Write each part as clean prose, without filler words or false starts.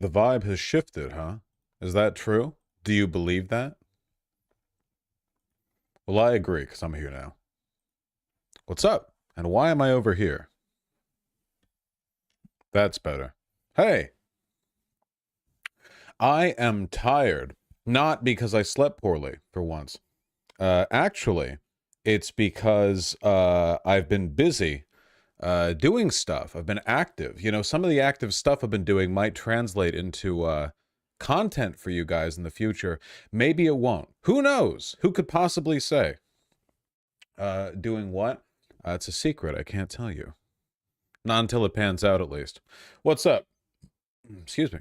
The vibe has shifted, huh? Is that true? Do you believe that? Well, I agree, because I'm here now. What's up? And why am I over here? That's better. Hey! I am tired. Not because I slept poorly, for once. Actually, it's because I've been busy doing stuff. I've been active. You know, some of the active stuff I've been doing might translate into content for you guys in the future. Maybe it won't. Who knows? Who could possibly say? Doing what? It's a secret. I can't tell you. Not until it pans out, at least. What's up? Excuse me.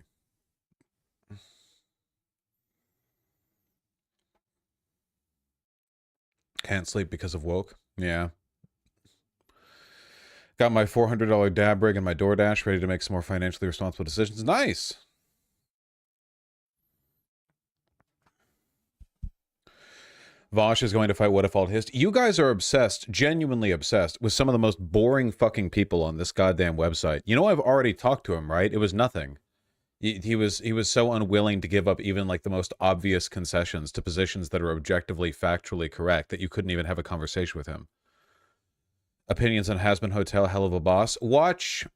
Can't sleep because of woke? Yeah. Got my $400 dab rig and my DoorDash ready to make some more financially responsible decisions. Nice! Vosh is going to fight What If Alt Hist. You guys are obsessed, genuinely obsessed, with some of the most boring fucking people on this goddamn website. You know, I've already talked to him, right? It was nothing. He was so unwilling to give up even like the most obvious concessions to positions that are objectively, factually correct that you couldn't even have a conversation with him. Opinions on Hasbin Hotel, hell of a boss. Watch,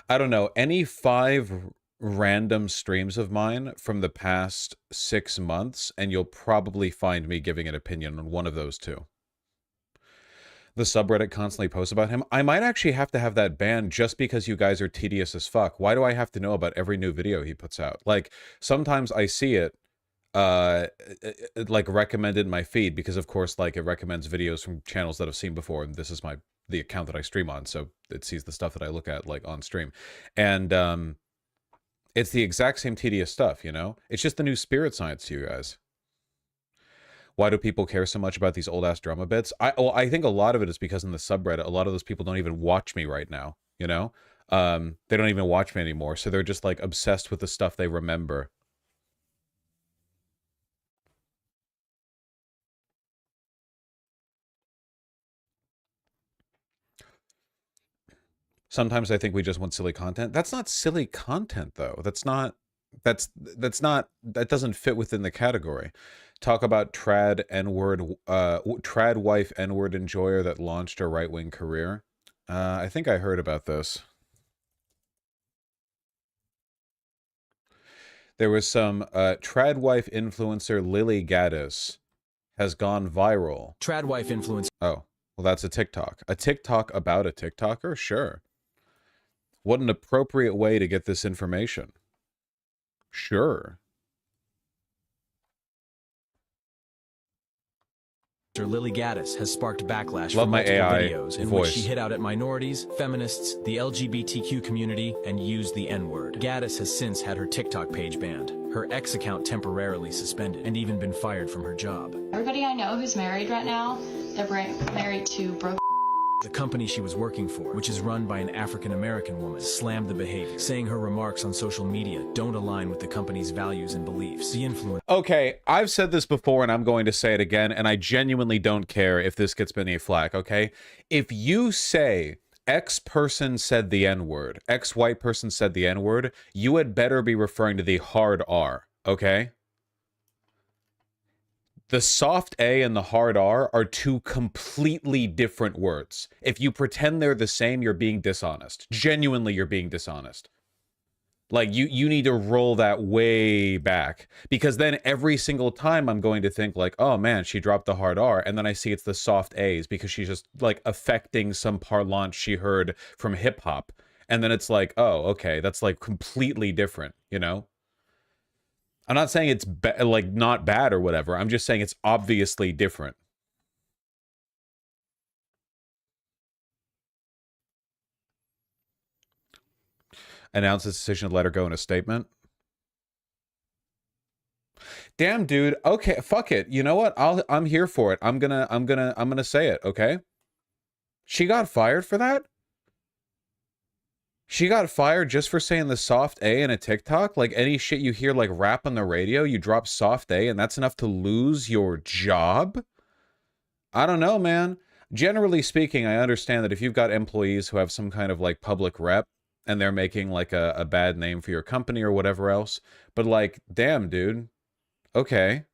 I don't know, any 5 random streams of mine from the past 6 months, and you'll probably find me giving an opinion on one of those 2. The subreddit constantly posts about him. I might actually have to have that banned just because you guys are tedious as fuck. Why do I have to know about every new video he puts out? Like, sometimes I see it, like, recommended in my feed, because of course, like, it recommends videos from channels that I've seen before, and this is the account that I stream on, so it sees the stuff that I look at, like, on stream. And, it's the exact same tedious stuff, you know? It's just the new spirit science to you guys. Why do people care so much about these old-ass drama bits? I think a lot of it is because in the subreddit, a lot of those people don't even watch me right now, you know? They don't even watch me anymore, so they're just, like, obsessed with the stuff they remember. Sometimes I think we just want silly content. That's not silly content, though. That doesn't fit within the category. Talk about trad N-word, trad wife N-word enjoyer that launched a right-wing career. I think I heard about this. There was some trad wife influencer Lily Gaddis has gone viral. Trad wife influencer. Oh, well, that's a TikTok. A TikTok about a TikToker? Sure. What an appropriate way to get this information. Sure. Lily Gaddis has sparked backlash Love for my multiple AI videos in voice. which she hit out at minorities, feminists, the LGBTQ community, and used the N-word. Gaddis has since had her TikTok page banned, her X account temporarily suspended, and even been fired from her job. Everybody I know who's married right now, they're married to broke. The company she was working for, which is run by an African-American woman, slammed the behavior, saying her remarks on social media don't align with the company's values and beliefs. The influence. Okay, I've said this before and I'm going to say it again, and I genuinely don't care if this gets me any flack, okay? If you say X person said the N-word, X white person said the N-word, you had better be referring to the hard R, okay? The soft A and the hard R are 2 completely different words. If you pretend they're the same, you're being dishonest. Genuinely, you're being dishonest. Like, you need to roll that way back. Because then every single time I'm going to think, like, oh man, she dropped the hard R. And then I see it's the soft A's because she's just, like, affecting some parlance she heard from hip-hop. And then it's like, oh, okay, that's, like, completely different, you know? I'm not saying it's like not bad or whatever. I'm just saying it's obviously different. Announced its decision to let her go in a statement. Damn, dude. Okay, fuck it. You know what? I'm here for it. I'm gonna say it. Okay. She got fired for that. She got fired just for saying the soft A in a TikTok? Like, any shit you hear, like, rap on the radio, you drop soft A, and that's enough to lose your job? I don't know, man. Generally speaking, I understand that if you've got employees who have some kind of, like, public rep, and they're making like a bad name for your company or whatever else. But like, damn, dude. Okay.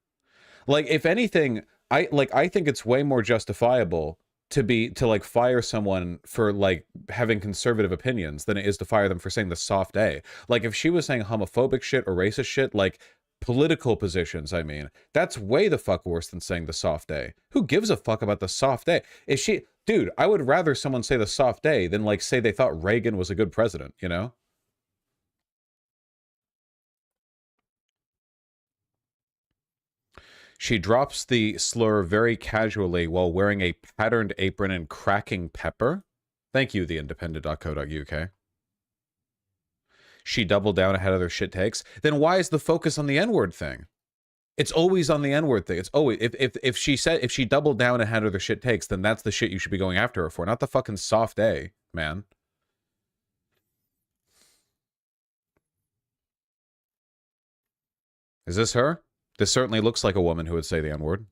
Like, if anything, I think it's way more justifiable to like fire someone for like having conservative opinions than it is to fire them for saying the soft A. Like, if she was saying homophobic shit or racist shit, like political positions, I mean, that's way the fuck worse than saying the soft A. Who gives a fuck about the soft A? If she, dude, I would rather someone say the soft A than like say they thought Reagan was a good president, you know? She drops the slur very casually while wearing a patterned apron and cracking pepper. Thank you, theindependent.co.uk. She doubled down ahead of their shit takes. Then why is the focus on the N-word thing? It's always on the N-word thing. It's always, if she doubled down ahead of their shit takes, then that's the shit you should be going after her for, not the fucking soft A, man. Is this her? This certainly looks like a woman who would say the N-word.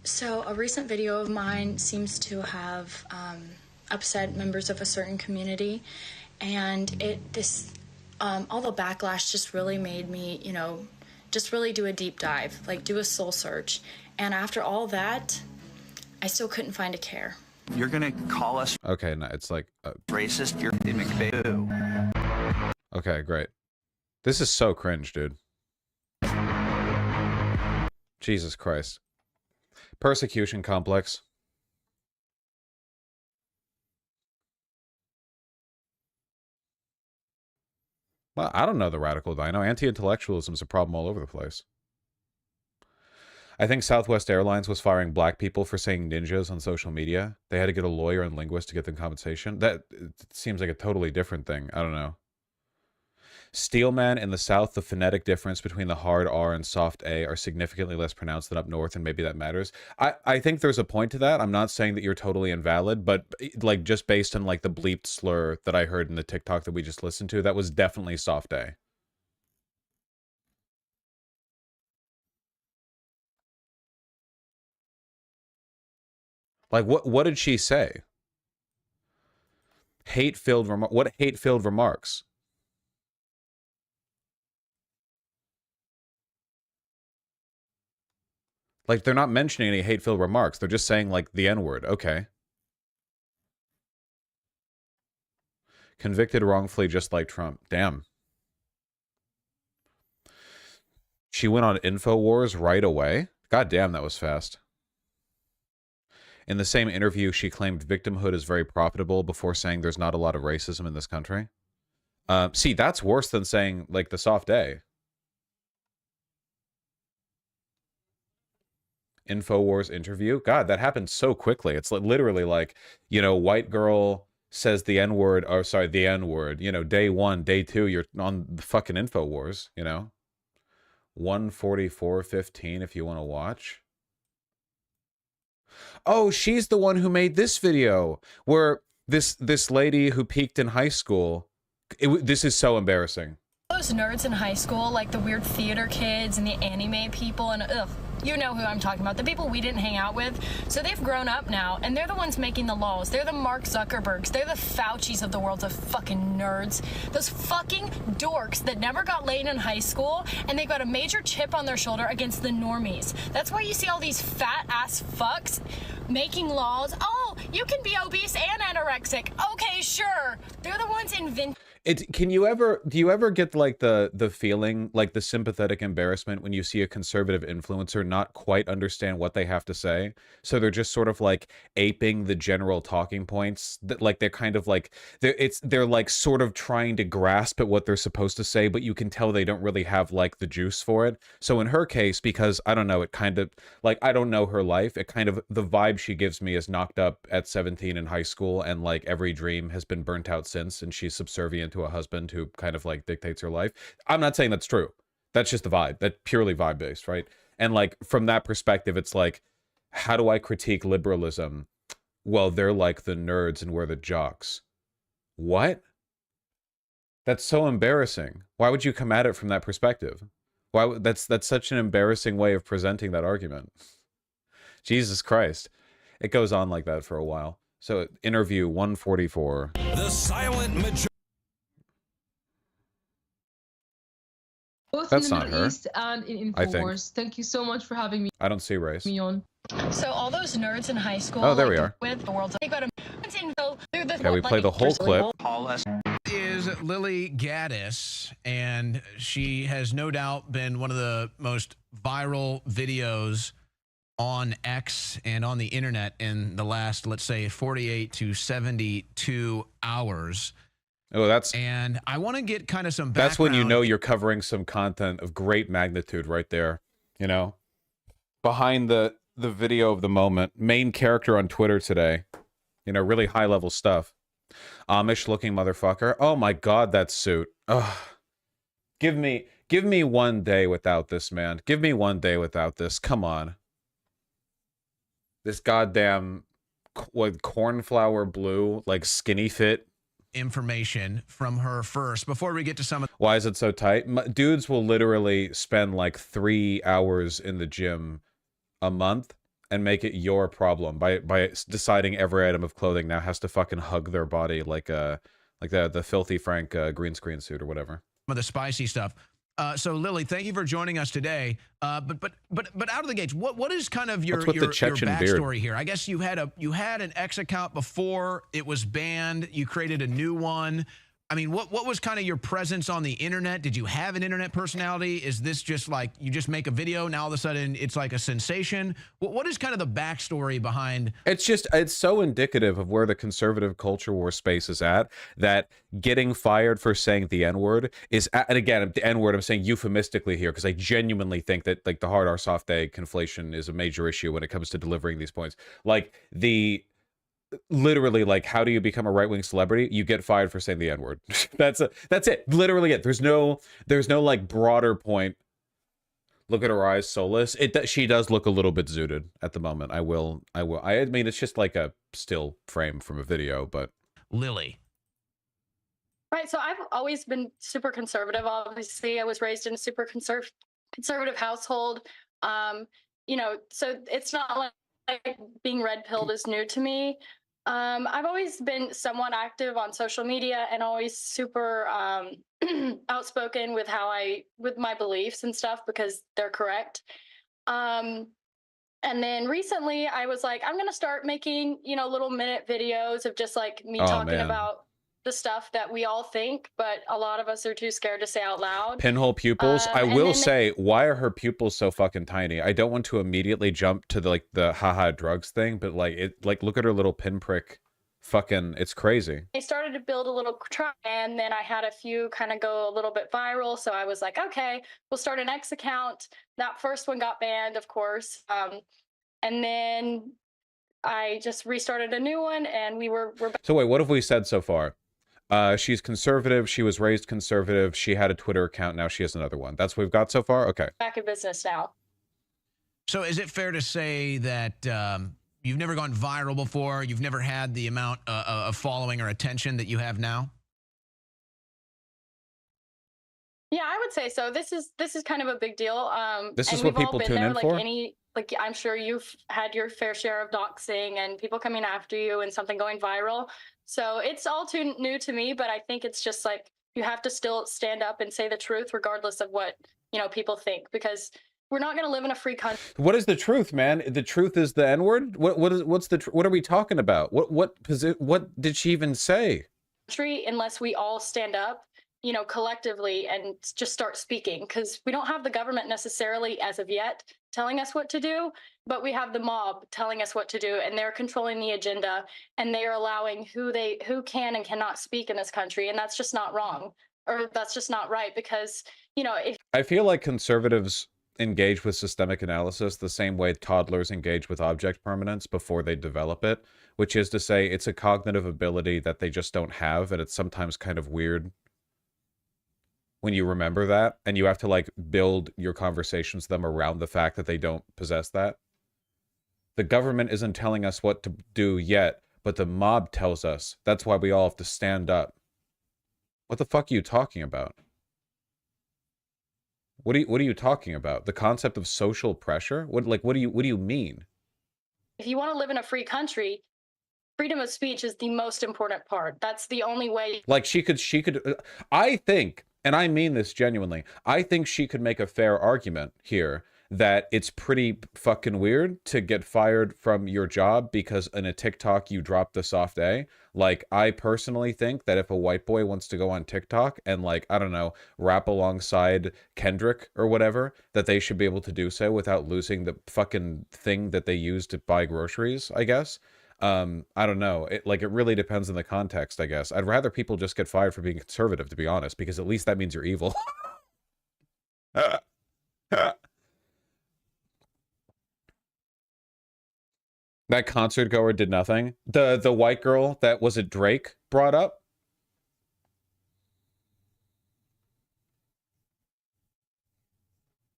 So a recent video of mine seems to have upset members of a certain community, and all the backlash just really made me, you know, just really do a deep dive, like do a soul search. And after all that, I still couldn't find a care. You're gonna call us okay, no, it's like racist. You're McBay. Okay, great. This is so cringe, dude. Jesus Christ. Persecution complex. Well, I don't know the radical dino. Anti-intellectualism is a problem all over the place. I think Southwest Airlines was firing black people for saying ninjas on social media. They had to get a lawyer and linguist to get them compensation. That seems like a totally different thing. I don't know. Steelman in the South, the phonetic difference between the hard R and soft A are significantly less pronounced than up north, and maybe that matters. I think there's a point to that. I'm not saying that you're totally invalid, but like just based on like the bleeped slur that I heard in the TikTok that we just listened to, that was definitely soft A. Like what did she say? Hate-filled remarks. What hate-filled remarks? Like, they're not mentioning any hate-filled remarks. They're just saying, like, the N-word. Okay. Convicted wrongfully just like Trump. Damn. She went on InfoWars right away? God damn, that was fast. In the same interview, she claimed victimhood is very profitable before saying there's not a lot of racism in this country. See, that's worse than saying, like, the soft A. InfoWars interview. God, that happened so quickly. It's literally like, you know, white girl says the N-word, or sorry, the N-word, you know, day one, day two, you're on the fucking InfoWars, you know. 144.15 if you want to watch. Oh, she's the one who made this video where this lady who peaked in high school. This is so embarrassing. Those nerds in high school, like the weird theater kids and the anime people, and ugh, you know who I'm talking about, the people we didn't hang out with. So they've grown up now, and they're the ones making the laws. They're the Mark Zuckerbergs. They're the Faucis of the world, of fucking nerds. Those fucking dorks that never got laid in high school, and they got a major chip on their shoulder against the normies. That's why you see all these fat-ass fucks making laws. Oh, you can be obese and anorexic. Okay, sure. They're the ones inventing. Do you ever get like the feeling, like the sympathetic embarrassment when you see a conservative influencer not quite understand what they have to say? So they're just sort of like aping the general talking points that like they're kind of like they're like sort of trying to grasp at what they're supposed to say, but you can tell they don't really have like the juice for it. So in her case, because I don't know, it kind of like, I don't know her life, it kind of, the vibe she gives me is knocked up at 17 in high school, and like every dream has been burnt out since, and she's subservient to a husband who kind of like dictates her life. I'm not saying that's true. That's just the vibe. That's purely vibe based, right? And like from that perspective, it's like, how do I critique liberalism? Well, they're like the nerds and we're the jocks. What? That's so embarrassing. Why would you come at it from that perspective? Why? That's such an embarrassing way of presenting that argument. Jesus Christ. It goes on like that for a while. So interview 144. The silent majority. Both That's in the not Middle her, East and in I think. InfoWars. Thank you so much for having me I don't see race. on. So all those nerds in high school, Oh, there we are. with the world's they go to through the Okay, we play the whole clip. Call us. Is Lily Gaddis, and she has no doubt been one of the most viral videos on X and on the internet in the last, let's say, 48 to 72 hours. Oh, that's And I want to get kind of some background. That's when you know you're covering some content of great magnitude right there. You know, behind the video of the moment, main character on Twitter today. You know, really high level stuff. Amish looking motherfucker. Oh my God, that suit. Ugh. Give me 1 day without this, man. Give me 1 day without this. Come on. This goddamn what cornflower blue, like skinny fit. Information from her first before we get to some of Why is it so tight? Dudes will literally spend like 3 hours in the gym a month and make it your problem by deciding every item of clothing now has to fucking hug their body like the filthy Frank green screen suit or whatever. the spicy stuff. So Lily, thank you for joining us today. But out of the gates, what is kind of your backstory here? I guess you had an X account before it was banned. You created a new one. I mean, what was kind of your presence on the internet? Did you have an internet personality? Is this just like you just make a video now all of a sudden it's like a sensation? What is kind of the backstory behind? It's so indicative of where the conservative culture war space is at, that getting fired for saying the N-word is, and again, the N-word I'm saying euphemistically here because I genuinely think that like the hard R soft A conflation is a major issue when it comes to delivering these points. Like literally, like, how do you become a right-wing celebrity? You get fired for saying the N-word. That's it. Literally it. There's no like broader point. Look at her eyes, soulless. She does look a little bit zooted at the moment. I mean, it's just like a still frame from a video, but Lily. Right. So I've always been super conservative. Obviously, I was raised in a super conservative household. You know, so it's not like being red pilled is new to me. I've always been somewhat active on social media and always super outspoken with with my beliefs and stuff because they're correct. And then recently I was like, I'm going to start making, you know, little minute videos of just like me talking about the stuff that we all think, but a lot of us are too scared to say out loud. Pinhole pupils. I will say, why are her pupils so fucking tiny? I don't want to immediately jump to the haha drugs thing, but like look at her little pinprick. Fucking, it's crazy. I started to build a little tribe, and then I had a few kind of go a little bit viral. So I was like, okay, we'll start an X account. That first one got banned, of course. And then I just restarted a new one, and we're back. So wait, what have we said so far? She's conservative. She was raised conservative. She had a Twitter account. Now she has another one. That's what we've got so far? Okay. Back in business now. So is it fair to say that you've never gone viral before? You've never had the amount of following or attention that you have now? Yeah, I would say so. This is kind of a big deal. This is what people tune in for? Like I'm sure you've had your fair share of doxing and people coming after you and something going viral. So it's all too new to me, but I think it's just like you have to still stand up and say the truth regardless of what, you know, people think, because we're not going to live in a free country. What is the truth, man? The truth is the N-word? What are we talking about? What did she even say? Unless we all stand up, you know, collectively and just start speaking, because we don't have the government necessarily as of yet telling us what to do, but we have the mob telling us what to do, and they're controlling the agenda, and they are allowing who can and cannot speak in this country, and that's just not wrong, or that's just not right, because, you know, if I feel like conservatives engage with systemic analysis the same way toddlers engage with object permanence before they develop it, which is to say it's a cognitive ability that they just don't have, and it's sometimes kind of weird when you remember that, and you have to like build your conversations with them around the fact that they don't possess that. The government isn't telling us what to do yet, but the mob tells us. That's why we all have to stand up. What the fuck are you talking about? What are you talking about? The concept of social pressure? What do you mean? you want to live in a free country, freedom of speech is the most important part. That's the only way. Like she could, I think, and I mean this genuinely, I think she could make a fair argument here that it's pretty fucking weird to get fired from your job because in a TikTok you dropped the soft A. Like, I personally think that if a white boy wants to go on TikTok and, like, I don't know, rap alongside Kendrick or whatever, that they should be able to do so without losing the fucking thing that they use to buy groceries, I guess. I don't know. It really depends on the context, I guess. I'd rather people just get fired for being conservative, to be honest, because at least that means you're evil. That concert goer did nothing. The white girl that was it Drake brought up.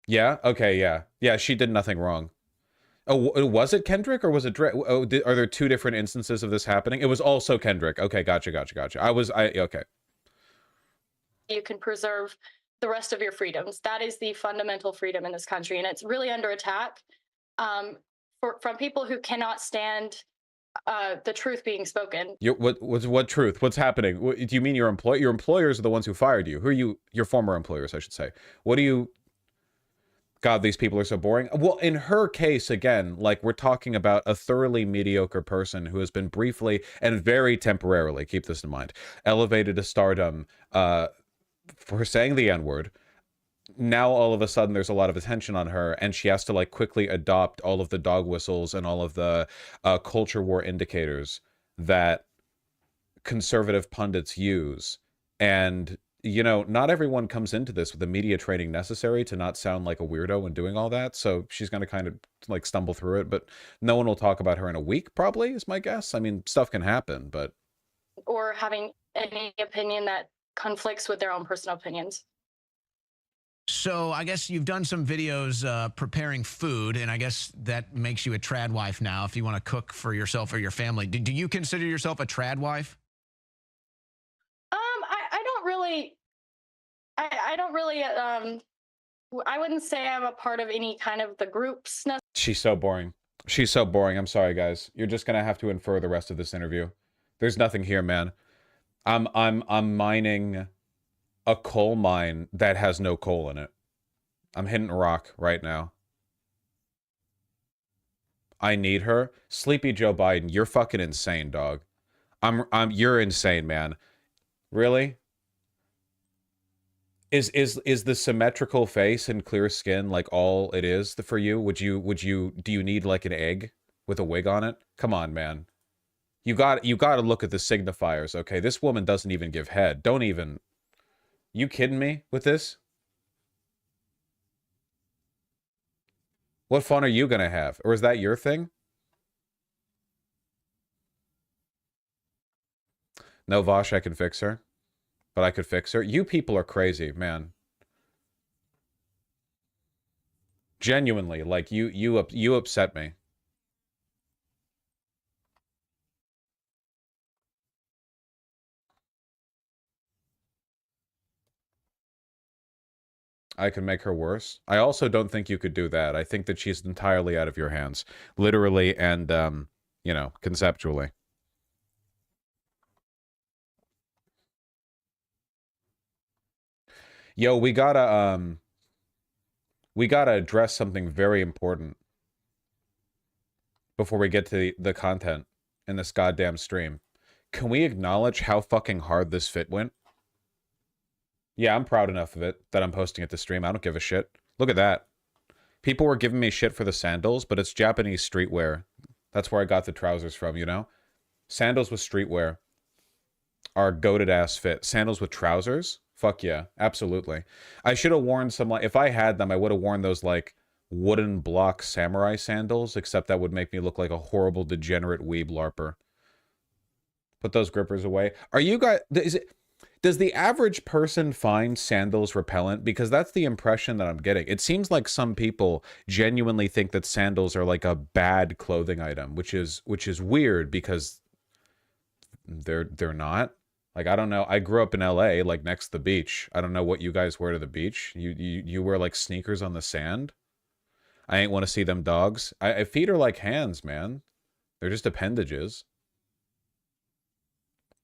Yeah. Okay. Yeah. Yeah. She did nothing wrong. Oh, was it Kendrick or was it Drake? Oh, are there two different instances of this happening? It was also Kendrick. Okay. Gotcha. Okay. You can preserve the rest of your freedoms. That is the fundamental freedom in this country, and it's really under attack. From people who cannot stand the truth being spoken. What truth? What's happening? Do you mean your employer? Your employers are the ones who fired you. Who are you? Your former employers, I should say. What do you? God, these people are so boring. Well, in her case, again, like we're talking about a thoroughly mediocre person who has been briefly and very temporarily, keep this in mind, elevated to stardom for saying the N-word. Now all of a sudden there's a lot of attention on her and she has to like quickly adopt all of the dog whistles and all of the culture war indicators that conservative pundits use. And, you know, not everyone comes into this with the media training necessary to not sound like a weirdo when doing all that. So she's going to kind of like stumble through it, but no one will talk about her in a week probably is my guess. I mean, stuff can happen, but. Or having any opinion that conflicts with their own personal opinions. So I guess you've done some videos preparing food, and I guess that makes you a trad wife now if you want to cook for yourself or your family. Do you consider yourself a trad wife? I don't really. I don't really. I wouldn't say I'm a part of any kind of the groups. She's so boring. She's so boring. I'm sorry, guys. You're just gonna have to infer the rest of this interview. There's nothing here, man. I'm mining a coal mine that has no coal in it. I'm hitting rock right now. I need her. Sleepy Joe Biden, you're fucking insane, dog. You're insane, man. Really? Is the symmetrical face and clear skin like all it is for you? Do you need like an egg with a wig on it? Come on, man. You got to look at the signifiers, okay? This woman doesn't even give head. Don't even. You kidding me with this? What fun are you gonna have? Or is that your thing? No, Vosh, I can fix her. But I could fix her. You people are crazy, man. Genuinely, like you upset me. I can make her worse. I also don't think you could do that. I think that she's entirely out of your hands. Literally and, you know, conceptually. Yo, we gotta address something very important before we get to the content in this goddamn stream. Can we acknowledge how fucking hard this fit went? Yeah, I'm proud enough of it that I'm posting it to stream. I don't give a shit. Look at that. People were giving me shit for the sandals, but it's Japanese streetwear. That's where I got the trousers from, you know? Sandals with streetwear are goated ass fit. Sandals with trousers? Fuck yeah, absolutely. I should have worn some, like, if I had them, I would have worn those, like, wooden block samurai sandals, except that would make me look like a horrible, degenerate weeb larper. Put those grippers away. Are you guys... Does the average person find sandals repellent? Because that's the impression that I'm getting. It seems like some people genuinely think that sandals are like a bad clothing item, which is weird because they're not. Like, I don't know. I grew up in LA, like next to the beach. I don't know what you guys wear to the beach. You wear like sneakers on the sand? I ain't want to see them dogs. Feet are like hands, man. They're just appendages.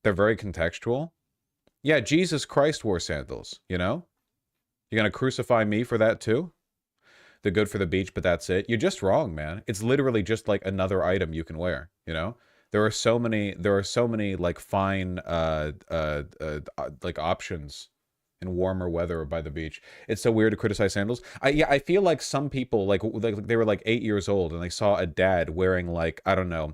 They're very contextual. Yeah, Jesus Christ wore sandals, you know? You're going to crucify me for that too? They're good for the beach, but that's it. You're just wrong, man. It's literally just like another item you can wear, you know? There are so many like fine like options in warmer weather or by the beach. It's so weird to criticize sandals. I feel like some people like they were like 8 years old and they saw a dad wearing like, I don't know,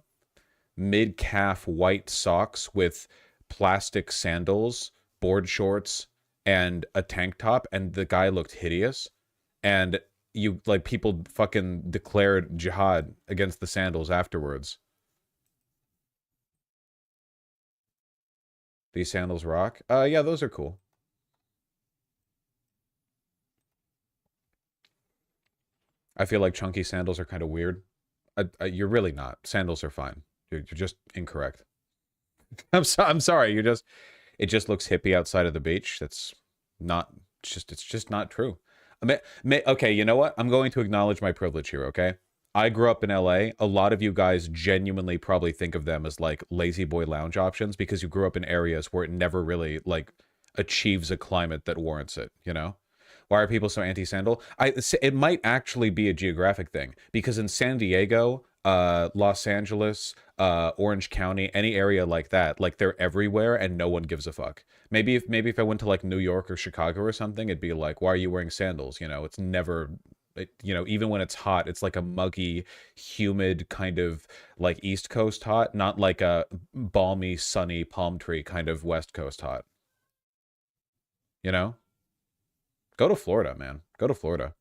mid-calf white socks with plastic sandals, board shorts, and a tank top, and the guy looked hideous. And you like people fucking declared jihad against the sandals afterwards. These sandals rock. Yeah, those are cool. I feel like chunky sandals are kind of weird. You're really not. Sandals are fine. You're just incorrect. I'm sorry. It just looks hippie outside of the beach. That's not it's just not true. Okay, you know what? I'm going to acknowledge my privilege here, okay? I grew up in LA. A lot of you guys genuinely probably think of them as like lazy boy lounge options because you grew up in areas where it never really like achieves a climate that warrants it, you know? Why are people so anti-sandal? It might actually be a geographic thing because in San Diego, Los Angeles, Orange County, any area like that, like they're everywhere and no one gives a fuck. Maybe if I went to like New York or Chicago or something, it'd be like, why are you wearing sandals? You know, it's never, you know, even when it's hot, it's like a muggy, humid kind of like East Coast hot, not like a balmy, sunny palm tree kind of West Coast hot. You know? Go to Florida, man. Go to Florida.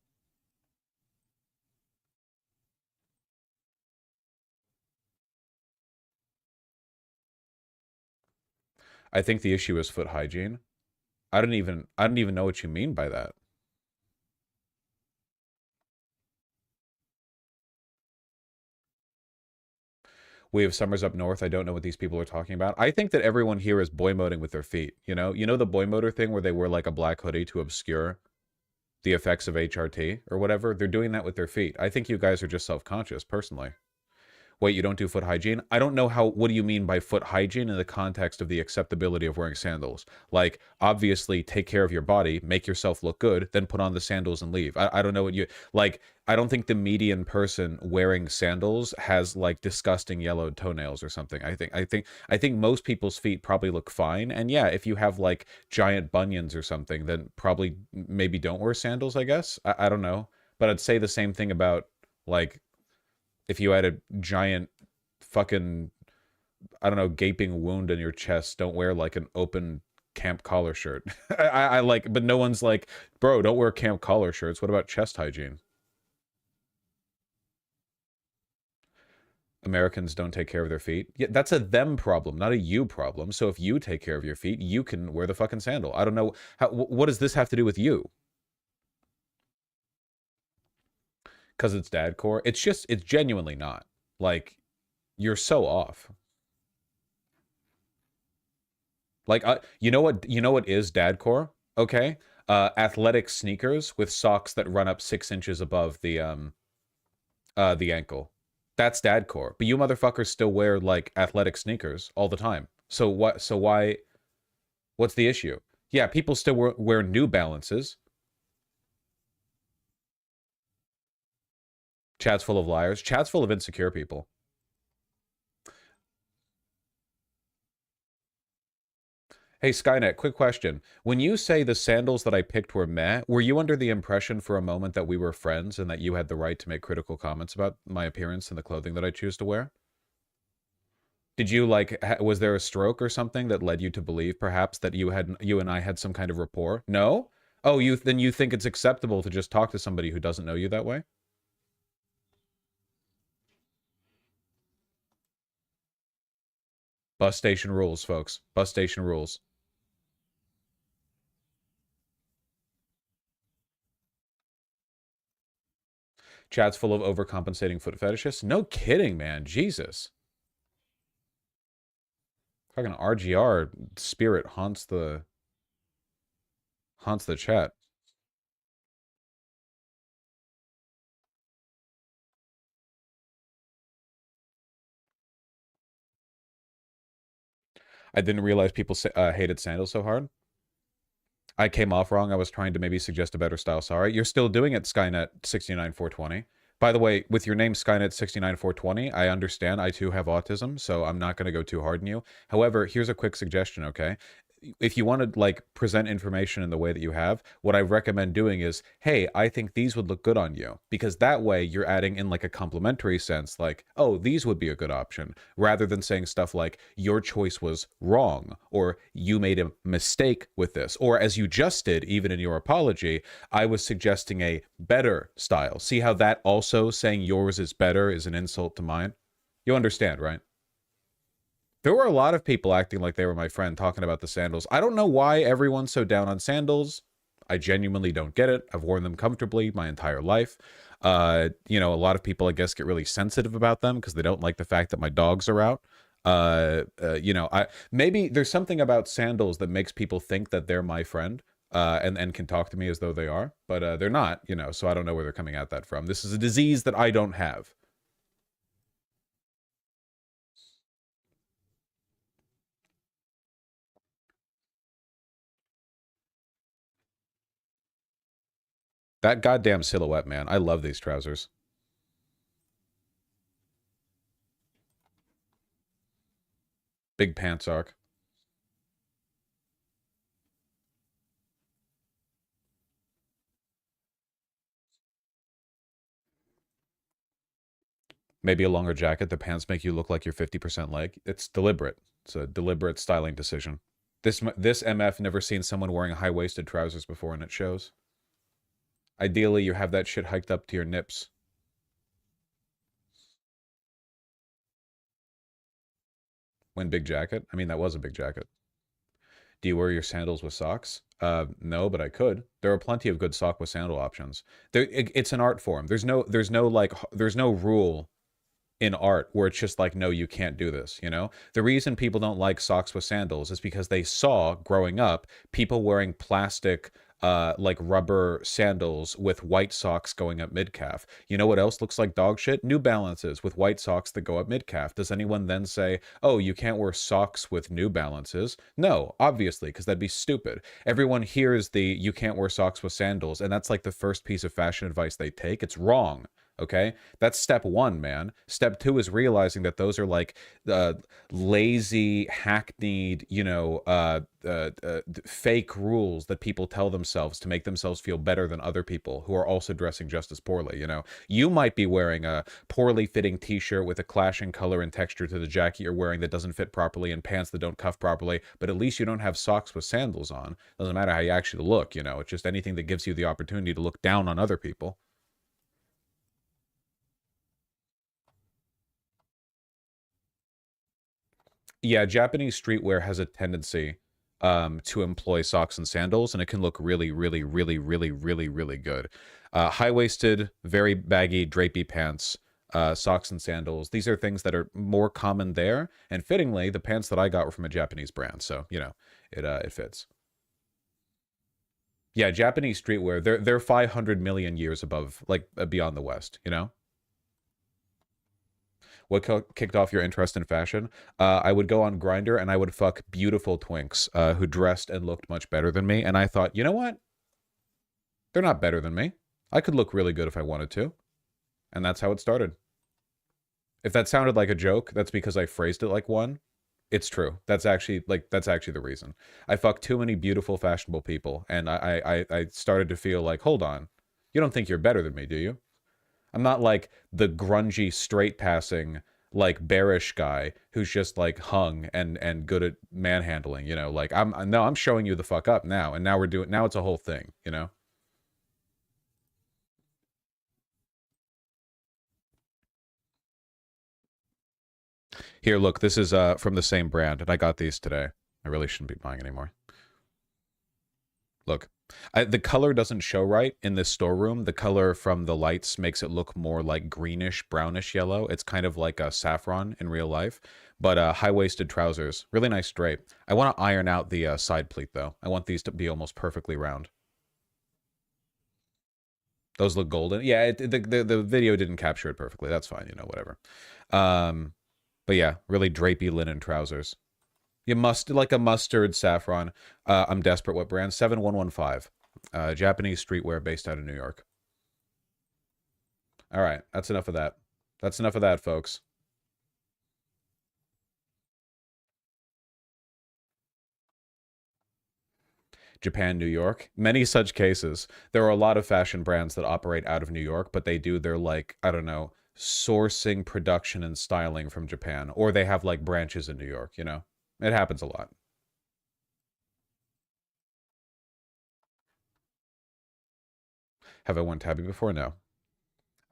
I think the issue is foot hygiene. I don't even know what you mean by that. We have summers up north. I don't know what these people are talking about. I think that everyone here is boy moding with their feet. You know the boy motor thing where they wear like a black hoodie to obscure the effects of HRT or whatever. They're doing that with their feet. I think you guys are just self-conscious, personally. Wait, you don't do foot hygiene? I don't know what do you mean by foot hygiene in the context of the acceptability of wearing sandals? Like, obviously, take care of your body, make yourself look good, then put on the sandals and leave. I don't know what you, like, I don't think the median person wearing sandals has, like, disgusting yellowed toenails or something. I think most people's feet probably look fine. And yeah, if you have, like, giant bunions or something, then probably maybe don't wear sandals, I guess. I don't know. But I'd say the same thing about, like, if you had a giant fucking, I don't know, gaping wound in your chest, don't wear like an open camp collar shirt. I like, but no one's like, bro, don't wear camp collar shirts. What about chest hygiene? Americans don't take care of their feet. Yeah, that's a them problem, not a you problem. So if you take care of your feet, you can wear the fucking sandal. I don't know. What does this have to do with you? Because it's dadcore? It's genuinely not. Like, you're so off. Like, you know what is dadcore? Okay? Athletic sneakers with socks that run up 6 inches above the ankle. That's dadcore. But you motherfuckers still wear, like, athletic sneakers all the time. So why, what's the issue? Yeah, people still wear New Balances. Chat's full of liars. Chat's full of insecure people. Hey, Skynet, quick question. When you say the sandals that I picked were meh, were you under the impression for a moment that we were friends and that you had the right to make critical comments about my appearance and the clothing that I choose to wear? Did you, like, was there a stroke or something that led you to believe, perhaps, that you and I had some kind of rapport? No? Oh, then you think it's acceptable to just talk to somebody who doesn't know you that way? Bus station rules, folks. Bus station rules. Chat's full of overcompensating foot fetishists. No kidding, man. Jesus. Fucking RGR spirit haunts the chat. I didn't realize people hated sandals so hard. I came off wrong. I was trying to maybe suggest a better style. Sorry. You're still doing it, Skynet 69420. By the way, with your name Skynet 69420, I understand I too have autism, so I'm not going to go too hard on you. However, here's a quick suggestion, okay? If you want to like present information in the way that you have, what I recommend doing is, hey, I think these would look good on you, because that way you're adding in like a complimentary sense, like, oh, these would be a good option, rather than saying stuff like your choice was wrong, or you made a mistake with this, or as you just did, even in your apology, I was suggesting a better style. See how that also saying yours is better is an insult to mine? You understand, right? There were a lot of people acting like they were my friend talking about the sandals. I don't know why everyone's so down on sandals. I genuinely don't get it. I've worn them comfortably my entire life. You know, a lot of people, I guess, get really sensitive about them because they don't like the fact that my dogs are out. You know, maybe there's something about sandals that makes people think that they're my friend and can talk to me as though they are, but they're not, you know, so I don't know where they're coming at that from. This is a disease that I don't have. That goddamn silhouette, man. I love these trousers. Big pants arc. Maybe a longer jacket. The pants make you look like you're 50% leg. It's deliberate. It's a deliberate styling decision. This MF never seen someone wearing high-waisted trousers before, and it shows. Ideally, you have that shit hiked up to your nips. When big jacket? I mean, that was a big jacket. Do you wear your sandals with socks? No, but I could. There are plenty of good sock with sandal options. It's an art form. There's no rule in art where it's just like, no, you can't do this, you know? The reason people don't like socks with sandals is because they saw, growing up, people wearing plastic, like rubber sandals with white socks going up mid-calf. You know what else looks like dog shit? New Balances with white socks that go up mid-calf. Does anyone then say, oh, you can't wear socks with New Balances? No, obviously, because that'd be stupid. Everyone hears the you can't wear socks with sandals, and that's like the first piece of fashion advice they take. It's wrong. Okay, that's step one, man. Step two is realizing that those are like lazy, hackneyed, you know, fake rules that people tell themselves to make themselves feel better than other people who are also dressing just as poorly. You know, you might be wearing a poorly fitting t-shirt with a clashing color and texture to the jacket you're wearing that doesn't fit properly and pants that don't cuff properly, but at least you don't have socks with sandals on. Doesn't matter how you actually look, you know, it's just anything that gives you the opportunity to look down on other people. Yeah, Japanese streetwear has a tendency to employ socks and sandals, and it can look really, really, really, really, really, really good. High-waisted, very baggy, drapey pants, socks and sandals. These are things that are more common there, and fittingly, the pants that I got were from a Japanese brand, so, you know, it fits. Yeah, Japanese streetwear, they're 500 million years above, like, beyond the West, you know? What kicked off your interest in fashion? I would go on Grindr and I would fuck beautiful twinks who dressed and looked much better than me. And I thought, you know what? They're not better than me. I could look really good if I wanted to. And that's how it started. If that sounded like a joke, that's because I phrased it like one. It's true. That's actually the reason. I fucked too many beautiful, fashionable people. And I started to feel like, hold on. You don't think you're better than me, do you? I'm not like the grungy, straight-passing, like, bearish guy who's just, like, hung and good at manhandling, you know? Like, I'm showing you the fuck up now, and now it's a whole thing, you know? Here, look, this is from the same brand, and I got these today. I really shouldn't be buying anymore. Look. The color doesn't show right in this storeroom. The color from the lights makes it look more like greenish, brownish yellow. It's kind of like a saffron in real life. But high-waisted trousers. Really nice drape. I want to iron out the side pleat, though. I want these to be almost perfectly round. Those look golden. Yeah, the video didn't capture it perfectly. That's fine, you know, whatever. But yeah, really drapey linen trousers. You must like a mustard saffron. I'm desperate. What brand? 7115. Japanese streetwear based out of New York. All right, that's enough of that. That's enough of that, folks. Japan, New York. Many such cases. There are a lot of fashion brands that operate out of New York, but they do their, like, I don't know, sourcing, production, and styling from Japan. Or they have, like, branches in New York, you know? It happens a lot. Have I won Tabby before? No.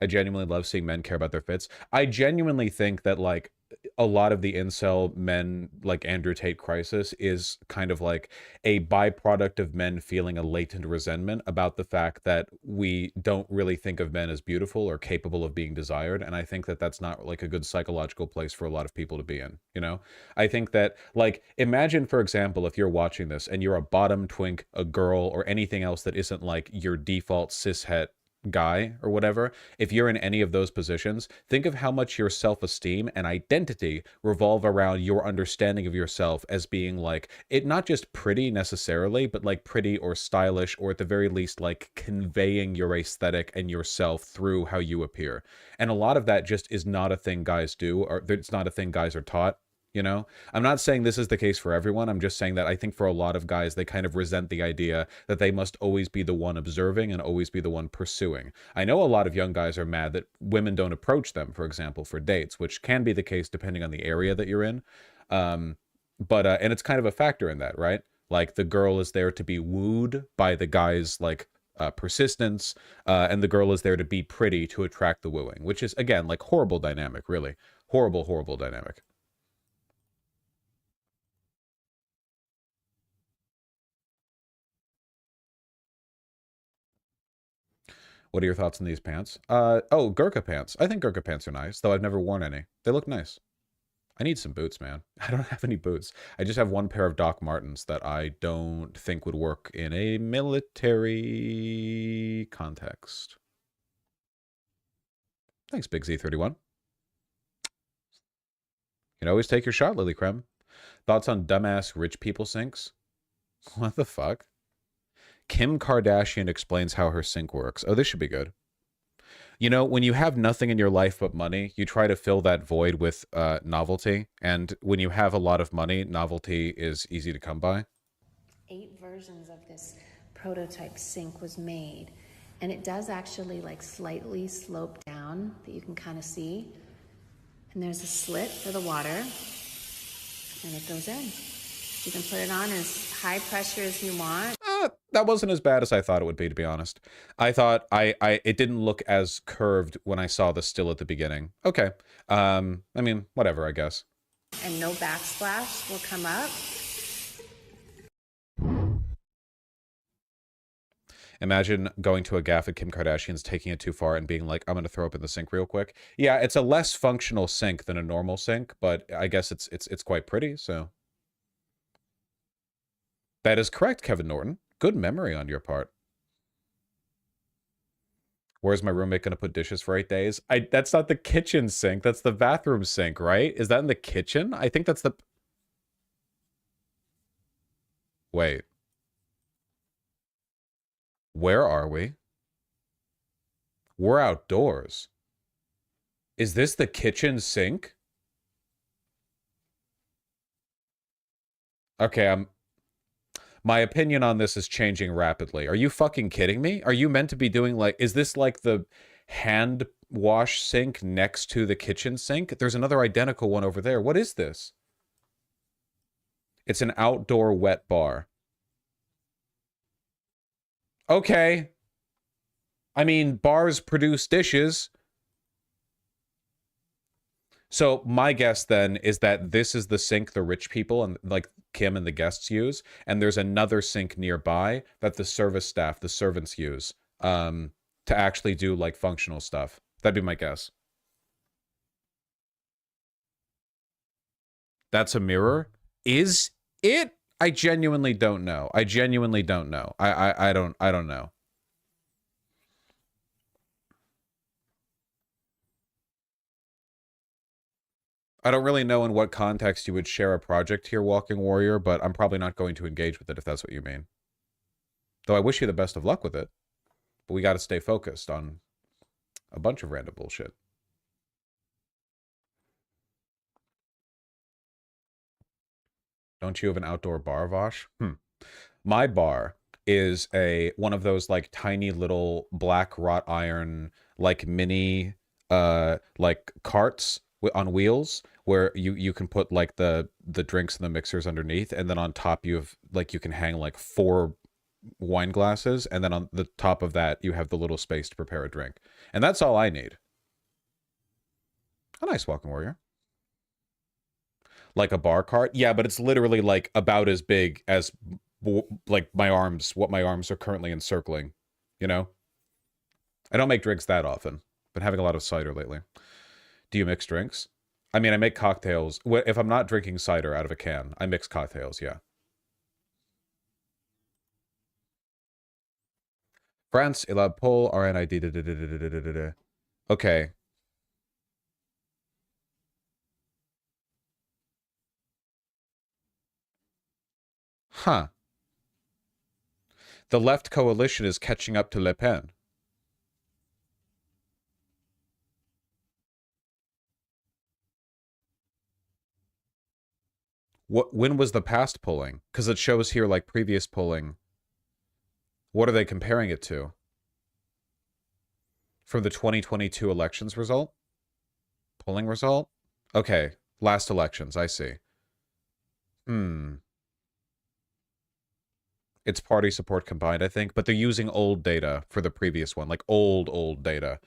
I genuinely love seeing men care about their fits. I genuinely think that, like, a lot of the incel men, like Andrew Tate crisis, is kind of like a byproduct of men feeling a latent resentment about the fact that we don't really think of men as beautiful or capable of being desired. And I think that that's not like a good psychological place for a lot of people to be in, you know? I think that, like, imagine, for example, if you're watching this and you're a bottom twink, a girl, or anything else that isn't like your default cishet guy or whatever, if you're in any of those positions, think of how much your self-esteem and identity revolve around your understanding of yourself as being like, it not just pretty necessarily, but like pretty or stylish, or at the very least like conveying your aesthetic and yourself through how you appear. And a lot of that just is not a thing guys do, or it's not a thing guys are taught. You know, I'm not saying this is the case for everyone. I'm just saying that I think for a lot of guys, they kind of resent the idea that they must always be the one observing and always be the one pursuing. I know a lot of young guys are mad that women don't approach them, for example, for dates, which can be the case depending on the area that you're in. And it's kind of a factor in that, right? Like the girl is there to be wooed by the guy's like persistence, and the girl is there to be pretty to attract the wooing, which is, again, like horrible dynamic, really. Horrible, horrible dynamic. What are your thoughts on these pants? Oh, Gurkha pants. I think Gurkha pants are nice, though I've never worn any. They look nice. I need some boots, man. I don't have any boots. I just have one pair of Doc Martens that I don't think would work in a military context. Thanks, Big Z31. You can always take your shot, Lily Creme. Thoughts on dumbass rich people sinks? What the fuck? Kim Kardashian explains how her sink works. Oh, this should be good. You know, when you have nothing in your life but money, you try to fill that void with novelty. And when you have a lot of money, novelty is easy to come by. 8 versions of this prototype sink was made. And it does actually like slightly slope down that you can kind of see. And there's a slit for the water. And it goes in. You can put it on as high pressure as you want. That wasn't as bad as I thought it would be, to be honest. I thought it didn't look as curved when I saw the still at the beginning. Okay. I mean, whatever, I guess. And no backsplash will come up. Imagine going to a gaff at Kim Kardashian's, taking it too far and being like, I'm going to throw up in the sink real quick. Yeah, it's a less functional sink than a normal sink, but I guess it's quite pretty, so. That is correct, Kevin Norton. Good memory on your part. Where's my roommate going to put dishes for 8 days? That's not the kitchen sink. That's the bathroom sink, right? Is that in the kitchen? I think that's the... Wait. Where are we? We're outdoors. Is this the kitchen sink? Okay, my opinion on this is changing rapidly. Are you fucking kidding me? Are you meant to be doing like... Is this like the hand wash sink next to the kitchen sink? There's another identical one over there. What is this? It's an outdoor wet bar. Okay. I mean, bars produce dishes. So my guess then is that this is the sink the rich people and like Kim and the guests use, and there's another sink nearby that the service staff, the servants use, to actually do like functional stuff. That'd be my guess. That's a mirror? Is it? I genuinely don't know. I genuinely don't know. I don't know. I don't really know in what context you would share a project here, Walking Warrior, but I'm probably not going to engage with it if that's what you mean. Though I wish you the best of luck with it. But we got to stay focused on a bunch of random bullshit. Don't you have an outdoor bar, Vosh? My bar is one of those like tiny little black wrought iron like mini like carts on wheels where you can put like the drinks and the mixers underneath, and then on top you have like you can hang like 4 wine glasses, and then on the top of that you have the little space to prepare a drink, and that's all I need. A nice Walking Warrior. Like a bar cart, yeah, but it's literally like about as big as like my arms, what my arms are currently encircling, you know? I don't make drinks that often. Been having a lot of cider lately. Do you mix drinks? I mean, I make cocktails. If I'm not drinking cider out of a can, I mix cocktails, yeah. France, il a Paul, RNID. Okay. Huh. The left coalition is catching up to Le Pen. When was the past polling? Because it shows here like previous polling. What are they comparing it to? From the 2022 elections result? Polling result? Okay, last elections, I see. It's party support combined, I think, but they're using old data for the previous one, like old data.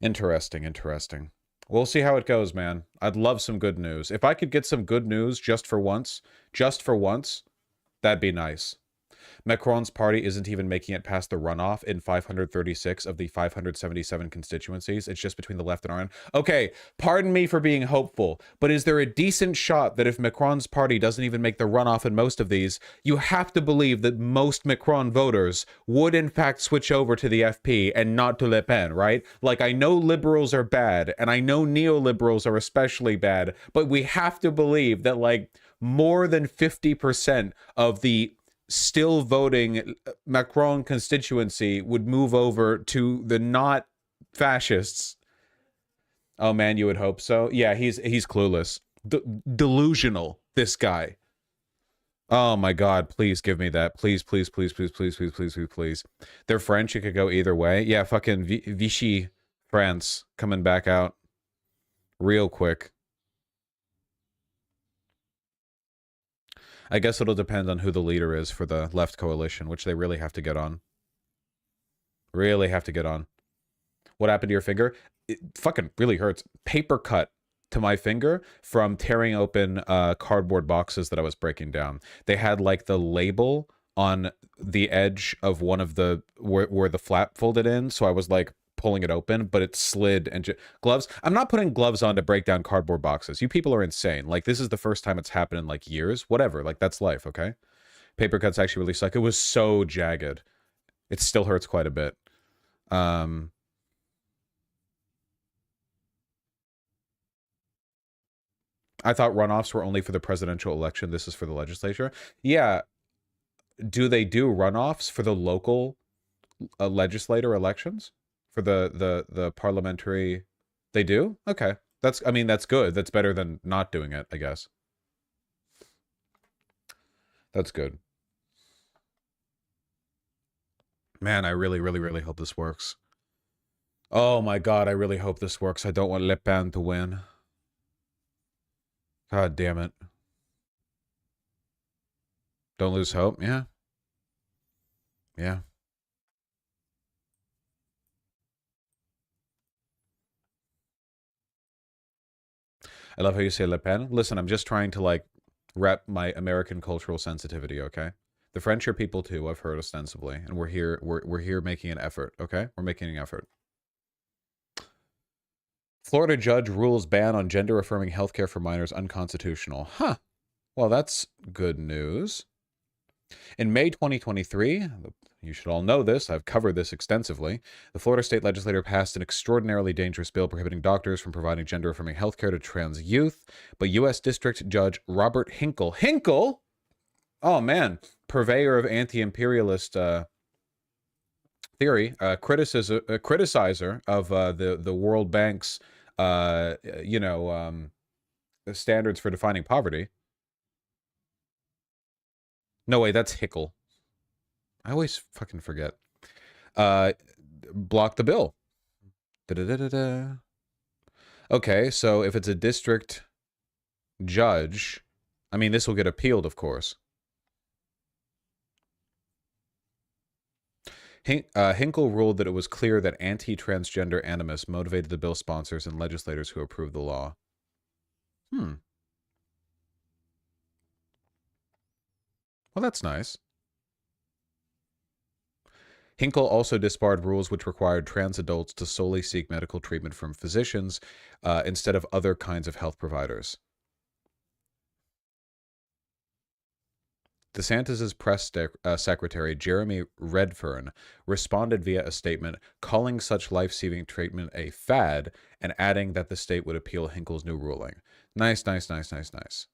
Interesting. We'll see how it goes, man. I'd love some good news. If I could get some good news just for once, that'd be nice. Macron's party isn't even making it past the runoff in 536 of the 577 constituencies. It's just between the left and RN. Okay, pardon me for being hopeful, but is there a decent shot that if Macron's party doesn't even make the runoff in most of these, you have to believe that most Macron voters would in fact switch over to the FP and not to Le Pen, right? Like, I know liberals are bad, and I know neoliberals are especially bad, but we have to believe that, like, more than 50% of the still voting Macron constituency would move over to the not fascists. Oh man, you would hope so. Yeah, he's clueless. Delusional, this guy. Oh my god, please give me that. Please. They're French, it could go either way. Yeah, fucking Vichy France coming back out real quick. I guess it'll depend on who the leader is for the left coalition, which they really have to get on. Really have to get on. What happened to your finger? It fucking really hurts. Paper cut to my finger from tearing open cardboard boxes that I was breaking down. They had like the label on the edge of one of the where the flap folded in, so I was like pulling it open, but it slid and gloves. I'm not putting gloves on to break down cardboard boxes. You people are insane. Like, this is the first time it's happened in like years. Whatever, like, that's life. Okay, paper cuts actually really suck. It was so jagged. It still hurts quite a bit. I thought runoffs were only for the presidential election. This is for the legislature. Yeah, do they do runoffs for the local legislator elections? For the parliamentary, they do? Okay. I mean, that's good. That's better than not doing it, I guess. That's good. Man, I really hope this works. Oh my god, I really hope this works. I don't want Le Pen to win. God damn it. Don't lose hope? Yeah. Yeah. I love how you say Le Pen. Listen, I'm just trying to, like, rep my American cultural sensitivity, okay? The French are people too, I've heard ostensibly, and we're here making an effort, okay? We're making an effort. Florida judge rules ban on gender-affirming healthcare for minors unconstitutional. Huh. Well, that's good news. In May 2023, you should all know this, I've covered this extensively, the Florida state legislature passed an extraordinarily dangerous bill prohibiting doctors from providing gender-affirming health care to trans youth, but U.S. District Judge Robert Hinkle? Oh man, purveyor of anti-imperialist theory, criticizer of the World Bank's, standards for defining poverty. No way, that's Hickle. I always fucking forget. Block the bill. Da-da-da-da-da. Okay, so if it's a district judge, I mean, this will get appealed, of course. Hinkle ruled that it was clear that anti-transgender animus motivated the bill sponsors and legislators who approved the law. Well, that's nice. Hinkle also disbarred rules which required trans adults to solely seek medical treatment from physicians instead of other kinds of health providers. DeSantis's press secretary, Jeremy Redfern, responded via a statement calling such life-saving treatment a fad and adding that the state would appeal Hinkle's new ruling. Nice, nice, nice, nice, nice.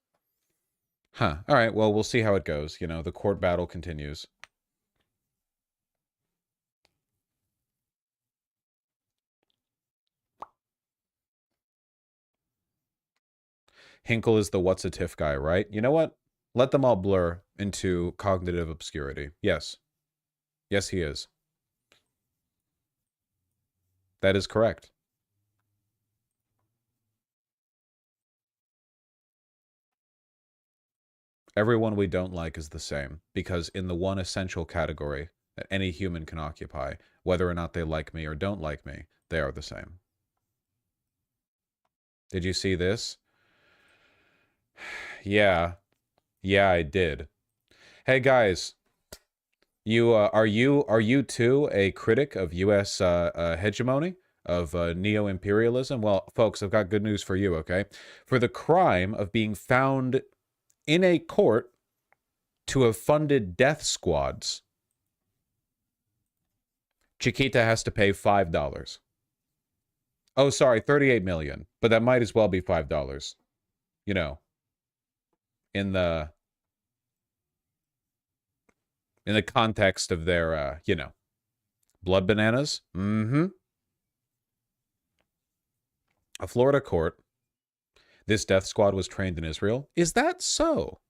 Huh. All right, well, we'll see how it goes. You know, the court battle continues. Hinkle is the what's a tiff guy, right? You know what? Let them all blur into cognitive obscurity. Yes. Yes, he is. That is correct. Everyone we don't like is the same, because in the one essential category that any human can occupy, whether or not they like me or don't like me, they are the same. Did you see this? Yeah. Yeah, I did. Hey guys, are you too a critic of U.S. hegemony, of neo-imperialism? Well, folks, I've got good news for you, okay? For the crime of being found in a court to have funded death squads, Chiquita has to pay $5. Oh, sorry, $38 million, but that might as well be $5. You know, in the context of their, you know, blood bananas. A Florida court. This death squad was trained in Israel. Is that so?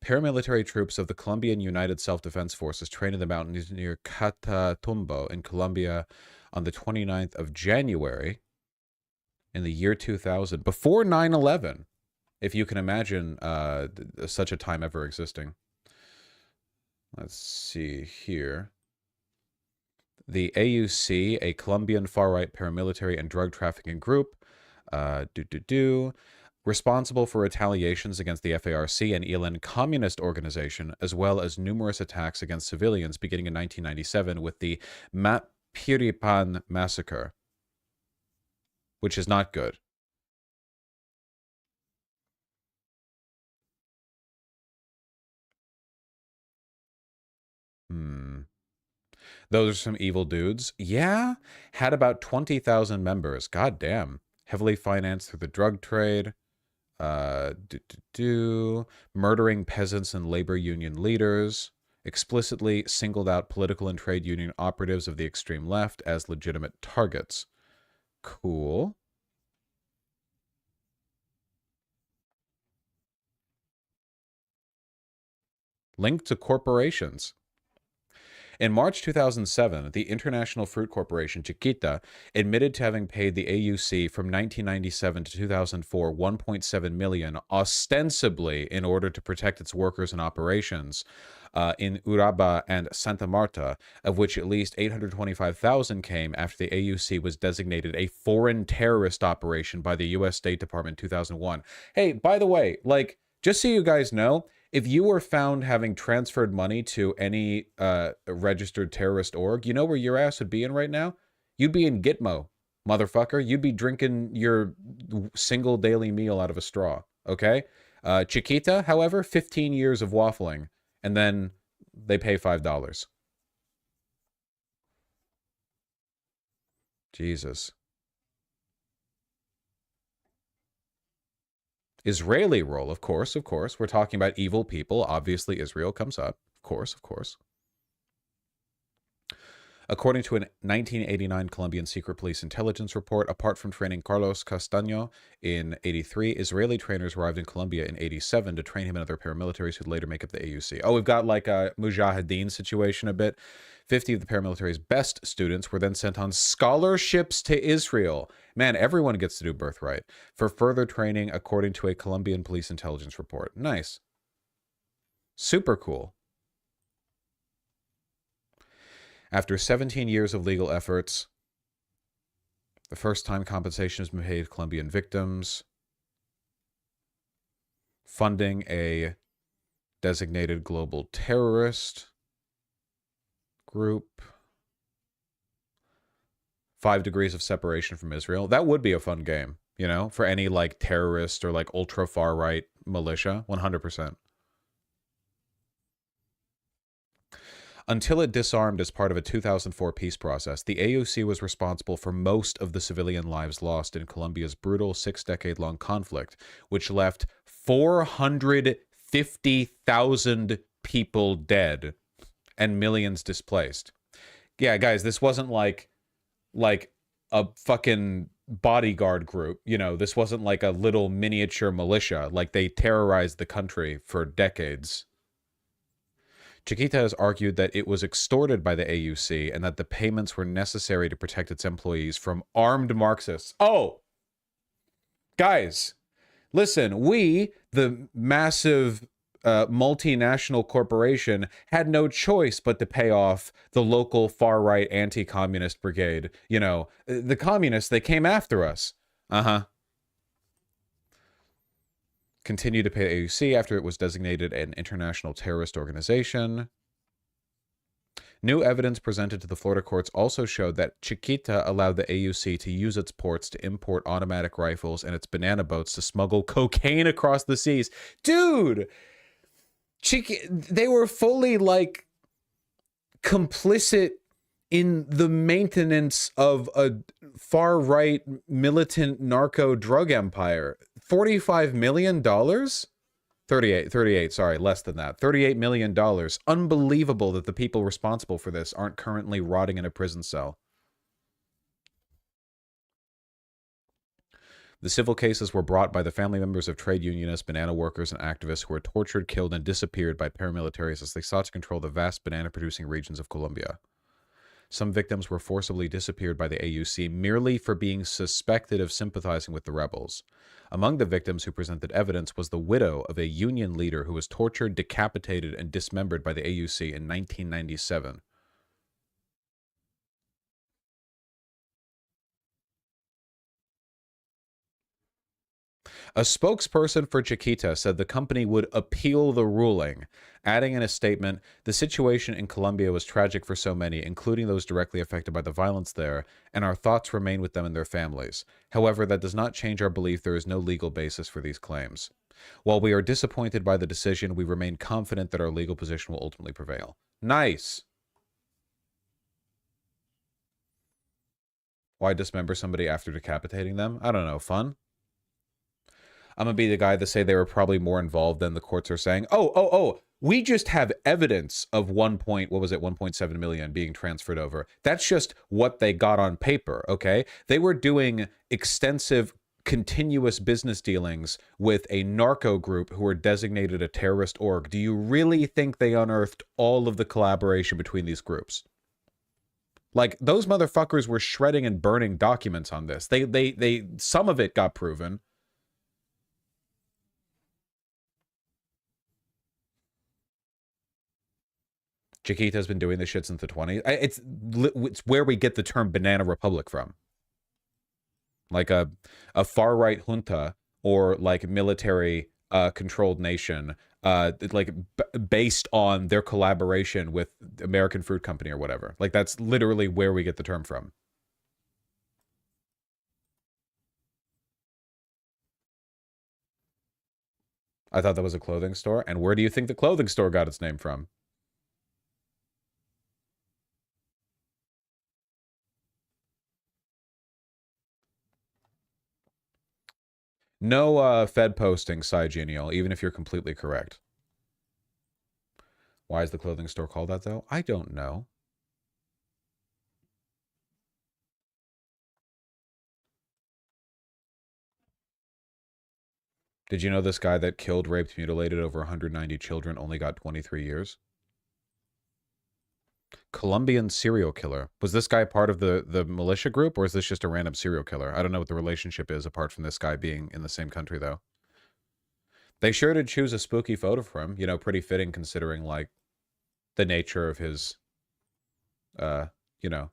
Paramilitary troops of the Colombian United Self-Defense Forces trained in the mountains near Catatumbo in Colombia on the 29th of January in the year 2000, before 9/11. If you can imagine such a time ever existing. Let's see here. The AUC, a Colombian far-right paramilitary and drug trafficking group, responsible for retaliations against the FARC and ELON communist organization, as well as numerous attacks against civilians beginning in 1997 with the Mapiripan massacre, which is not good. Those are some evil dudes. Yeah, had about 20,000 members. God damn. Heavily financed through the drug trade. Murdering peasants and labor union leaders. Explicitly singled out political and trade union operatives of the extreme left as legitimate targets. Cool. Linked to corporations. In March 2007, the International Fruit Corporation, Chiquita, admitted to having paid the AUC from 1997 to 2004 $1.7 million, ostensibly in order to protect its workers and operations in Uraba and Santa Marta, of which at least $825,000 came after the AUC was designated a foreign terrorist operation by the U.S. State Department in 2001. Hey, by the way, like, just so you guys know, if you were found having transferred money to any registered terrorist org, you know where your ass would be in right now? You'd be in Gitmo, motherfucker. You'd be drinking your single daily meal out of a straw, okay? Chiquita, however, 15 years of waffling, and then they pay $5. Jesus. Israeli role, of course, of course. We're talking about evil people. Obviously, Israel comes up. Of course, of course. According to a 1989 Colombian secret police intelligence report, apart from training Carlos Castaño in 83, Israeli trainers arrived in Colombia in 87 to train him and other paramilitaries who'd later make up the AUC. Oh, we've got like a Mujahideen situation a bit. 50 of the paramilitary's best students were then sent on scholarships to Israel. Man, everyone gets to do birthright. For further training, according to a Colombian police intelligence report. Nice. Super cool. After 17 years of legal efforts, the first time compensation has been paid to Colombian victims, funding a designated global terrorist group, 5 degrees of separation from Israel. That would be a fun game, you know, for any like terrorist or like ultra far right militia, 100%. Until it disarmed as part of a 2004 peace process, the AUC was responsible for most of the civilian lives lost in Colombia's brutal 6-decade-long conflict, which left 450,000 people dead and millions displaced. Yeah, guys, this wasn't like a fucking bodyguard group. You know, this wasn't like a little miniature militia. Like, they terrorized the country for decades. Chiquita has argued that it was extorted by the AUC and that the payments were necessary to protect its employees from armed Marxists. Oh! Guys, listen, we, the massive multinational corporation, had no choice but to pay off the local far-right anti-communist brigade. You know, the communists, they came after us. Uh-huh. Continued to pay the AUC after it was designated an international terrorist organization. New evidence presented to the Florida courts also showed that Chiquita allowed the AUC to use its ports to import automatic rifles and its banana boats to smuggle cocaine across the seas. Dude! They were fully, like, complicit in the maintenance of a far-right militant narco-drug empire. $45 million? 38, sorry, less than that. $38 million. Unbelievable that the people responsible for this aren't currently rotting in a prison cell. The civil cases were brought by the family members of trade unionists, banana workers, and activists who were tortured, killed, and disappeared by paramilitaries as they sought to control the vast banana-producing regions of Colombia. Some victims were forcibly disappeared by the AUC merely for being suspected of sympathizing with the rebels. Among the victims who presented evidence was the widow of a union leader who was tortured, decapitated, and dismembered by the AUC in 1997. A spokesperson for Chiquita said the company would appeal the ruling, adding in a statement, "The situation in Colombia was tragic for so many, including those directly affected by the violence there, and our thoughts remain with them and their families. However, that does not change our belief there is no legal basis for these claims. While we are disappointed by the decision, we remain confident that our legal position will ultimately prevail." Nice. Why dismember somebody after decapitating them? I don't know. Fun? I'm going to be the guy that say they were probably more involved than the courts are saying. Oh, we just have evidence of 1.7 million being transferred over. That's just what they got on paper, okay? They were doing extensive, continuous business dealings with a narco group who were designated a terrorist org. Do you really think they unearthed all of the collaboration between these groups? Like, those motherfuckers were shredding and burning documents on this. Some of it got proven. Chiquita's been doing this shit since the 20s. It's where we get the term Banana Republic from. Like a far-right junta or like military controlled nation based on their collaboration with American Fruit Company or whatever. Like, that's literally where we get the term from. I thought that was a clothing store. And where do you think the clothing store got its name from? No Fed posting, Genial, even if you're completely correct. Why is the clothing store called that, though? I don't know. Did you know this guy that killed, raped, mutilated over 190 children only got 23 years? Colombian serial killer. Was this guy part of the militia group, or is this just a random serial killer? I don't know what the relationship is apart from this guy being in the same country, though. They sure did choose a spooky photo for him. You know, pretty fitting considering, like, the nature of his, you know.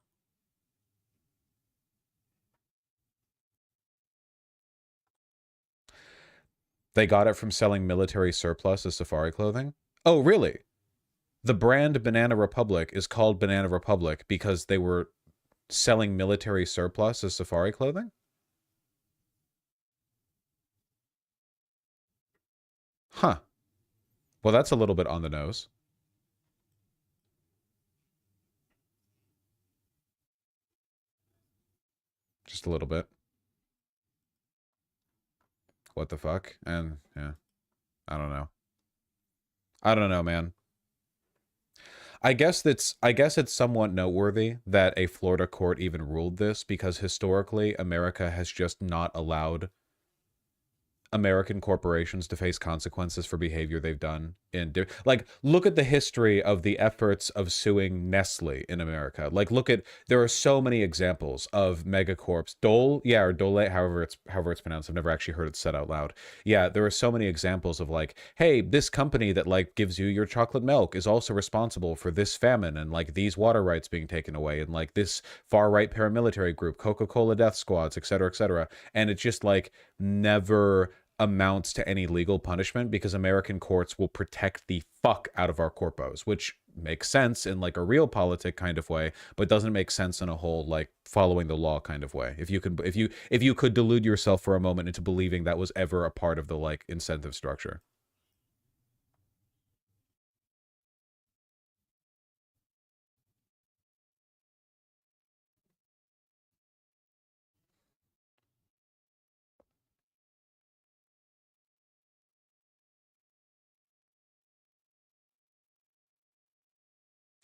They got it from selling military surplus as safari clothing? Oh, really? The brand Banana Republic is called Banana Republic because they were selling military surplus as safari clothing? Huh. Well, that's a little bit on the nose. Just a little bit. What the fuck? And, yeah. I don't know. I don't know, man. I guess it's somewhat noteworthy that a Florida court even ruled this because historically America has just not allowed American corporations to face consequences for behavior they've done in like look at the history of the efforts of suing Nestle in America. Like there are so many examples of megacorps. Dole, yeah, or Dole, however it's pronounced. I've never actually heard it said out loud. Yeah, there are so many examples of like, hey, this company that like gives you your chocolate milk is also responsible for this famine and like these water rights being taken away and like this far right paramilitary group, Coca-Cola death squads, etc., etc. And it's just like never amounts to any legal punishment because American courts will protect the fuck out of our corpos, which makes sense in like a real politic kind of way, but doesn't make sense in a whole like following the law kind of way. If you could delude yourself for a moment into believing that was ever a part of the like incentive structure.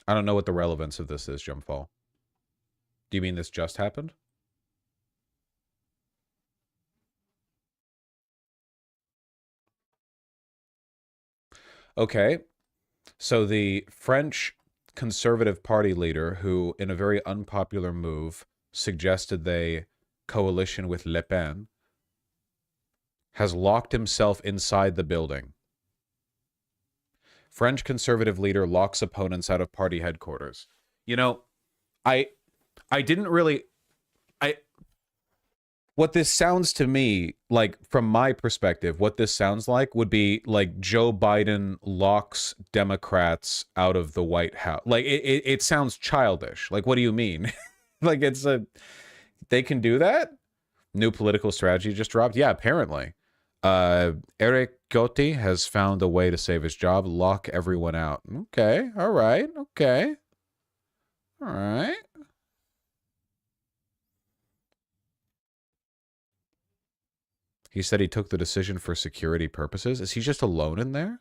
I don't know what the relevance of this is, Jumpfall. Do you mean this just happened? Okay. So the French Conservative Party leader, who in a very unpopular move suggested they coalition with Le Pen, has locked himself inside the building. French conservative leader locks opponents out of party headquarters. You know, I didn't really... What this sounds to me, like, from my perspective, what this sounds like would be, like, Joe Biden locks Democrats out of the White House. Like, it sounds childish. Like, what do you mean? Like, they can do that? New political strategy just dropped? Yeah, apparently. Eric Gotti has found a way to save his job, lock everyone out. Okay, all right, okay. All right. He said he took the decision for security purposes. Is he just alone in there?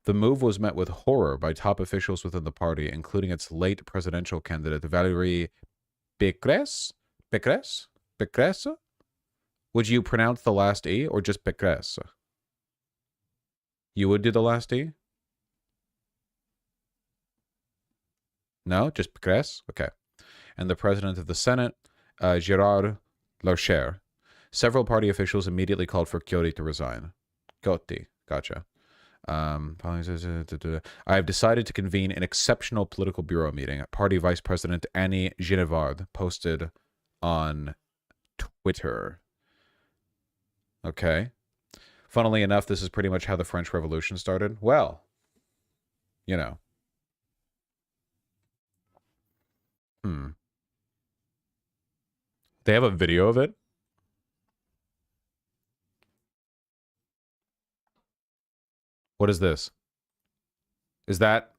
The move was met with horror by top officials within the party, including its late presidential candidate, Valérie Pécresse? Pécresse? Pécresse? Would you pronounce the last E or just Pécresse? You would do the last E? No? Just Pécresse? Okay. And the president of the Senate, Gérard Larcher. Several party officials immediately called for Gotti to resign. Gotti. Gotcha. I have decided to convene an exceptional political bureau meeting. Party Vice President Annie Genevard posted on Twitter. Okay. Funnily enough, this is pretty much how the French Revolution started. Well, you know. They have a video of it? What is this? Is that...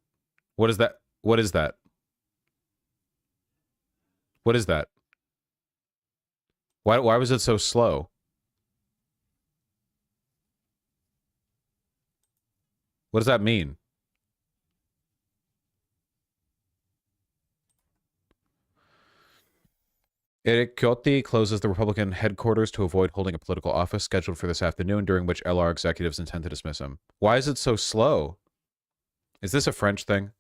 What is that? What is that? What is that? Why was it so slow? What does that mean? Eric Ciotti closes the Republican headquarters to avoid holding a political office scheduled for this afternoon, during which LR executives intend to dismiss him. Why is it so slow? Is this a French thing?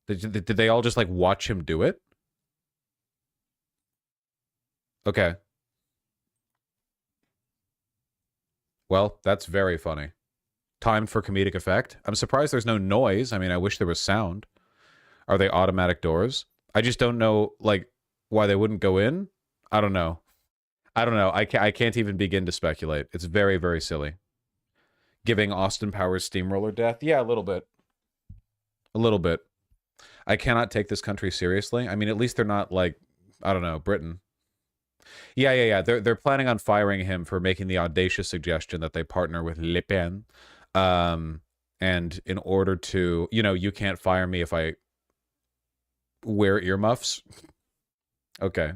Did they all just, like, watch him do it? Okay. Well, that's very funny. Timed for comedic effect. I'm surprised there's no noise. I mean, I wish there was sound. Are they automatic doors? I just don't know, like, why they wouldn't go in. I don't know. I can't even begin to speculate. It's very, very silly. Giving Austin Powers steamroller death? Yeah, a little bit. A little bit. I cannot take this country seriously. I mean, at least they're not, like, I don't know, Britain. Yeah. They're planning on firing him for making the audacious suggestion that they partner with Le Pen. And in order to, you know, you can't fire me if I wear earmuffs. Okay.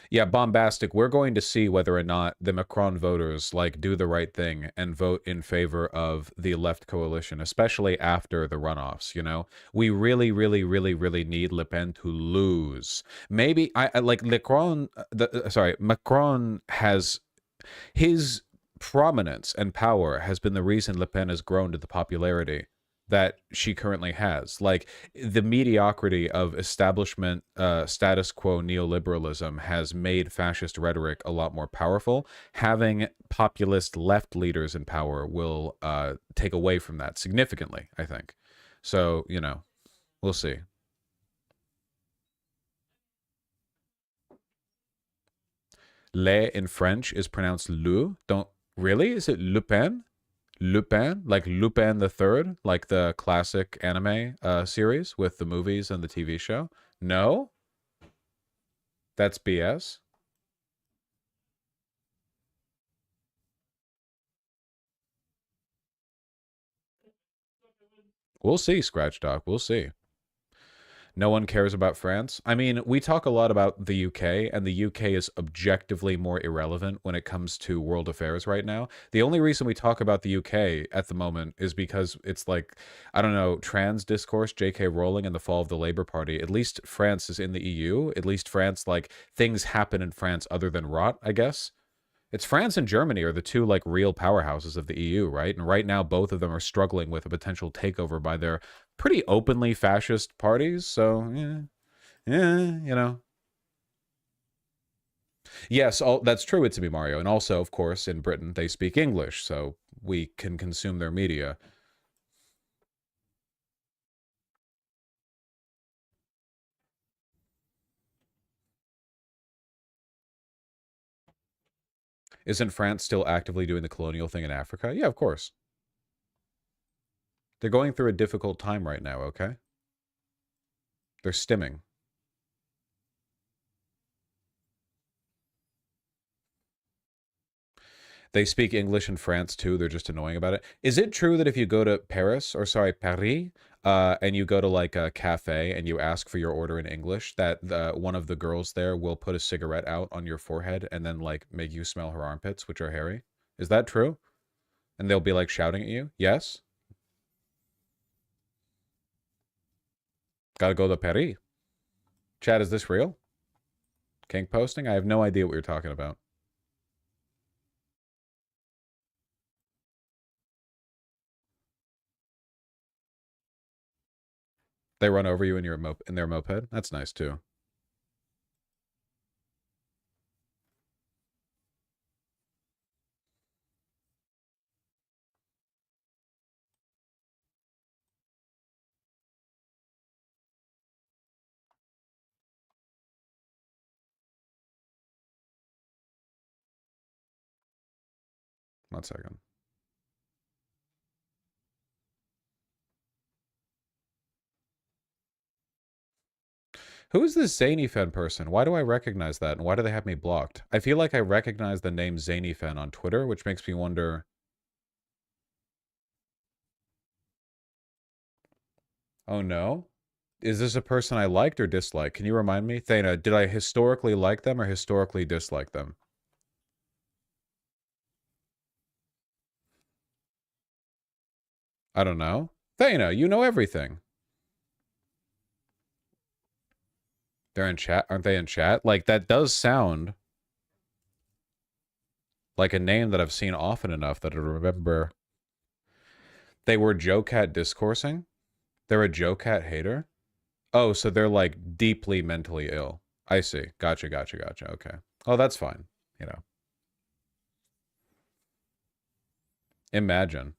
Yeah, bombastic. We're going to see whether or not the Macron voters, like, do the right thing and vote in favor of the left coalition, especially after the runoffs, you know? We really, really, really, really need Le Pen to lose. Maybe, like, Macron has... His prominence and power has been the reason Le Pen has grown to the popularity that she currently has. Like, the mediocrity of establishment status quo neoliberalism has made fascist rhetoric a lot more powerful. Having populist left leaders in power will take away from that significantly, I think. So, you know, we'll see. Le in French is pronounced le. Don't... Really? Is it Le Pen? Lupin, like Lupin the Third, like the classic anime series with the movies and the TV show? No? That's BS? We'll see, Scratch Doc. We'll see. No one cares about France. I mean, we talk a lot about the UK, and the UK is objectively more irrelevant when it comes to world affairs right now. The only reason we talk about the UK at the moment is because it's like, I don't know, trans discourse, J.K. Rowling, and the fall of the Labour Party. At least France is in the EU. At least France, like, things happen in France other than rot, I guess. It's France and Germany are the two, like, real powerhouses of the EU, right? And right now, both of them are struggling with a potential takeover by their pretty openly fascist parties. So, yeah, you know. Yes, that's true, It's Me Mario. And also, of course, in Britain, they speak English, so we can consume their media. Isn't France still actively doing the colonial thing in Africa? Yeah, of course. They're going through a difficult time right now, okay? They're stimming. They speak English in France, too. They're just annoying about it. Is it true that if you go to Paris, and you go to, like, a cafe and you ask for your order in English, that one of the girls there will put a cigarette out on your forehead and then, like, make you smell her armpits, which are hairy? Is that true? And they'll be, like, shouting at you? Yes? Gotta go to Paris. Chad, is this real? Kink posting? I have no idea what you're talking about. They run over you in their moped? That's nice, too. One second. Who is this Zanyfen person? Why do I recognize that, and why do they have me blocked? I feel like I recognize the name Zanyfen on Twitter, which makes me wonder... Oh no? Is this a person I liked or disliked? Can you remind me? Thana, did I historically like them or historically dislike them? I don't know. Thana, you know everything. They're in chat? Aren't they in chat? Like, that does sound like a name that I've seen often enough that I remember. They were Joe Cat discoursing? They're a Joe Cat hater? Oh, so they're, like, deeply mentally ill. I see. Gotcha, gotcha, gotcha. Okay. Oh, that's fine. You know. Imagine.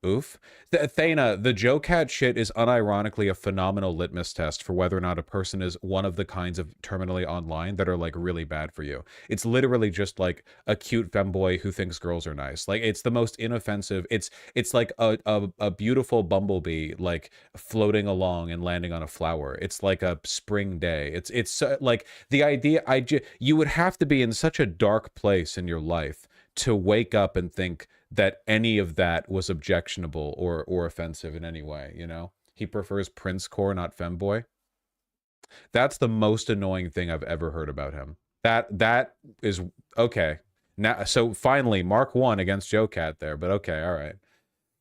Oof. Thana, the Joe Cat shit is unironically a phenomenal litmus test for whether or not a person is one of the kinds of terminally online that are like really bad for you. It's literally just like a cute femboy who thinks girls are nice. Like it's the most inoffensive. It's like a beautiful bumblebee like floating along and landing on a flower. It's like a spring day. It's like the idea you would have to be in such a dark place in your life to wake up and think that any of that was objectionable or offensive in any way, you know? He prefers Prince Core, not femboy. That's the most annoying thing I've ever heard about him. That is okay. Now, so finally, Mark won against Joe Cat there, but okay, all right.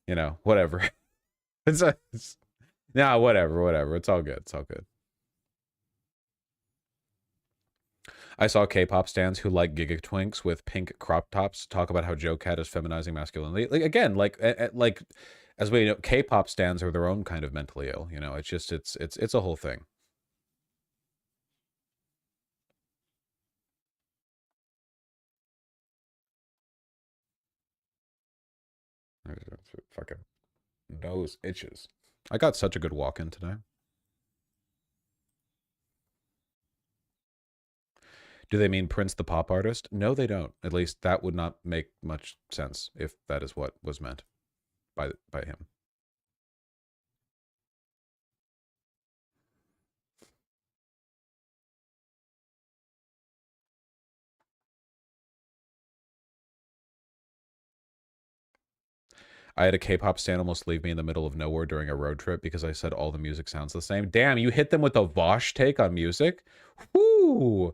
You know, whatever. Nah, whatever. It's all good. It's all good. I saw K-pop stans who like Giga Twinks with pink crop tops talk about how Joe Cat is feminizing masculinity. Like again, like as we know, K-pop stans are their own kind of mentally ill. You know, it's just it's a whole thing. Fucking nose itches. I got such a good walk in today. Do they mean Prince the pop artist? No, they don't. At least that would not make much sense if that is what was meant by him. I had a K-pop stan almost leave me in the middle of nowhere during a road trip because I said all the music sounds the same. Damn, you hit them with a Vosh take on music? Whoo!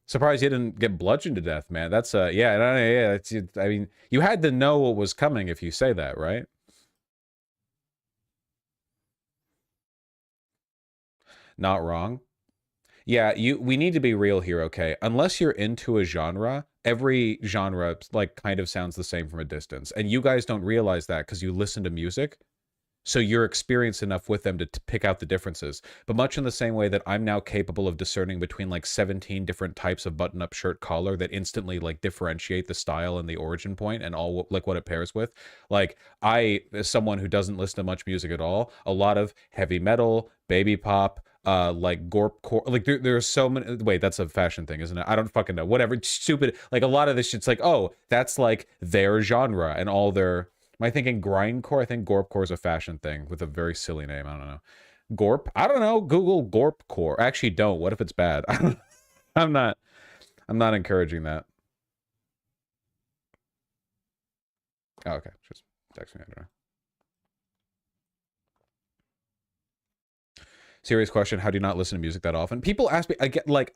Surprised you didn't get bludgeoned to death, man. That's yeah. It's, I mean, you had to know what was coming if you say that, right? Not wrong. Yeah, we need to be real here, okay? Unless you're into a genre, every genre like kind of sounds the same from a distance, and you guys don't realize that because you listen to music. So you're experienced enough with them to pick out the differences. But much in the same way that I'm now capable of discerning between like 17 different types of button-up shirt collar that instantly like differentiate the style and the origin point and all like what it pairs with. Like I, as someone who doesn't listen to much music at all, a lot of heavy metal, baby pop, like gorp core, like there's so many. Wait, that's a fashion thing, isn't it? I don't fucking know. Whatever, it's stupid. Like a lot of this shit's like, oh, that's like their genre and all their. Am I thinking grindcore? I think gorpcore is a fashion thing with a very silly name. I don't know. Gorp? I don't know. Google gorpcore. Actually, don't. What if it's bad? I'm not encouraging that. Oh, okay. Just text me. I don't know. Serious question. How do you not listen to music that often? People ask me,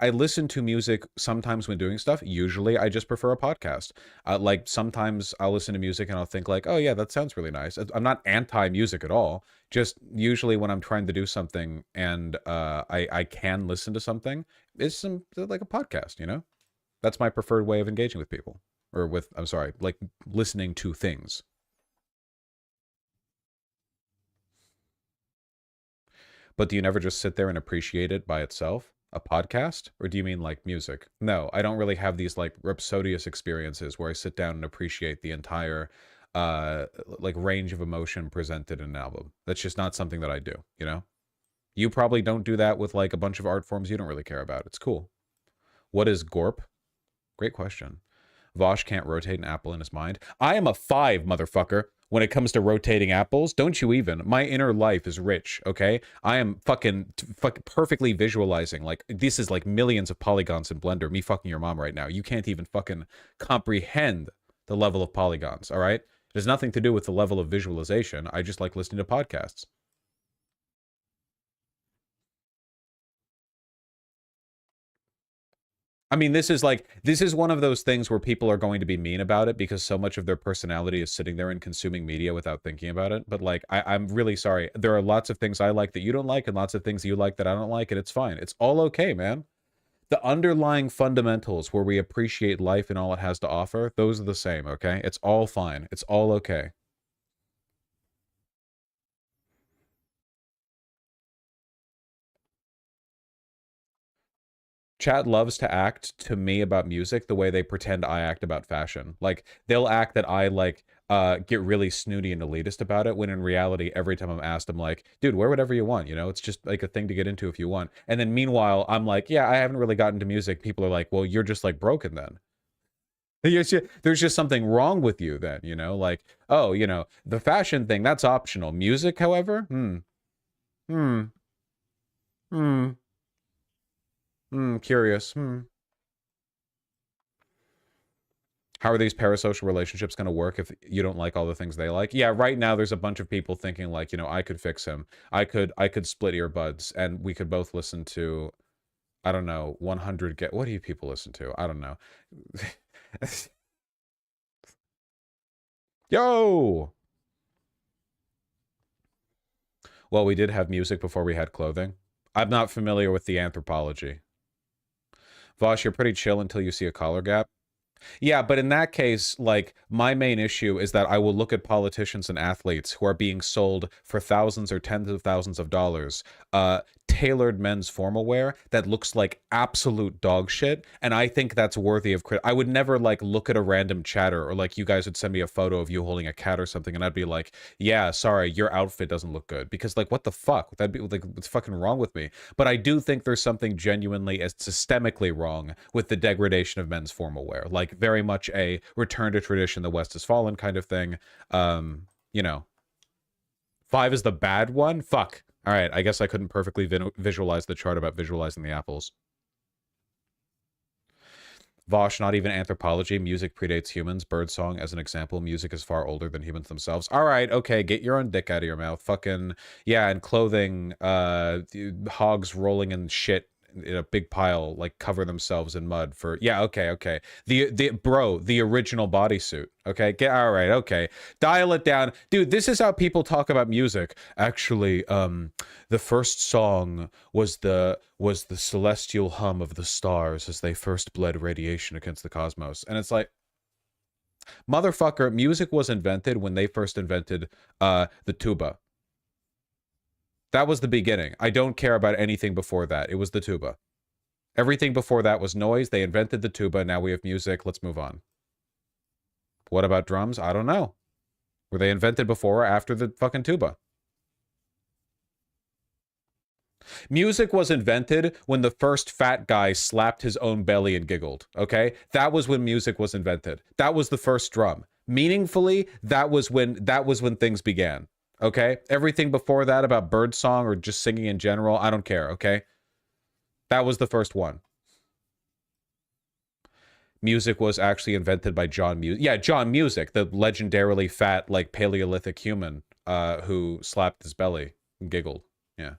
I listen to music sometimes when doing stuff. Usually I just prefer a podcast. Like sometimes I'll listen to music and I'll think like, oh yeah, that sounds really nice. I'm not anti-music at all. Just usually when I'm trying to do something and I can listen to something, it's like a podcast, you know? That's my preferred way of engaging with people. Or with, I'm sorry, like listening to things. But do you never just sit there and appreciate it by itself? A podcast? Or do you mean like music? No, I don't really have these like rhapsodious experiences where I sit down and appreciate the entire like range of emotion presented in an album. That's just not something that I do, you know? You probably don't do that with like a bunch of art forms you don't really care about. It's cool. What is gorp? Great question. Vosh can't rotate an apple in his mind. I am a 5, motherfucker. when it comes to rotating apples. Don't you even. My inner life is rich, okay? I am fucking perfectly visualizing. Like, this is like millions of polygons in Blender. Me fucking your mom right now. You can't even fucking comprehend the level of polygons, all right? It has nothing to do with the level of visualization. I just like listening to podcasts. I mean, this is one of those things where people are going to be mean about it because so much of their personality is sitting there and consuming media without thinking about it. But like, I'm really sorry. There are lots of things I like that you don't like and lots of things you like that I don't like, and it's fine. It's all okay, man. The underlying fundamentals where we appreciate life and all it has to offer, those are the same, okay? It's all fine. It's all okay. Chat loves to act to me about music the way they pretend I act about fashion. Like, they'll act that I, like, get really snooty and elitist about it, when in reality, every time I'm asked, I'm like, dude, wear whatever you want, you know? It's just, like, a thing to get into if you want. And then meanwhile, I'm like, yeah, I haven't really gotten to music. People are like, well, you're just, like, broken then. There's just something wrong with you then, you know? Like, oh, you know, the fashion thing, that's optional. Music, however? Curious. How are these parasocial relationships going to work if you don't like all the things they like? Yeah, right now there's a bunch of people thinking like, you know, I could fix him. I could split earbuds and we could both listen to, I don't know, 100 get. What do you people listen to? I don't know. Yo! Well, we did have music before we had clothing. I'm not familiar with the anthropology. Vosh, you're pretty chill until you see a collar gap. Yeah, but in that case, like, my main issue is that I will look at politicians and athletes who are being sold for thousands or tens of thousands of dollars, tailored men's formal wear that looks like absolute dog shit, and I think that's worthy of credit. I would never, like, look at a random chatter, or, like, you guys would send me a photo of you holding a cat or something, and I'd be like, yeah, sorry, your outfit doesn't look good. Because, like, what the fuck? That'd be, like, what's fucking wrong with me? But I do think there's something genuinely as systemically wrong with the degradation of men's formal wear. Like, very much a return to tradition, the West has fallen kind of thing. You know, 5 is the bad one? Fuck. All right, I guess I couldn't perfectly visualize the chart about visualizing the apples. Vosh, not even anthropology. Music predates humans. Birdsong, as an example. Music is far older than humans themselves. All right, okay, get your own dick out of your mouth. Fucking, yeah, and clothing, hogs rolling in shit in a big pile, like, cover themselves in mud for, yeah, okay. The original bodysuit, okay? All right, okay. Dial it down. Dude, this is how people talk about music. Actually, the first song was the celestial hum of the stars as they first bled radiation against the cosmos. And it's like, motherfucker, music was invented when they first invented the tuba. That was the beginning. I don't care about anything before that. It was the tuba. Everything before that was noise. They invented the tuba. Now we have music. Let's move on. What about drums? I don't know. Were they invented before or after the fucking tuba? Music was invented when the first fat guy slapped his own belly and giggled, okay? That was when music was invented. That was the first drum. Meaningfully, that was when things began. Okay? Everything before that about birdsong or just singing in general, I don't care, okay? That was the first one. Music was actually invented by John Music. Yeah, John Music, the legendarily fat, like, Paleolithic human who slapped his belly and giggled. Yeah.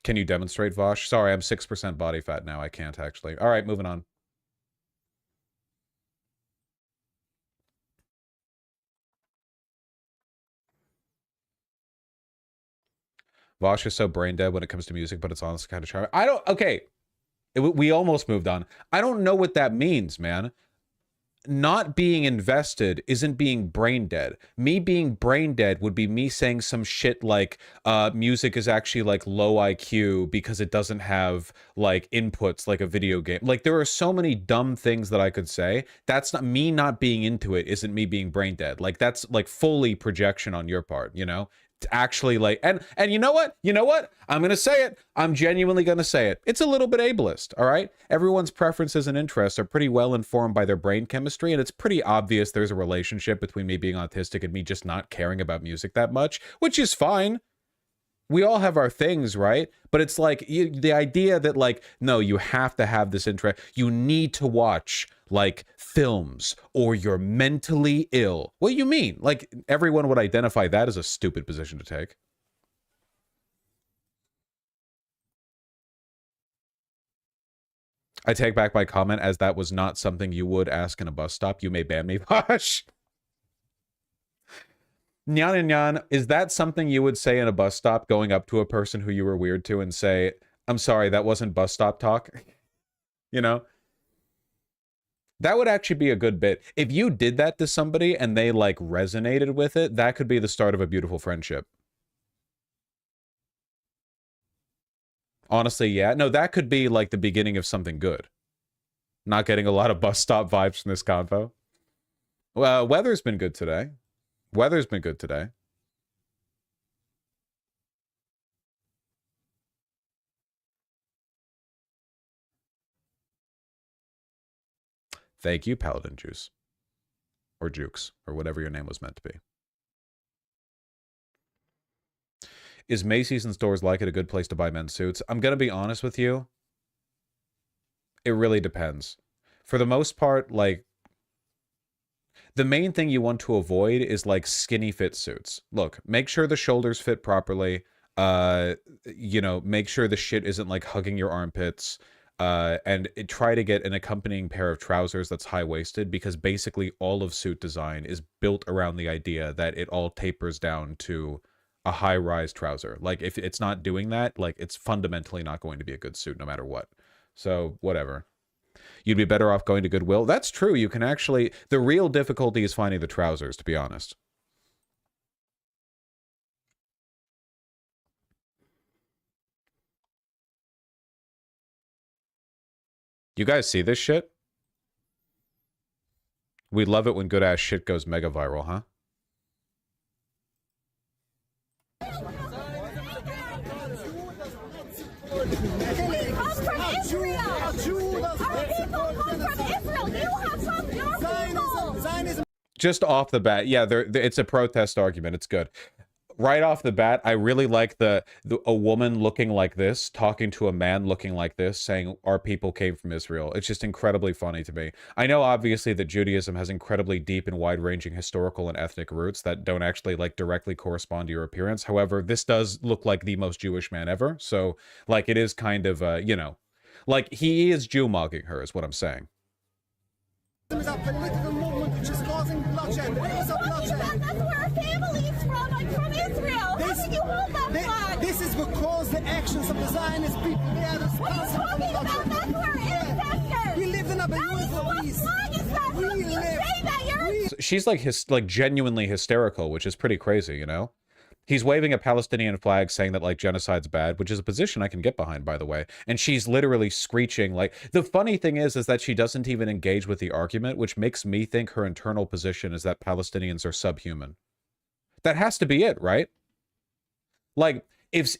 Can you demonstrate, Vosh? Sorry, I'm 6% body fat now. I can't, actually. All right, moving on. Vosh is so brain dead when it comes to music, but it's honestly kind of charming. I don't... Okay. We almost moved on. I don't know what that means, man. not being invested isn't being brain dead. Me being brain dead would be me saying some shit like music is actually like low IQ because it doesn't have like inputs like a video game. Like there are so many dumb things that I could say. That's not me not being into it, isn't me being brain dead. Like that's like fully projection on your part, you know? Actually like and you know what I'm gonna say it. I'm genuinely gonna say it. It's a little bit ableist. All right, everyone's preferences and interests are pretty well informed by their brain chemistry, and it's pretty obvious there's a relationship between me being autistic and me just not caring about music that much, which is fine. We all have our things, right? But it's like the idea that like, no, you have to have this interest. You need to watch like films or you're mentally ill. What do you mean? Like everyone would identify that as a stupid position to take. I take back my comment as that was not something you would ask in a bus stop. You may ban me, Posh. Nyan and Nyan, is that something you would say in a bus stop, going up to a person who you were weird to and say, I'm sorry, that wasn't bus stop talk? You know? That would actually be a good bit. If you did that to somebody and they like resonated with it, that could be the start of a beautiful friendship. Honestly, yeah. No, that could be like the beginning of something good. Not getting a lot of bus stop vibes from this convo. Well, weather's been good today. Weather's been good today. Thank you, Paladin Juice. Or Jukes, or whatever your name was meant to be. Is Macy's and stores like it a good place to buy men's suits? I'm going to be honest with you. It really depends. For the most part, like, the main thing you want to avoid is like skinny fit suits. Look, make sure the shoulders fit properly. You know, make sure the shit isn't like hugging your armpits. And try to get an accompanying pair of trousers that's high-waisted, because basically all of suit design is built around the idea that it all tapers down to a high-rise trouser. Like, if it's not doing that, like, it's fundamentally not going to be a good suit no matter what. So, whatever. You'd be better off going to Goodwill. That's true. You can actually... The real difficulty is finding the trousers, to be honest. You guys see this shit? We love it when good-ass shit goes mega viral, huh? Just off the bat, yeah, it's a protest argument. It's good. Right off the bat, I really like a woman looking like this, talking to a man looking like this, saying our people came from Israel. It's just incredibly funny to me. I know, obviously, that Judaism has incredibly deep and wide-ranging historical and ethnic roots that don't actually, like, directly correspond to your appearance. However, this does look like the most Jewish man ever. So, like, it is kind of, you know, like, he is Jew-mogging her, is what I'm saying. Is a political movement which is causing bloodshed. There is a bloodshed. That's where our family is from. I'm from Israel. How can you hold that flag? This is because the actions of the Zionist people, they are responsible for the bloodshed. What are you talking about? That's our ancestors. We lived in a beautiful peace. What flag is that? We live. She's like genuinely hysterical, which is pretty crazy, you know? He's waving a Palestinian flag saying that, like, genocide's bad, which is a position I can get behind, by the way. And she's literally screeching, like... The funny thing is that she doesn't even engage with the argument, which makes me think her internal position is that Palestinians are subhuman. That has to be it, right? Like, if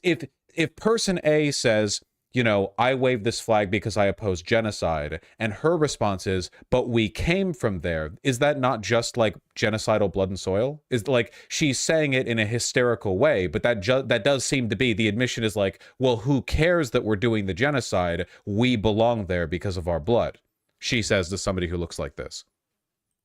person A says, you know, I wave this flag because I oppose genocide, and her response is, but we came from there, is that not just like genocidal blood and soil? Is like, she's saying it in a hysterical way, but that does seem to be, the admission is like, well, who cares that we're doing the genocide? We belong there because of our blood. She says to somebody who looks like this.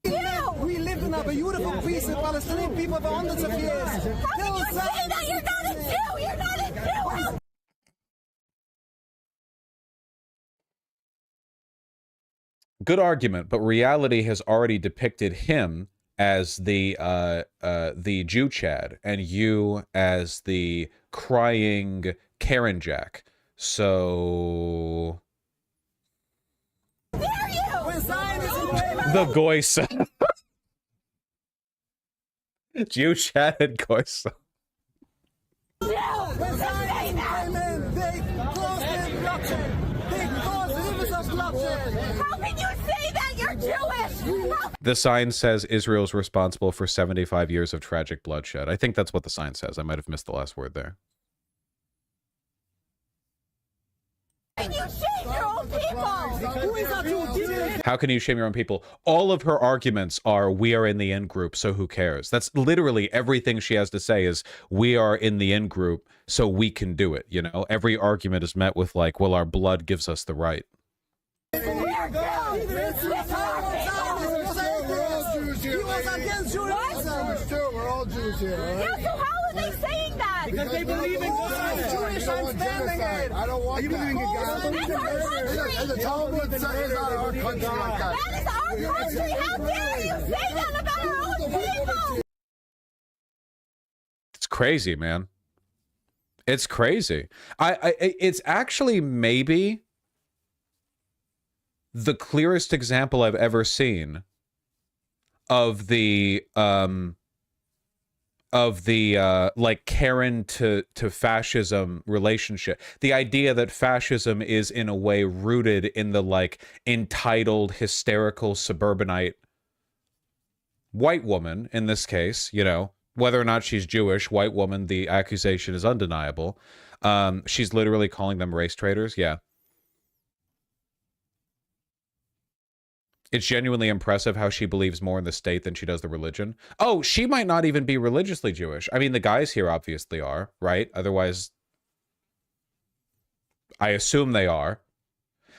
We lived in a beautiful peace with Palestinian people for hundreds of years. How can you say that? You're not a Jew! You're not a Jew! Good argument, but reality has already depicted him as the Jew Chad and you as the crying Karen Jack. So... Dare you! When Zionism came The Goysa. Jew chatted Goysa. How can you say that? You're Jewish! The sign says Israel's responsible for 75 years of tragic bloodshed. I think that's what the sign says. I might have missed the last word there. Can you shame your own people? Who is that Jew? How can you shame your own people? All of her arguments are, we are in the in group, so who cares? That's literally everything she has to say is, we are in the in group, so we can do it, you know? Every argument is met with like, well, our blood gives us the right. We're all Jews here. Yeah, so how are they saying that? Because they believe in God. Jewish, I'm standing it. I don't want that. That's our country. And the Talmud says it's not our country like that. That is our country. How dare you say that about our own people? It's crazy, man. It's crazy. It's actually maybe the clearest example I've ever seen of the like Karen to fascism relationship. The idea that fascism is in a way rooted in the like entitled, hysterical, suburbanite white woman, in this case, you know, whether or not she's Jewish, white woman, the accusation is undeniable. She's literally calling them race traitors. Yeah. It's genuinely impressive how she believes more in the state than she does the religion. Oh, she might not even be religiously Jewish. I mean, the guys here obviously are, right? Otherwise, I assume they are.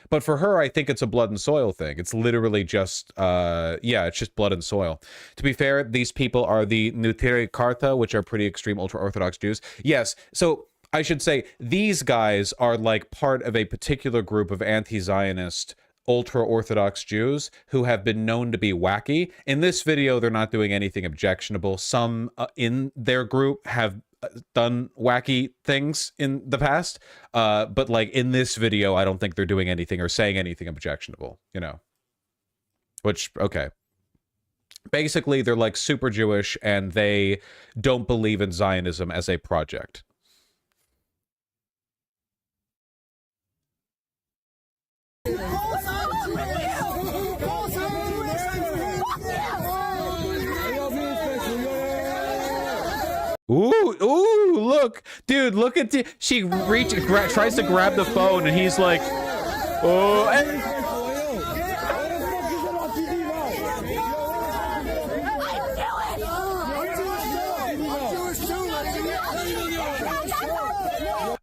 But for her, I think it's a blood and soil thing. It's literally just, yeah, it's just blood and soil. To be fair, these people are the Nutiri Karta, which are pretty extreme ultra-Orthodox Jews. Yes, so I should say these guys are like part of a particular group of anti-Zionist ultra-Orthodox Jews who have been known to be wacky. In this video, they're not doing anything objectionable. Some in their group have done wacky things in the past, but like in this video, I don't think they're doing anything or saying anything objectionable, you know, which, okay. Basically, they're like super Jewish and they don't believe in Zionism as a project. Ooh, look, dude, look at the, she tries to grab the phone and he's like, oh,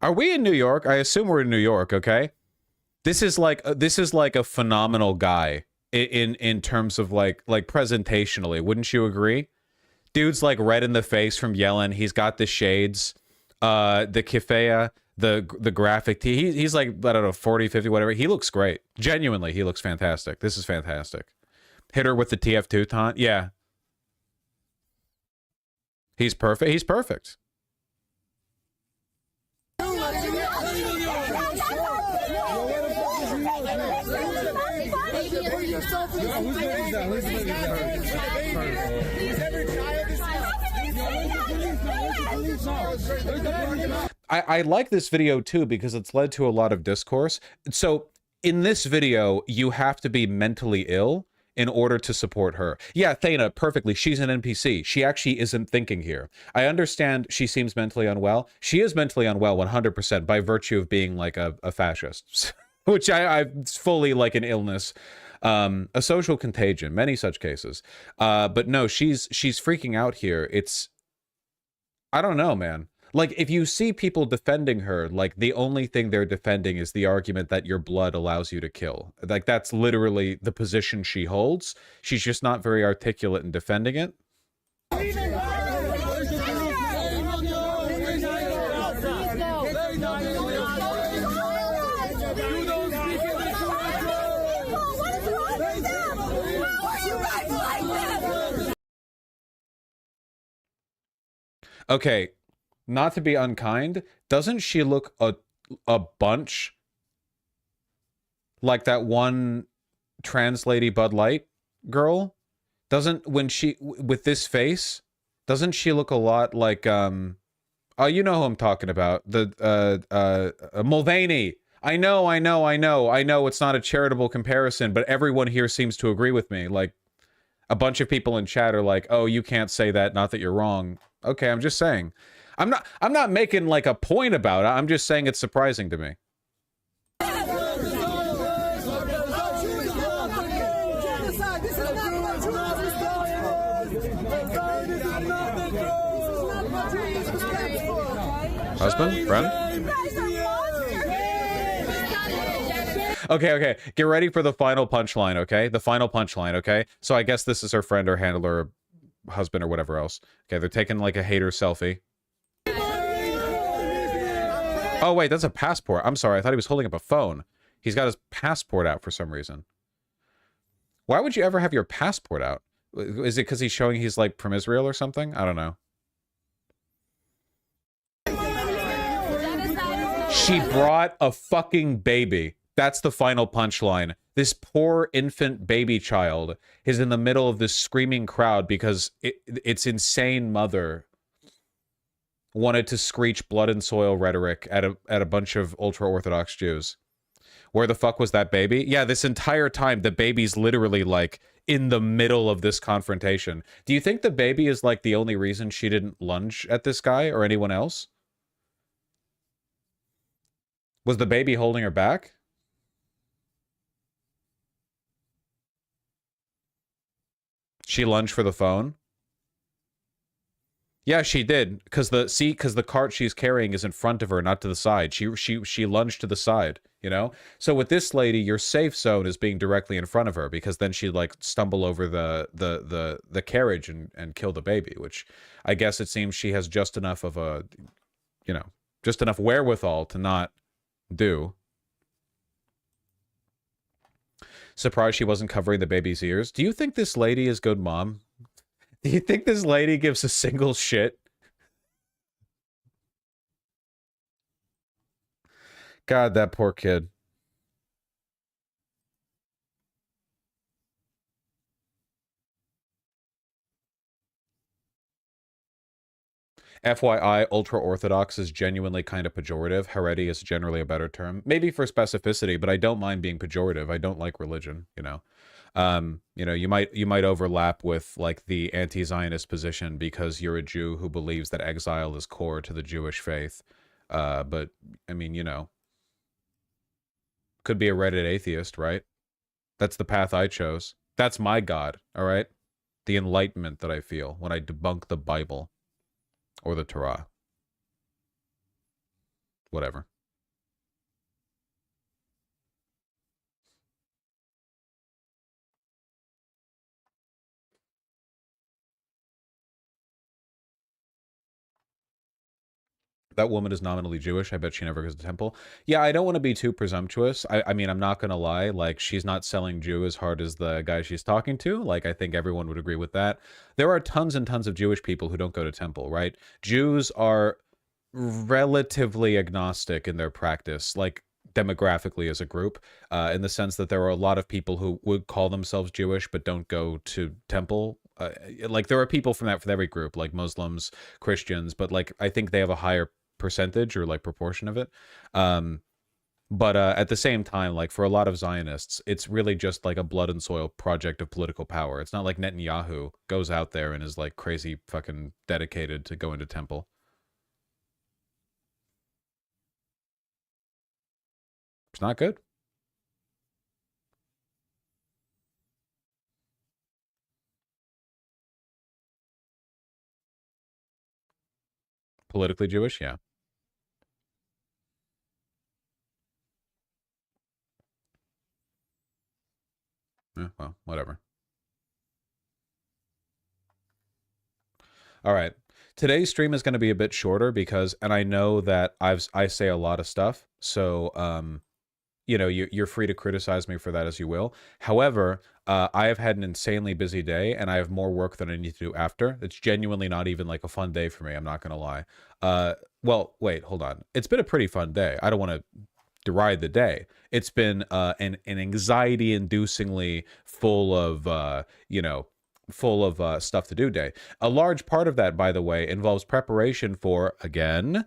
Are we in New York? I assume we're in New York, okay? This is like a phenomenal guy in terms of like presentationally, wouldn't you agree? Dude's like red in the face from yelling. He's got the shades, the kifeya, the graphic tee. He's like, I don't know, 40, 50, whatever. He looks great. Genuinely, he looks fantastic. This is fantastic. Hit her with the TF2 taunt. Yeah. He's perfect. He's perfect. I like this video too because it's led to a lot of discourse. So in this video, you have to be mentally ill in order to support her. Yeah, Thana, perfectly. She's an NPC. She actually isn't thinking here. I understand she seems mentally unwell. She is mentally unwell 100% by virtue of being like a fascist, which I fully like an illness. A social contagion, many such cases. But no, she's freaking out here. It's, I don't know, man. Like, if you see people defending her, like, the only thing they're defending is the argument that your blood allows you to kill. Like, that's literally the position she holds. She's just not very articulate in defending it. Okay, not to be unkind, doesn't she look a bunch like that one trans lady Bud Light girl, doesn't, when she, with this face, doesn't she look a lot like, oh, you know who I'm talking about. The, Mulvaney. I know it's not a charitable comparison, but everyone here seems to agree with me. Like, a bunch of people in chat are like, oh, you can't say that, not that you're wrong. Okay, I'm just saying. I'm not making, like, a point about it. I'm just saying it's surprising to me. Husband? Friend? Okay. Get ready for the final punchline, okay? The final punchline, okay? So I guess this is her friend or handler or husband or whatever else. Okay, they're taking like a hater selfie. Oh, wait, that's a passport. I'm sorry. I thought he was holding up a phone. He's got his passport out for some reason. Why would you ever have your passport out? Is it because he's showing he's like from Israel or something? I don't know. She brought a fucking baby. That's the final punchline. This poor infant baby child is in the middle of this screaming crowd because its insane mother wanted to screech blood and soil rhetoric at a bunch of ultra-Orthodox Jews. Where the fuck was that baby? Yeah, this entire time, the baby's literally, like, in the middle of this confrontation. Do you think the baby is, like, the only reason she didn't lunge at this guy or anyone else? Was the baby holding her back? She lunged for the phone? Yeah, she did. Because the cart she's carrying is in front of her, not to the side. She lunged to the side, you know? So with this lady, your safe zone is being directly in front of her, because then she'd like stumble over the carriage and kill the baby, which I guess it seems she has just enough of a, you know, just enough wherewithal to not do. Surprised she wasn't covering the baby's ears. Do you think this lady is good mom? Do you think this lady gives a single shit? God, that poor kid. FYI, ultra-Orthodox is genuinely kind of pejorative. Hereti is generally a better term. Maybe for specificity, but I don't mind being pejorative. I don't like religion, you know. You know, you might overlap with like the anti-Zionist position because you're a Jew who believes that exile is core to the Jewish faith. But I mean, you know, could be a Reddit atheist, right? That's the path I chose. That's my God, all right? The enlightenment that I feel when I debunk the Bible or the Torah. Whatever. That woman is nominally Jewish. I bet she never goes to temple. Yeah, I don't want to be too presumptuous. I mean, I'm not going to lie. Like, she's not selling Jew as hard as the guy she's talking to. Like, I think everyone would agree with that. There are tons and tons of Jewish people who don't go to temple, right? Jews are relatively agnostic in their practice, like demographically as a group, in the sense that there are a lot of people who would call themselves Jewish but don't go to temple. Like, there are people from every group, like Muslims, Christians, but like I think they have a higher percentage or like proportion of it. But at the same time, like for a lot of Zionists, it's really just like a blood and soil project of political power. It's not like Netanyahu goes out there and is like crazy fucking dedicated to going to temple. It's not good. Politically Jewish, yeah. Well, whatever. All right. Today's stream is going to be a bit shorter because, and I know that I say a lot of stuff, so you know, you're free to criticize me for that as you will. However, I have had an insanely busy day, and I have more work than I need to do after. It's genuinely not even like a fun day for me. I'm not going to lie. Well, wait, hold on. It's been a pretty fun day. I don't want to deride the day. It's been an anxiety-inducingly full of, stuff to do day. A large part of that, by the way, involves preparation for, again,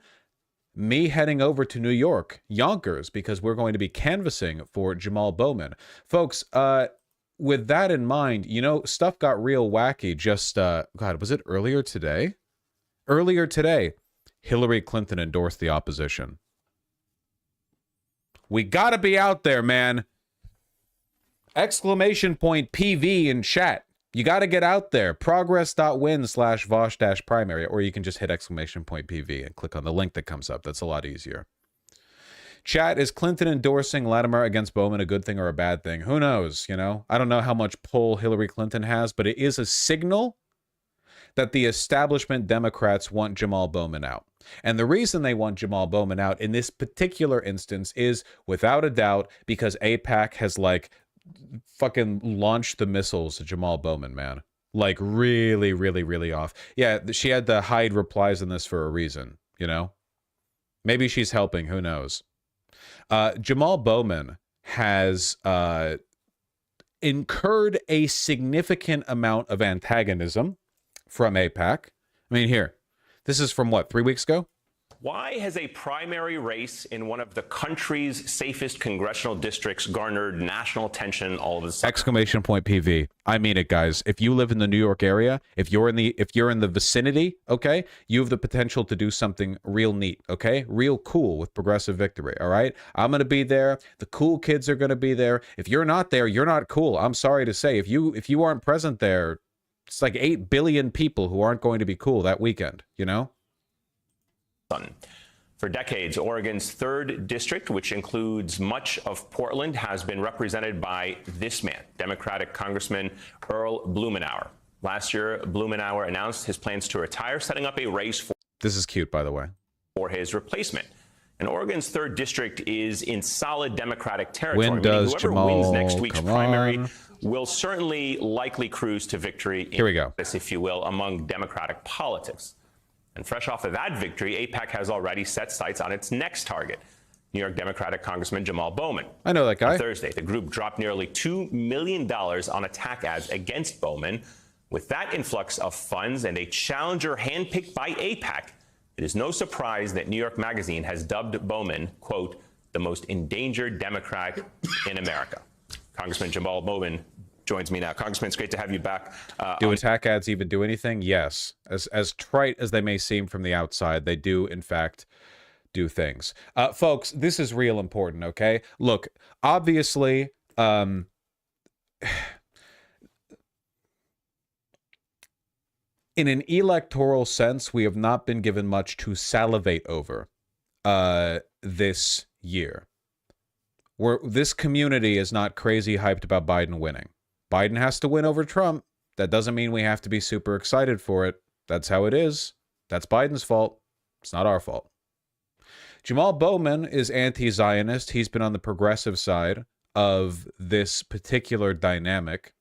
me heading over to New York, Yonkers, because we're going to be canvassing for Jamal Bowman. Folks, with that in mind, you know, stuff got real wacky just, God, was it earlier today? Earlier today, Hillary Clinton endorsed the opposition. We gotta be out there, man. Exclamation point PV in chat. You got to get out there. Progress.win/Vosh-primary, or you can just hit exclamation point PV and click on the link that comes up. That's a lot easier. Chat, is Clinton endorsing Latimer against Bowman a good thing or a bad thing? Who knows, you know? I don't know how much pull Hillary Clinton has, but it is a signal that the establishment Democrats want Jamal Bowman out. And the reason they want Jamal Bowman out in this particular instance is, without a doubt, because AIPAC has, like, fucking launched the missiles at Jamal Bowman, man. Like, really, really, really off. Yeah, she had to hide replies in this for a reason, you know? Maybe she's helping, who knows? Jamal Bowman has incurred a significant amount of antagonism from AIPAC. I mean, here, this is from what, 3 weeks ago? Why has a primary race in one of the country's safest congressional districts garnered national attention all of a sudden? Exclamation point PV. I mean it, guys. If you live in the New York area, if you're in the vicinity, okay, you have the potential to do something real neat, okay? Real cool with progressive victory, all right? I'm going to be there. The cool kids are going to be there. If you're not there, you're not cool. I'm sorry to say. If you aren't present there, it's like 8 billion people who aren't going to be cool that weekend, you know? For decades, Oregon's 3rd district, which includes much of Portland, has been represented by this man, Democratic Congressman Earl Blumenauer. Last year, Blumenauer announced his plans to retire, setting up a race for... This is cute, by the way. ...for his replacement. And Oregon's 3rd district is in solid Democratic territory. When does whoever Jamal wins next week's primary on. will certainly likely cruise to victory, Here we go. if you will, among Democratic politics. And fresh off of that victory, AIPAC has already set sights on its next target, New York Democratic Congressman Jamal Bowman. I know that guy. On Thursday, the group dropped nearly $2 million on attack ads against Bowman. With that influx of funds and a challenger handpicked by AIPAC, it is no surprise that New York Magazine has dubbed Bowman, quote, the most endangered Democrat in America. Congressman Jamal Bowman joins me now. Congressman, it's great to have you back. Do attack ads even do anything? Yes. As trite as they may seem from the outside, they do, in fact, do things. Folks, this is real important, okay? Look, obviously, in an electoral sense, we have not been given much to salivate over this year. This community is not crazy hyped about Biden winning. Biden has to win over Trump. That doesn't mean we have to be super excited for it. That's how it is. That's Biden's fault. It's not our fault. Jamal Bowman is anti-Zionist. He's been on the progressive side of this particular dynamic.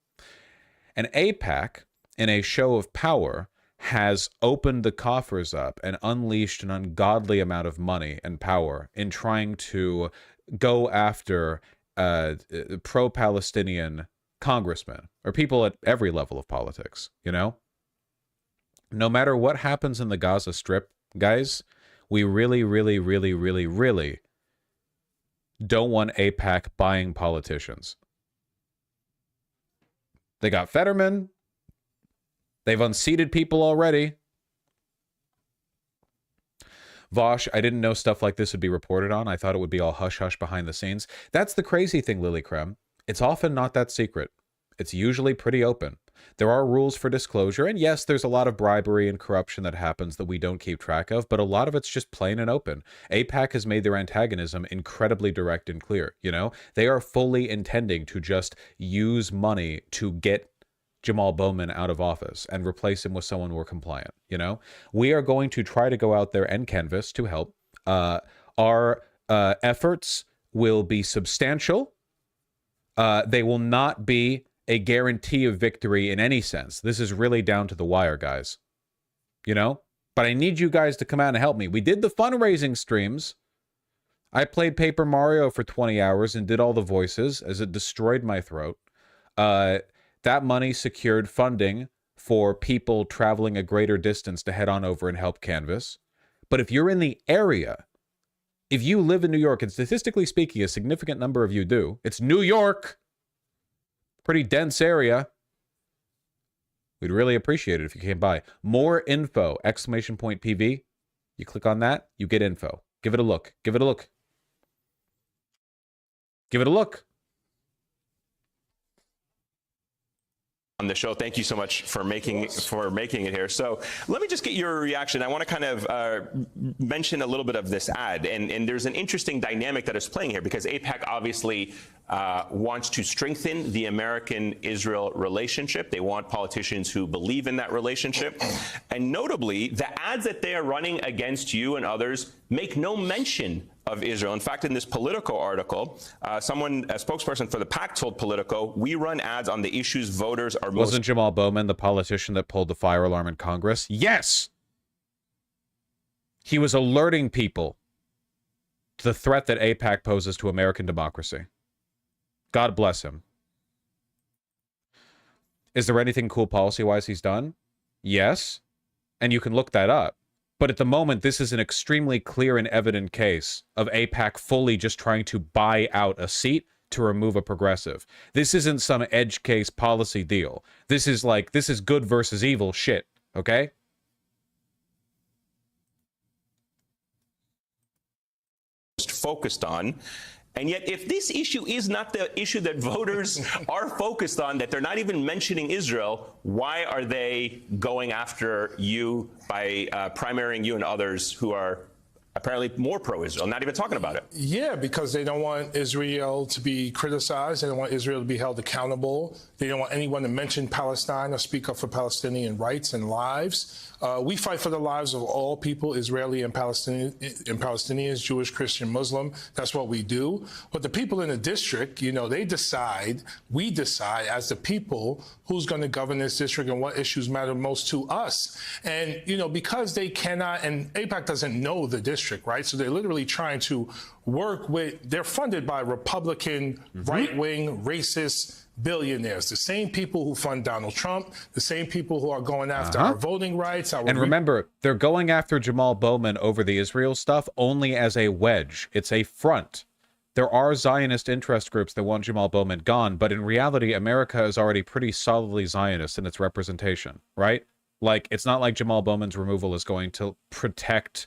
And AIPAC, in a show of power, has opened the coffers up and unleashed an ungodly amount of money and power in trying to go after pro-Palestinian congressmen or people at every level of politics, you know? No matter what happens in the Gaza Strip, guys, we really, really, really, really, really don't want AIPAC buying politicians. They got Fetterman. They've unseated people already. Vosh, I didn't know stuff like this would be reported on. I thought it would be all hush-hush behind the scenes. That's the crazy thing, Lily Krem. It's often not that secret. It's usually pretty open. There are rules for disclosure, and yes, there's a lot of bribery and corruption that happens that we don't keep track of, but a lot of it's just plain and open. AIPAC has made their antagonism incredibly direct and clear, you know? They are fully intending to just use money to get Jamal Bowman out of office and replace him with someone more compliant, you know? We are going to try to go out there and canvass to help. Our efforts will be substantial. They will not be a guarantee of victory in any sense. This is really down to the wire, guys. You know? But I need you guys to come out and help me. We did the fundraising streams. I played Paper Mario for 20 hours and did all the voices as it destroyed my throat. That money secured funding for people traveling a greater distance to head on over and help canvas. But if you're in the area, if you live in New York, and statistically speaking, a significant number of you do, it's New York, pretty dense area. We'd really appreciate it if you came by. More info, !PV. You click on that, you get info. Give it a look. Give it a look. Give it a look. On the show. Thank you so much for making it here. So let me just get your reaction. I want to kind of mention a little bit of this ad, and there's an interesting dynamic that is playing here because AIPAC obviously wants to strengthen the American-Israel relationship. They want politicians who believe in that relationship, and notably, the ads that they are running against you and others make no mention of Israel. In fact, in this Politico article, a spokesperson for the PAC told Politico, we run ads on the issues voters are most... Wasn't Jamal Bowman the politician that pulled the fire alarm in Congress? Yes! He was alerting people to the threat that AIPAC poses to American democracy. God bless him. Is there anything cool policy-wise he's done? Yes. And you can look that up. But at the moment, this is an extremely clear and evident case of AIPAC fully just trying to buy out a seat to remove a progressive. This isn't some edge case policy deal. This is good versus evil shit, okay? Focused on. And yet, if this issue is not the issue that voters are focused on, that they're not even mentioning Israel, why are they going after you by primarying you and others who are apparently more pro-Israel, not even talking about it? Yeah, because they don't want Israel to be criticized. They don't want Israel to be held accountable. They don't want anyone to mention Palestine or speak up for Palestinian rights and lives. We fight for the lives of all people, Israeli and Palestinians, Jewish, Christian, Muslim. That's what we do. But the people in the district, you know, we decide as the people who's going to govern this district and what issues matter most to us. And, you know, because they cannot, and AIPAC doesn't know the district, right? So they're literally trying to work with, they're funded by Republican, right-wing, racist billionaires, the same people who fund Donald Trump, the same people who are going after our voting rights. And remember, they're going after Jamal Bowman over the Israel stuff only as a wedge. It's a front. There are Zionist interest groups that want Jamal Bowman gone, but in reality, America is already pretty solidly Zionist in its representation, right? Like, it's not like Jamal Bowman's removal is going to protect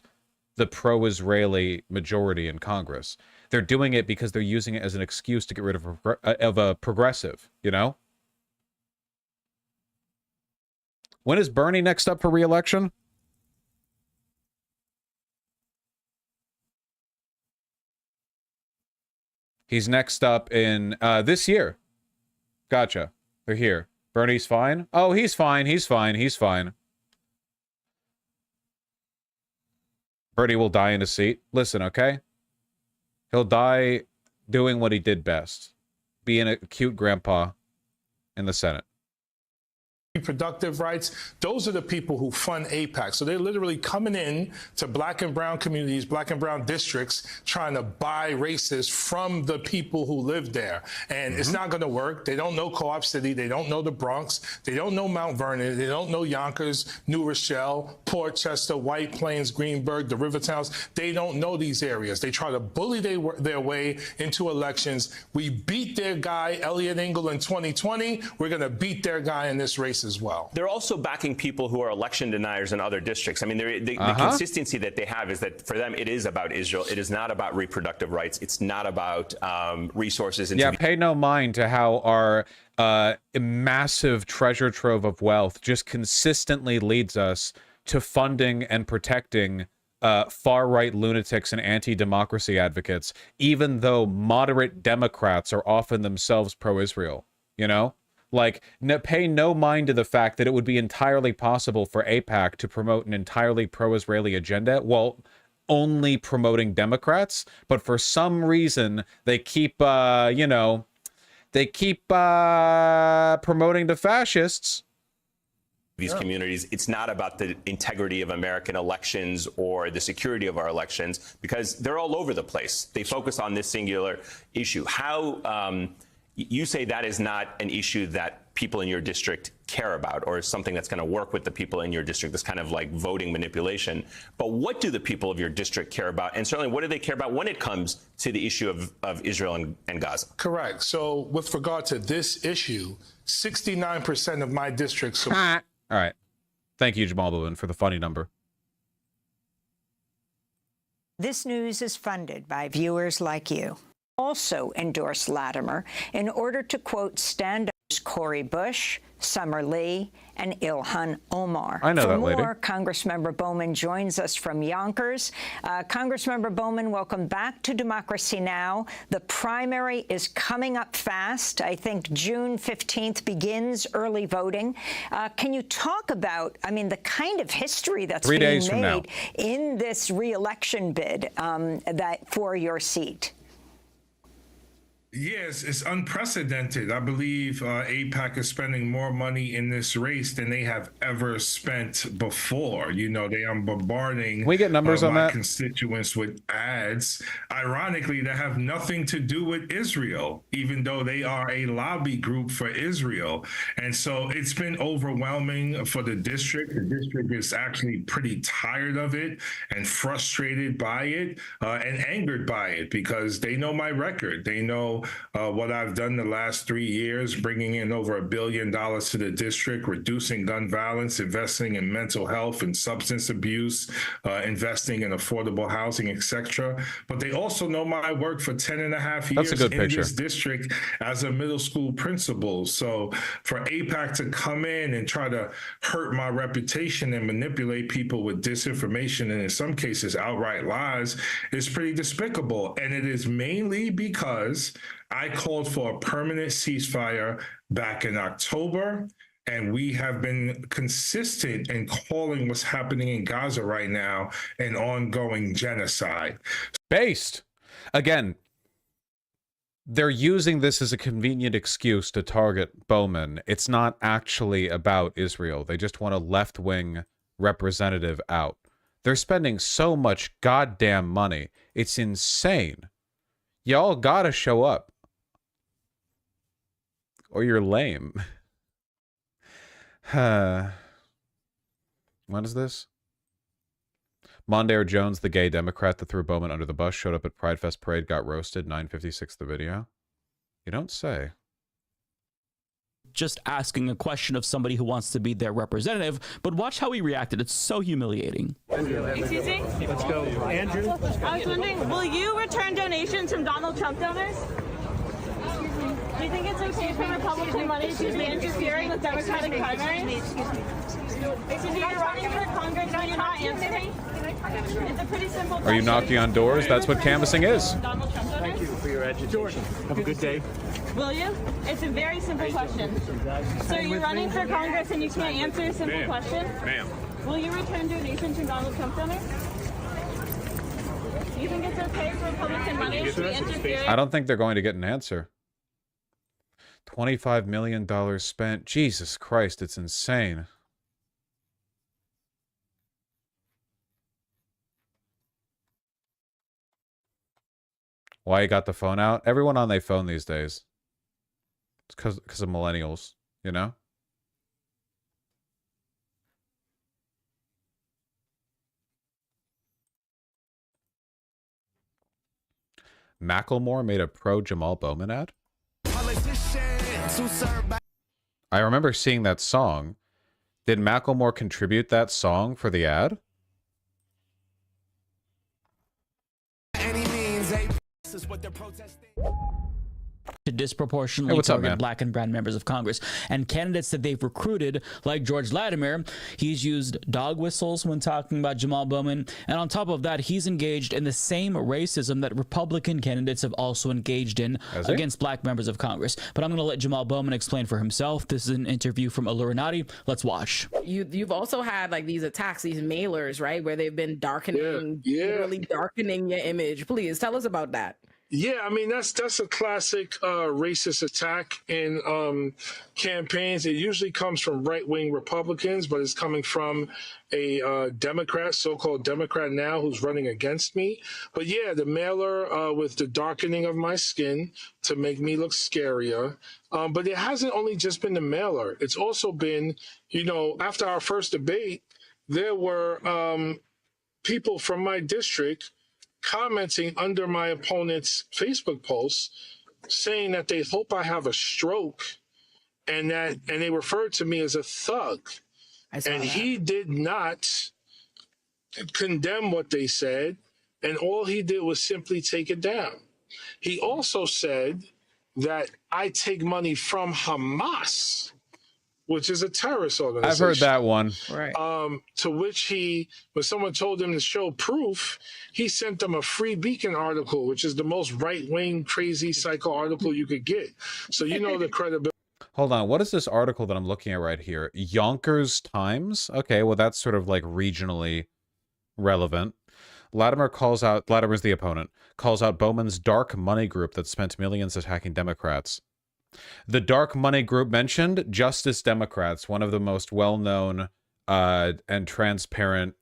the pro-Israeli majority in Congress. They're doing it because they're using it as an excuse to get rid of a progressive, you know? When is Bernie next up for re-election? He's next up in this year. Gotcha. They're here. Bernie's fine? Oh, he's fine. He's fine. He's fine. Bernie will die in his seat. Listen, okay? He'll die doing what he did best. Being a cute grandpa in the Senate. Reproductive rights, those are the people who fund AIPAC. So they're literally coming in to black and brown communities, black and brown districts, trying to buy races from the people who live there. And it's not going to work. They don't know Co-op City. They don't know the Bronx. They don't know Mount Vernon. They don't know Yonkers, New Rochelle, Port Chester, White Plains, Greenburgh, the river towns. They don't know these areas. They try to bully their way into elections. We beat their guy, Elliot Engel, in 2020. We're going to beat their guy in this race as well. They're also backing people who are election deniers in other districts. I mean, the consistency that they have is that for them, it is about Israel. It is not about reproductive rights. It's not about resources. Yeah, pay no mind to how our massive treasure trove of wealth just consistently leads us to funding and protecting far-right lunatics and anti-democracy advocates, even though moderate Democrats are often themselves pro-Israel, you know? Like, pay no mind to the fact that it would be entirely possible for AIPAC to promote an entirely pro-Israeli agenda while only promoting Democrats, but for some reason they keep, you know, they keep promoting the fascists. these communities. It's not about the integrity of American elections or the security of our elections, because they're all over the place. They focus on this singular issue. How you say that is not an issue that people in your district care about, or something that's going to work with the people in your district, this kind of like voting manipulation. But what do the people of your district care about? And certainly, what do they care about when it comes to the issue of Israel and Gaza? Correct. So with regard to this issue, 69% of my districts. All right. Thank you, Jamal Bowman, for the funny number. This news is funded by viewers like you. Also endorse Latimer in order to, quote, stand up Cori Bush, Summer Lee, and Ilhan Omar. I know For that more, lady. Congressmember Bowman joins us from Yonkers. Congressmember Bowman, welcome back to Democracy Now! The primary is coming up fast. I think June 15th begins early voting. Can you talk about, I mean, the kind of history that's 3 days being from now made in this re-election bid that for your seat? Yes, it's unprecedented. I believe AIPAC is spending more money in this race than they have ever spent before. You know, they are bombarding we get numbers on my that? constituents with ads, ironically, that have nothing to do with Israel, even though they are a lobby group for Israel. And so it's been overwhelming for the district. The district is actually pretty tired of it and frustrated by it and angered by it, because they know my record. They know what I've done the last 3 years, bringing in over $1 billion to the district, reducing gun violence, investing in mental health and substance abuse, investing in affordable housing, etc. But they also know my work for 10 and a half years in this district as a middle school principal. So for AIPAC to come in and try to hurt my reputation and manipulate people with disinformation and in some cases outright lies is pretty despicable. And it is mainly because I called for a permanent ceasefire back in October, and we have been consistent in calling what's happening in Gaza right now an ongoing genocide. Based. Again, they're using this as a convenient excuse to target Bowman. It's not actually about Israel. They just want a left-wing representative out. They're spending so much goddamn money. It's insane. Y'all gotta show up. Or you're lame. What is this? Mondaire Jones, the gay Democrat that threw Bowman under the bus, showed up at Pride Fest parade, got roasted, 9:56 the video. You don't say. Just asking a question of somebody who wants to be their representative, but watch how he reacted. It's so humiliating. Excuse me? Let's go. Andrew? I was wondering, will you return donations from Donald Trump donors? Do you think it's okay for Republican money to be interfering with Democratic primaries? Excuse me, you're running for Congress and you're not answering? It's a pretty simple question. Are you knocking on doors? That's what canvassing is. Thank you for your education. Have a good day. Will you? It's a very simple question. So you're running for Congress and you can't answer a simple question? Ma'am. Will you return donations from Donald Trump donors? Do you think it's okay for Republican money to be interfering? I don't think they're going to get an answer. $25 million spent. Jesus Christ, it's insane. Why you got the phone out? Everyone on their phone these days. It's because of millennials, you know? Macklemore made a pro Jamal Bowman ad? I remember seeing that song. Did Macklemore contribute that song for the ad? To disproportionately what's up, target man? black and brown members of Congress and candidates that they've recruited, like George Latimer. He's used dog whistles when talking about Jamal Bowman, and on top of that, he's engaged in the same racism that Republican candidates have also engaged in against black members of Congress. But I'm going to let Jamal Bowman explain for himself. This is an interview from Illuminati. Let's watch. You've also had like these attacks, these mailers, right, where they've been darkening, literally darkening your image. Please tell us about that. Yeah, I mean that's a classic racist attack in campaigns. It usually comes from right-wing Republicans, but it's coming from a Democrat, so-called Democrat now, who's running against me. But yeah, the mailer with the darkening of my skin to make me look scarier. But it hasn't only just been the mailer. It's also been, you know, after our first debate, there were people from my district commenting under my opponent's Facebook posts saying that they hope I have a stroke and they referred to me as a thug. And he did not condemn what they said, and all he did was simply take it down. He also said that I take money from Hamas, which is a terrorist organization. I've heard that one. Right. To which when someone told him to show proof, he sent them a Free Beacon article, which is the most right-wing, crazy, psycho article you could get. So you know the credibility. Hold on, what is this article that I'm looking at right here? Yonkers Times? Okay, well that's sort of like regionally relevant. Latimer's the opponent, calls out Bowman's dark money group that spent millions attacking Democrats. The dark money group mentioned, Justice Democrats, one of the most well-known and transparent...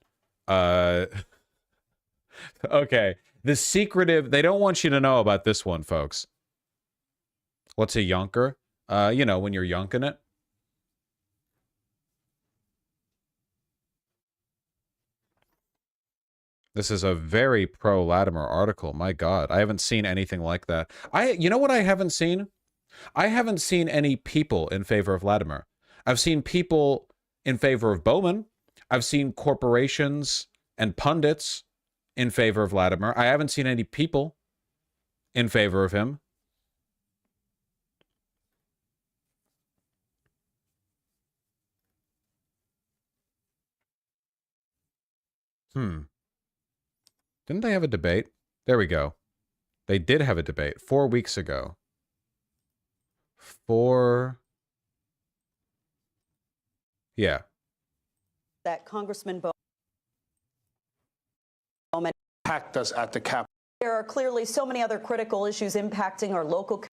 Okay, the secretive... They don't want you to know about this one, folks. What's a yonker? You know, when you're yonking it. This is a very pro-Latimer article. My God, I haven't seen anything like that. You know what I haven't seen? I haven't seen any people in favor of Latimer. I've seen people in favor of Bowman. I've seen corporations and pundits in favor of Latimer. I haven't seen any people in favor of him. Didn't they have a debate? There we go. They did have a debate 4 weeks ago. Yeah. That Congressman Bowman attacked us at the Capitol. There are clearly so many other critical issues impacting our local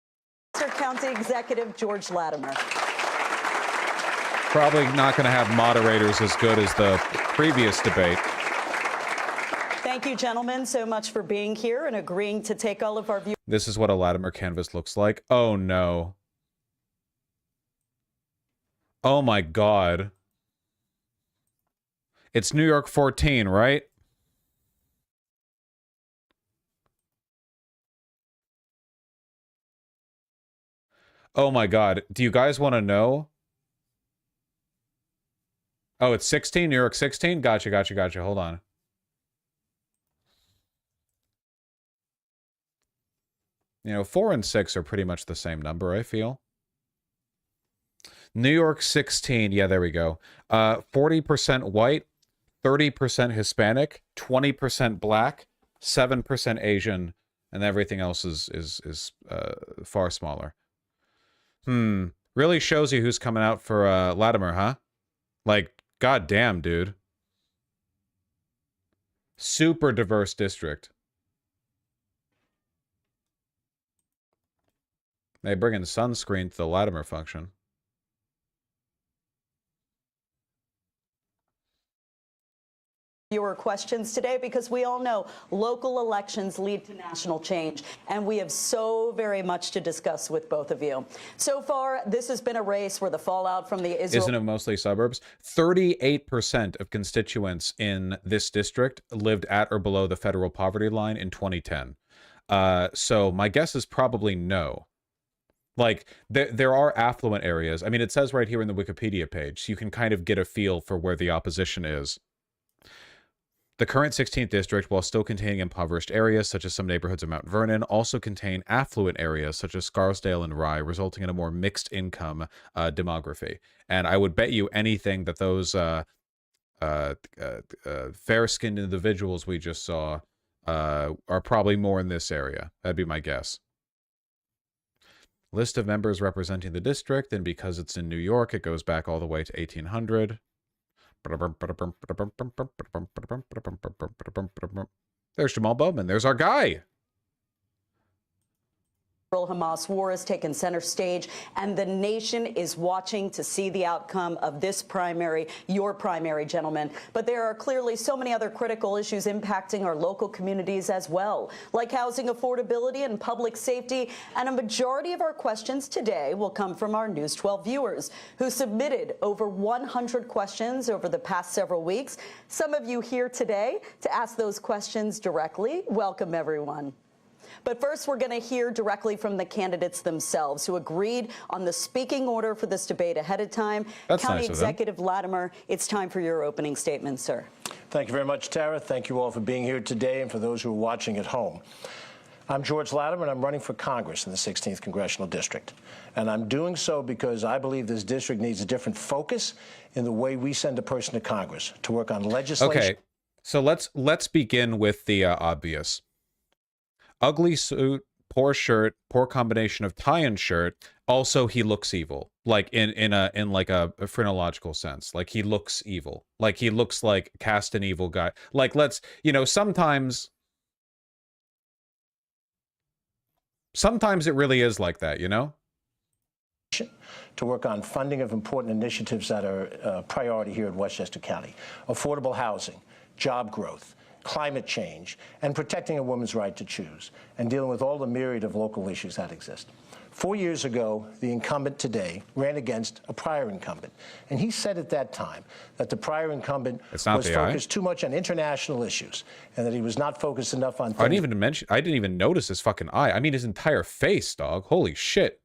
County Executive George Latimer. Probably not going to have moderators as good as the previous debate. Thank you, gentlemen, so much for being here and agreeing to take all of our views. This is what a Latimer canvas looks like. Oh, no. Oh, my God. It's New York 14, right? Oh, my God. Do you guys want to know? Oh, it's 16? New York 16? Gotcha, gotcha, gotcha. Hold on. You know, 4 and 6 are pretty much the same number, I feel. New York 16, yeah, there we go. 40% white, 30% Hispanic, 20% black, 7% Asian, and everything else is far smaller. Really shows you who's coming out for Latimer, huh? Like, goddamn, dude. Super diverse district. They bring in sunscreen to the Latimer function. Fewer questions today because we all know local elections lead to national change, and we have so very much to discuss with both of you. So far, this has been a race where the fallout from the Israel... Isn't it mostly suburbs? 38% of constituents in this district lived at or below the federal poverty line in 2010. So my guess is probably no. Like, there are affluent areas. I mean, it says right here in the Wikipedia page, so you can kind of get a feel for where the opposition is. The current 16th district, while still containing impoverished areas, such as some neighborhoods of Mount Vernon, also contain affluent areas, such as Scarsdale and Rye, resulting in a more mixed income demography. And I would bet you anything that those fair-skinned individuals we just saw are probably more in this area. That'd be my guess. List of members representing the district, and because it's in New York, it goes back all the way to 1800. There's Jamal Bowman. There's our guy. Hamas war has taken center stage, and the nation is watching to see the outcome of this primary, your primary, gentlemen. But there are clearly so many other critical issues impacting our local communities as well, like housing affordability and public safety. And a majority of our questions today will come from our News 12 viewers, who submitted over 100 questions over the past several weeks. Some of you here today to ask those questions directly. Welcome, everyone. But first, we're going to hear directly from the candidates themselves, who agreed on the speaking order for this debate ahead of time. That's County nice of them. Executive Latimer, it's time for your opening statement, sir. Thank you very much, Tara. Thank you all for being here today and for those who are watching at home. I'm George Latimer, and I'm running for Congress in the 16th Congressional District. And I'm doing so because I believe this district needs a different focus in the way we send a person to Congress, to work on legislation. Okay, so let's begin with the obvious. Ugly suit, poor shirt, poor combination of tie and shirt. Also, he looks evil, like in like a phrenological sense. Like he looks evil. Like he looks like cast an evil guy. Like sometimes it really is like that, you know? To work on funding of important initiatives that are a priority here in Westchester County. Affordable housing, job growth, climate change, and protecting a woman's right to choose, and dealing with all the myriad of local issues that exist. 4 years ago, the incumbent today ran against a prior incumbent, and he said at that time that the prior incumbent was focused too much on international issues, and that he was not focused enough on I didn't even notice his fucking eye. I mean, his entire face, dog. Holy shit.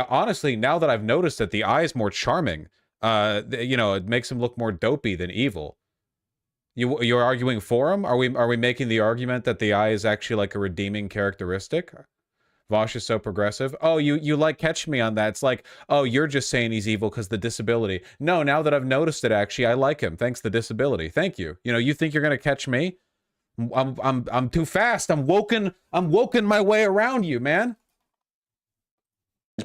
Honestly, now that I've noticed it, the eye is more charming. It makes him look more dopey than evil. You're arguing for him? Are we making the argument that the eye is actually like a redeeming characteristic? Vosh is so progressive. Oh, you like catch me on that. It's like, oh, you're just saying he's evil because the disability. No, now that I've noticed it, actually, I like him. Thanks the disability. Thank you. You think you're gonna catch me? I'm too fast. I'm woken my way around you, man.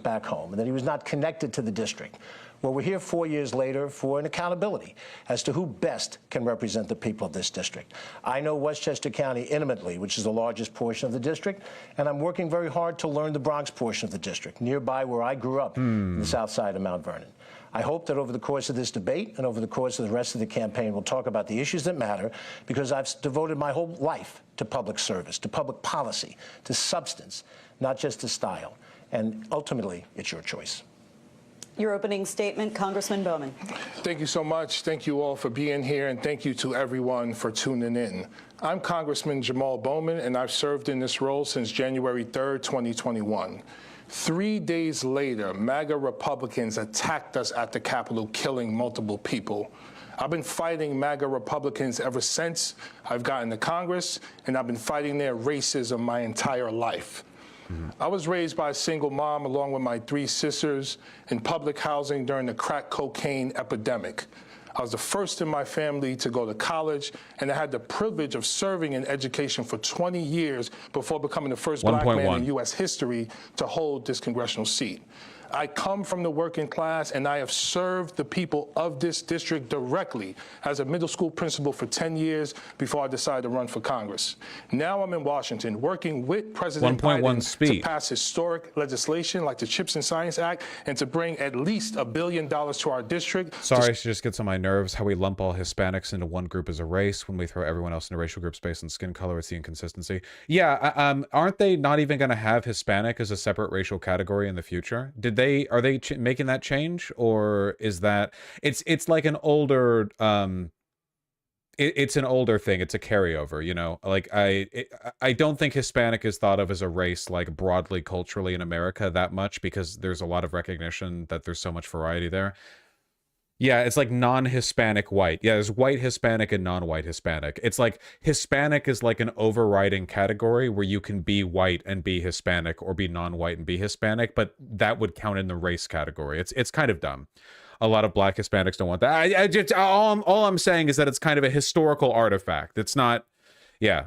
Back home, and that he was not connected to the district. Well, we're here 4 years later for an accountability as to who best can represent the people of this district. I know Westchester County intimately, which is the largest portion of the district, and I'm working very hard to learn the Bronx portion of the district, nearby where I grew up, in the south side of Mount Vernon. I hope that over the course of this debate and over the course of the rest of the campaign, we'll talk about the issues that matter, because I've devoted my whole life to public service, to public policy, to substance, not just to style. And ultimately, it's your choice. Your opening statement, Congressman Bowman. Thank you so much. Thank you all for being here, and thank you to everyone for tuning in. I'm Congressman Jamal Bowman, and I've served in this role since January 3rd, 2021. 3 days later, MAGA Republicans attacked us at the Capitol, killing multiple people. I've been fighting MAGA Republicans ever since I've gotten to Congress, and I've been fighting their racism my entire life. I was raised by a single mom along with my 3 sisters in public housing during the crack cocaine epidemic. I was the first in my family to go to college, and I had the privilege of serving in education for 20 years before becoming the first black man in U.S. history to hold this congressional seat. I come from the working class, and I have served the people of this district directly as a middle school principal for 10 years before I decided to run for Congress. Now I'm in Washington working with President Biden to pass historic legislation like the CHIPS and Science Act and to bring at least $1 billion to our district. Sorry, it just gets on my nerves how we lump all Hispanics into one group as a race when we throw everyone else into racial groups based on skin color. It's the inconsistency. Yeah, aren't they not even going to have Hispanic as a separate racial category in the future? Are they making that change, or is that it's like an older it's an older thing? It's a carryover, like I don't think Hispanic is thought of as a race like broadly culturally in America that much, because there's a lot of recognition that there's so much variety there. Yeah, it's like non-Hispanic white. Yeah, there's white Hispanic and non-white Hispanic. It's like Hispanic is like an overriding category where you can be white and be Hispanic, or be non-white and be Hispanic, but that would count in the race category. It's kind of dumb. A lot of black Hispanics don't want that. All I'm saying is that it's kind of a historical artifact. It's not, yeah.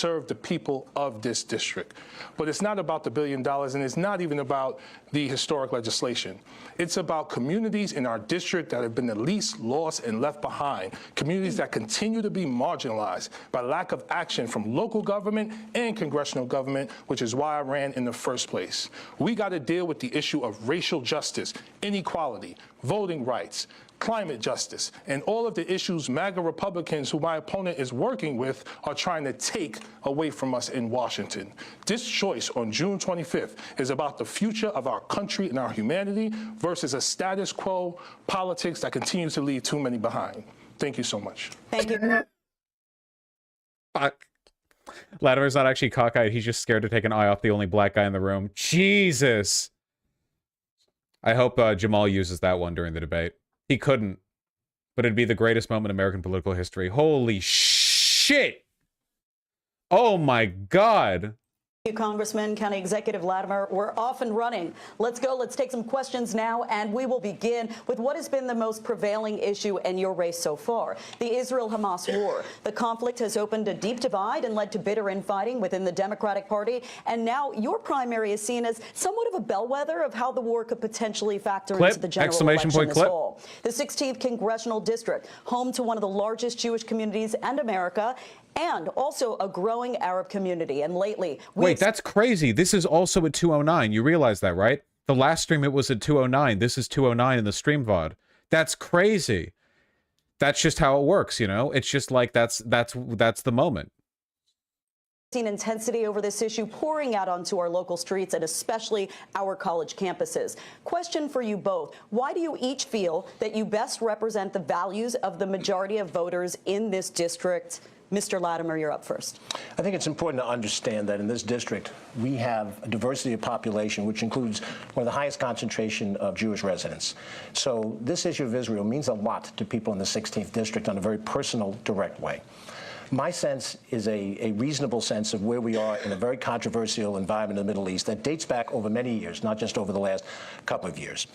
serve the people of this district. But it's not about the $1 billion, and it's not even about the historic legislation. It's about communities in our district that have been the least lost and left behind, communities that continue to be marginalized by lack of action from local government and congressional government, which is why I ran in the first place. We got to deal with the issue of racial justice, inequality, voting rights, climate justice, and all of the issues MAGA Republicans, who my opponent is working with, are trying to take away from us in Washington. This choice on June 25th is about the future of our country and our humanity versus a status quo politics that continues to leave too many behind. Thank you so much. Thank you. Fuck. Latimer's not actually cockeyed. He's just scared to take an eye off the only black guy in the room. Jesus. I hope Jamal uses that one during the debate. He couldn't, but it'd be the greatest moment in American political history. Holy shit! Oh my God! Thank you, Congressman, County Executive Latimer. We're off and running. Let's go. Let's take some questions now, and we will begin with what has been the most prevailing issue in your race so far, the Israel-Hamas war. The conflict has opened a deep divide and led to bitter infighting within the Democratic Party, and now your primary is seen as somewhat of a bellwether of how the war could potentially factor into the general election this fall. The 16th Congressional District, home to one of the largest Jewish communities in America, and also a growing Arab community. And lately, wait, that's crazy. This is also at 209. You realize that, right? The last stream it was at 209. This is 209 in the stream VOD. That's crazy. That's just how it works, you know? It's just like that's the moment. Seen intensity over this issue pouring out onto our local streets and especially our college campuses. Question for you both. Why do you each feel that you best represent the values of the majority of voters in this district? Mr. Latimer, you're up first. I think it's important to understand that in this district, we have a diversity of population, which includes one of the highest concentration of Jewish residents. So this issue of Israel means a lot to people in the 16th district on a very personal, direct way. My sense is a reasonable sense of where we are in a very controversial environment in the Middle East that dates back over many years, not just over the last couple of years.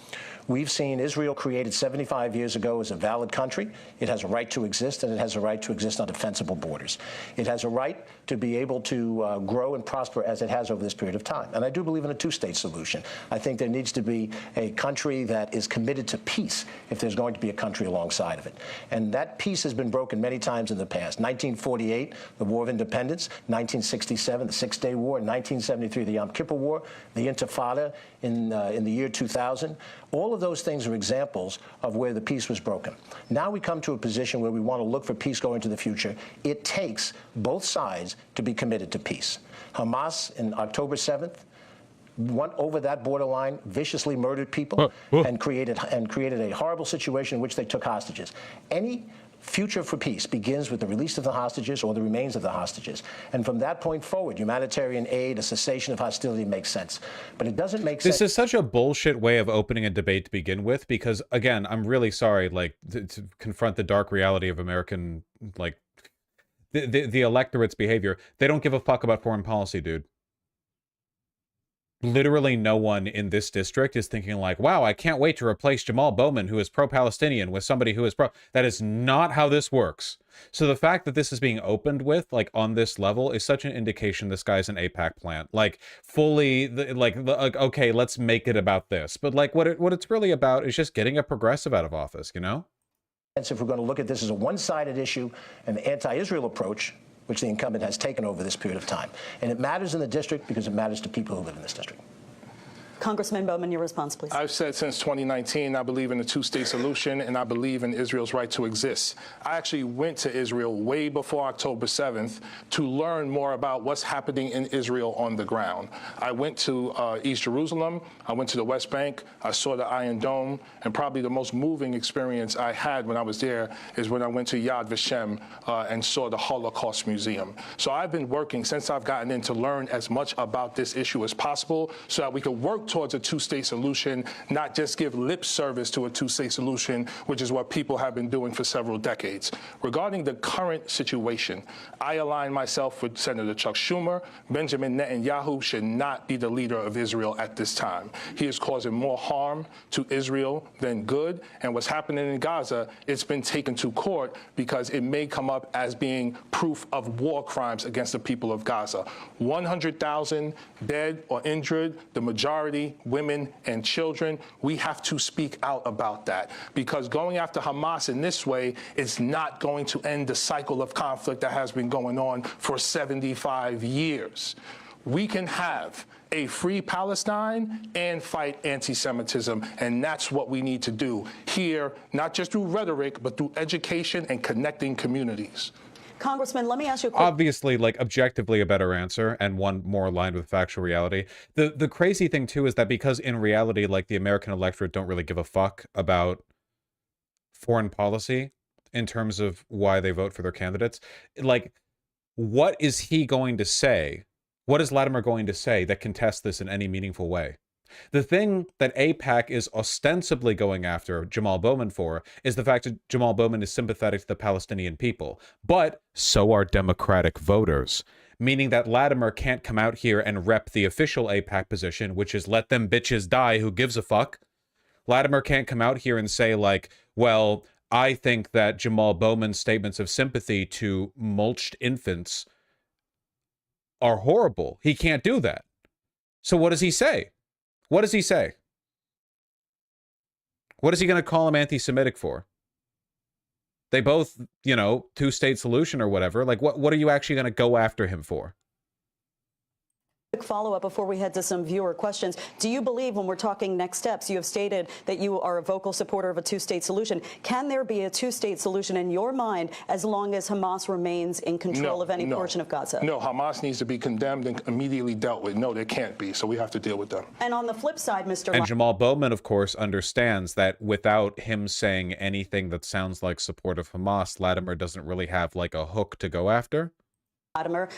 We've seen Israel created 75 years ago as a valid country. It has a right to exist, and it has a right to exist on defensible borders. It has a right to be able to grow and prosper as it has over this period of time. And I do believe in a two-state solution. I think there needs to be a country that is committed to peace if there's going to be a country alongside of it. And that peace has been broken many times in the past. 1948, the War of Independence. 1967, the Six-Day War. 1973, the Yom Kippur War. The Intifada in the year 2000. All of those things are examples of where the peace was broken. Now we come to a position where we want to look for peace going into the future. It takes both sides to be committed to peace. Hamas, in October 7th, went over that borderline, viciously murdered people, and created a horrible situation in which they took hostages. Any future for peace begins with the release of the hostages or the remains of the hostages. And from that point forward, humanitarian aid, a cessation of hostility makes sense. But it doesn't make sense. This is such a bullshit way of opening a debate to begin with, because, again, I'm really sorry, like, to confront the dark reality of American, like, the electorate's behavior. They don't give a fuck about foreign policy, dude. Literally no one in this district is thinking like, wow, I can't wait to replace Jamal Bowman, who is pro-Palestinian, with somebody who is pro. That is not how this works. So the fact that this is being opened with, like, on this level is such an indication this guy's an AIPAC plant. Like, fully, okay, let's make it about this. But, like, what it's really about is just getting a progressive out of office, you know? If we're going to look at this as a one-sided issue, an anti-Israel approach, which the incumbent has taken over this period of time. And it matters in the district because it matters to people who live in this district. Congressman Bowman, your response, please. I've said since 2019, I believe in a two-state solution, and I believe in Israel's right to exist. I actually went to Israel way before October 7th to learn more about what's happening in Israel on the ground. I went to East Jerusalem. I went to the West Bank. I saw the Iron Dome. And probably the most moving experience I had when I was there is when I went to Yad Vashem and saw the Holocaust Museum. So I've been working since I've gotten in to learn as much about this issue as possible so that we could work work towards a two-state solution, not just give lip service to a two-state solution, which is what people have been doing for several decades. Regarding the current situation, I align myself with Senator Chuck Schumer. Benjamin Netanyahu should not be the leader of Israel at this time. He is causing more harm to Israel than good, and what's happening in Gaza, it's been taken to court because it may come up as being proof of war crimes against the people of Gaza. 100,000 dead or injured, the majority women and children. We have to speak out about that, because going after Hamas in this way is not going to end the cycle of conflict that has been going on for 75 years. We can have a free Palestine and fight anti-Semitism, and that's what we need to do here, not just through rhetoric, but through education and connecting communities. Congressman, let me ask you a quick... Obviously, like, objectively a better answer, and one more aligned with factual reality. The crazy thing, too, is that because in reality, like, the American electorate don't really give a fuck about foreign policy in terms of why they vote for their candidates, like, what is he going to say? What is Latimer going to say that can test this in any meaningful way? The thing that AIPAC is ostensibly going after Jamal Bowman for is the fact that Jamal Bowman is sympathetic to the Palestinian people. But so are Democratic voters, meaning that Latimer can't come out here and rep the official AIPAC position, which is let them bitches die, who gives a fuck. Latimer can't come out here and say, like, well, I think that Jamal Bowman's statements of sympathy to mulched infants are horrible. He can't do that. So what does he say? What does he say? What is he going to call him anti-Semitic for? They both, you know, two-state solution or whatever. Like, what are you actually going to go after him for? Quick follow-up before we head to some viewer questions. Do you believe, when we're talking next steps, you have stated that you are a vocal supporter of a two-state solution. Can there be a two-state solution in your mind as long as Hamas remains in control of any portion of Gaza? No, Hamas needs to be condemned and immediately dealt with. No, there can't be, so we have to deal with them. And on the flip side, Mr. And Jamal Bowman, of course, understands that without him saying anything that sounds like support of Hamas, Latimer doesn't really have, like, a hook to go after. Latimer,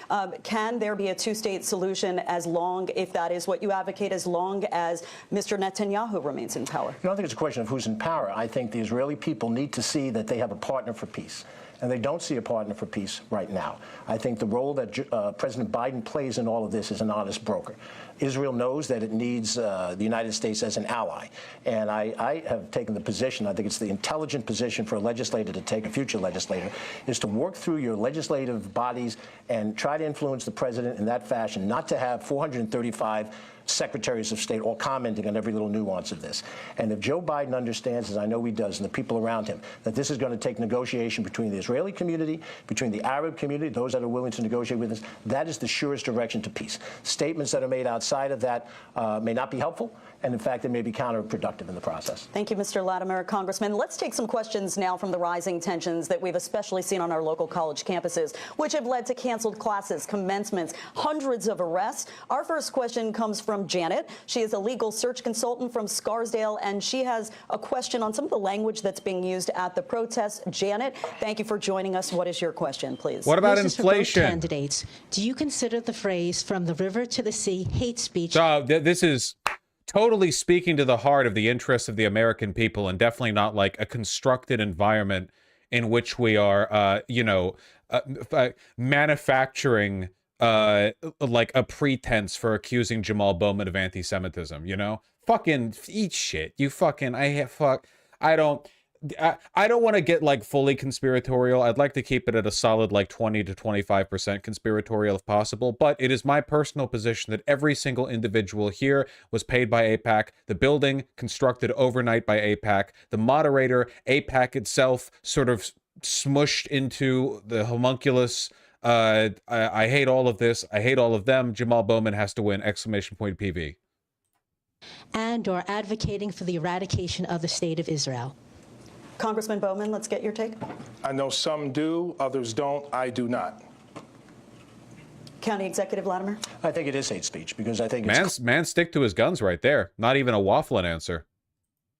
can there be a two-state solution as long, if that is what you advocate, as long as Mr. Netanyahu remains in power? I don't think it's a question of who's in power. I think the Israeli people need to see that they have a partner for peace. And they don't see a partner for peace right now. I think the role that President Biden plays in all of this is an honest broker. Israel knows that it needs the United States as an ally. And I have taken the position, I think it's the intelligent position for a legislator to take, a future legislator, is to work through your legislative bodies and try to influence the president in that fashion, not to have 435 secretaries of state all commenting on every little nuance of this. And if Joe Biden understands, as I know he does, and the people around him, that this is going to take negotiation between the Israeli community, between the Arab community, those that are willing to negotiate with us, that is the surest direction to peace. Statements that are made outside of that may not be helpful, and in fact, they may be counterproductive in the process. Thank you, Mr. Latimer. Congressman, let's take some questions now from the rising tensions that we've especially seen on our local college campuses, which have led to canceled classes, commencements, hundreds of arrests. Our first question comes from Janet. She is a legal search consultant from Scarsdale, and she has a question on some of the language that's being used at the protests. Janet, thank you for joining us. What is your question, please? What about inflation? Candidates, do you consider the phrase "from the river to the sea" hate speech? This is totally speaking to the heart of the interests of the American people, and definitely not like a constructed environment in which we are, manufacturing like a pretense for accusing Jamal Bowman of anti-Semitism, you know? Fucking eat shit. You fucking, I don't want to get like fully conspiratorial. I'd like to keep it at a solid like 20 to 25% conspiratorial if possible, but it is my personal position that every single individual here was paid by AIPAC, the building constructed overnight by AIPAC, the moderator, AIPAC itself sort of smushed into the homunculus. I hate all of this. I hate all of them. Jamal Bowman has to win! PV. And or advocating for the eradication of the state of Israel. Congressman Bowman, let's get your take. I know some do, others don't. I do not. County Executive Latimer? I think it is hate speech because I think man stick to his guns right there. Not even a waffling answer.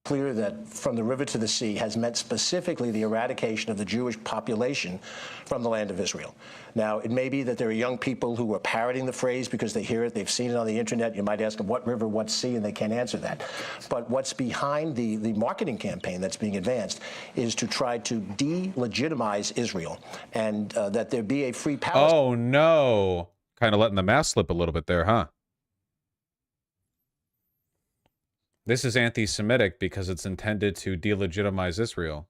Clear that from the river to the sea has meant specifically the eradication of the Jewish population from the land of Israel. Now, it may be that there are young people who are parroting the phrase because they hear it, they've seen it on the internet. You might ask them what river, what sea, and they can't answer that. But what's behind the marketing campaign that's being advanced is to try to delegitimize Israel and that there be a free Palestine. Oh, no. Kind of letting the mask slip a little bit there, huh? This is anti-Semitic because it's intended to delegitimize Israel.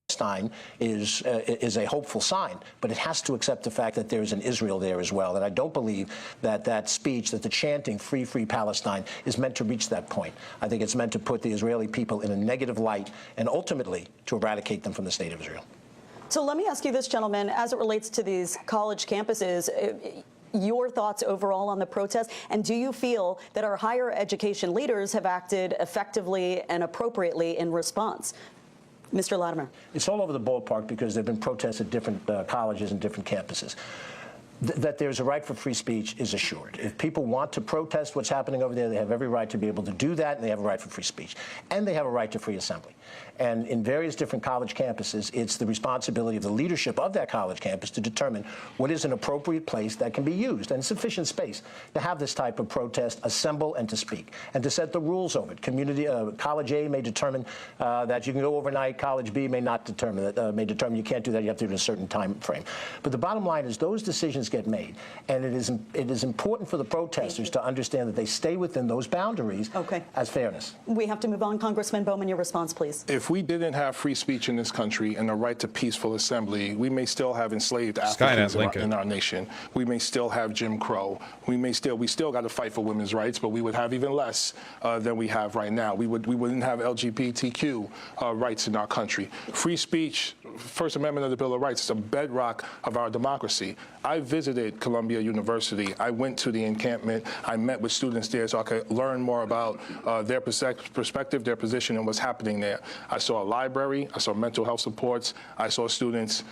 Palestine is a hopeful sign, but it has to accept the fact that there's an Israel there as well. And I don't believe that that speech, that the chanting "Free, Free Palestine" is meant to reach that point. I think it's meant to put the Israeli people in a negative light and ultimately to eradicate them from the state of Israel. So let me ask you this, gentlemen, as it relates to these college campuses, your thoughts overall on the protest, and do you feel that our higher education leaders have acted effectively and appropriately in response? Mr. Latimer. It's all over the ballpark because there have been protests at different colleges and different campuses. That there's a right for free speech is assured. If people want to protest what's happening over there, they have every right to be able to do that, and they have a right for free speech. And they have a right to free assembly. And in various different college campuses, it's the responsibility of the leadership of that college campus to determine what is an appropriate place that can be used and sufficient space to have this type of protest, assemble, and to speak, and to set the rules of it. College A may determine that you can go overnight. College B may not determine that. May determine you can't do that. You have to do it in a certain time frame. But the bottom line is those decisions get made, and it is important for the protesters to understand that they stay within those boundaries as fairness. We have to move on. Congressman Bowman, your response, please. If we didn't have free speech in this country and the right to peaceful assembly, we may still have enslaved Africans in our nation. We may still have Jim Crow. We still got to fight for women's rights, but we would have even less than we have right now. We wouldn't have LGBTQ rights in our country. Free speech, First Amendment of the Bill of Rights, is a bedrock of our democracy. I visited Columbia University. I went to the encampment. I met with students there so I could learn more about their perspective, their position, and what's happening there. I saw a library. I saw mental health supports. I saw students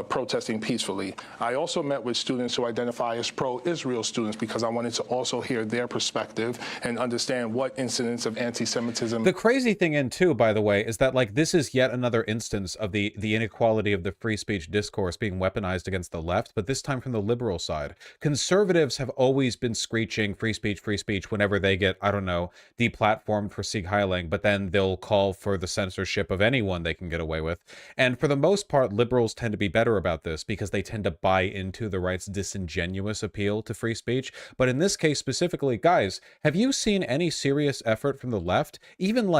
protesting peacefully. I also met with students who identify as pro-Israel students because I wanted to also hear their perspective and understand what incidents of anti-Semitism. The crazy thing, too, by the way, is that this is yet another instance of the inequality of the free speech discourse being weaponized against the left, but this time from the liberal side. Conservatives have always been screeching free speech whenever they get, I don't know, deplatformed for Sieg Heiling, but then they'll call for the censorship of anyone they can get away with. And for the most part, liberals tend to be better about this because they tend to buy into the right's disingenuous appeal to free speech. But in this case specifically, guys, have you seen any serious effort from the left, even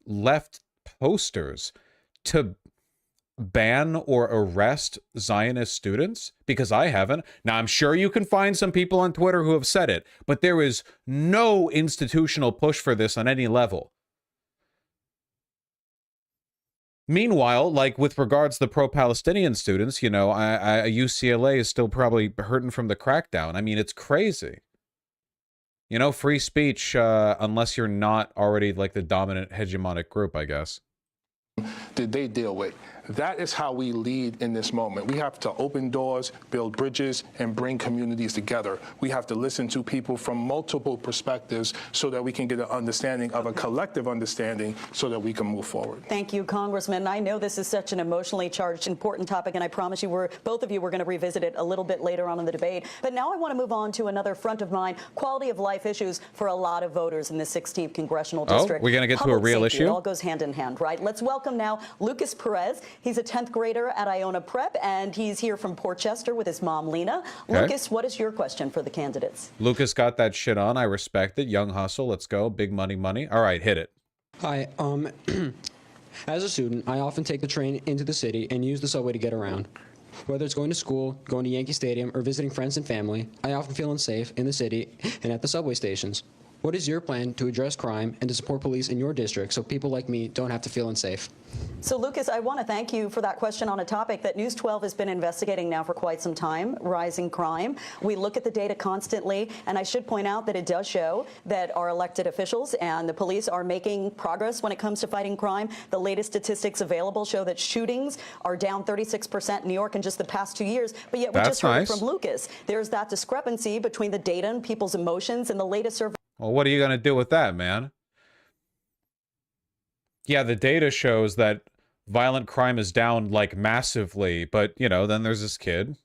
left posters, to ban or arrest Zionist students? Because I haven't. Now, I'm sure you can find some people on Twitter who have said it, but there is no institutional push for this on any level. Meanwhile, with regards to the pro-Palestinian students, UCLA is still probably hurting from the crackdown. I mean, it's crazy. Free speech, unless you're not already the dominant hegemonic group, I guess. Did they deal with? That is how we lead in this moment. We have to open doors, build bridges, and bring communities together. We have to listen to people from multiple perspectives so that we can get an understanding of a collective understanding so that we can move forward. Thank you, Congressman. I know this is such an emotionally charged, important topic, and I promise you both of you were going to revisit it a little bit later on in the debate. But now I want to move on to another front of mind, quality of life issues for a lot of voters in the 16th Congressional District. We're going to get to a real issue? It all goes hand in hand, right? Let's welcome now Lucas Perez. He's a 10th grader at Iona Prep, and he's here from Portchester with his mom, Lena. Okay. Lucas, what is your question for the candidates? Lucas got that shit on. I respect it. Young hustle. Let's go. Big money, money. All right, hit it. Hi. As a student, I often take the train into the city and use the subway to get around. Whether it's going to school, going to Yankee Stadium, or visiting friends and family, I often feel unsafe in the city and at the subway stations. What is your plan to address crime and to support police in your district so people like me don't have to feel unsafe? So, Lucas, I want to thank you for that question on a topic that News 12 has been investigating now for quite some time, rising crime. We look at the data constantly, and I should point out that it does show that our elected officials and the police are making progress when it comes to fighting crime. The latest statistics available show that shootings are down 36% in New York in just the past 2 years, but yet we just heard from Lucas. There's that discrepancy between the data and people's emotions, and the latest survey. Well, what are you going to do with that, man? Yeah, the data shows that violent crime is down like massively, but you know, then there's this kid.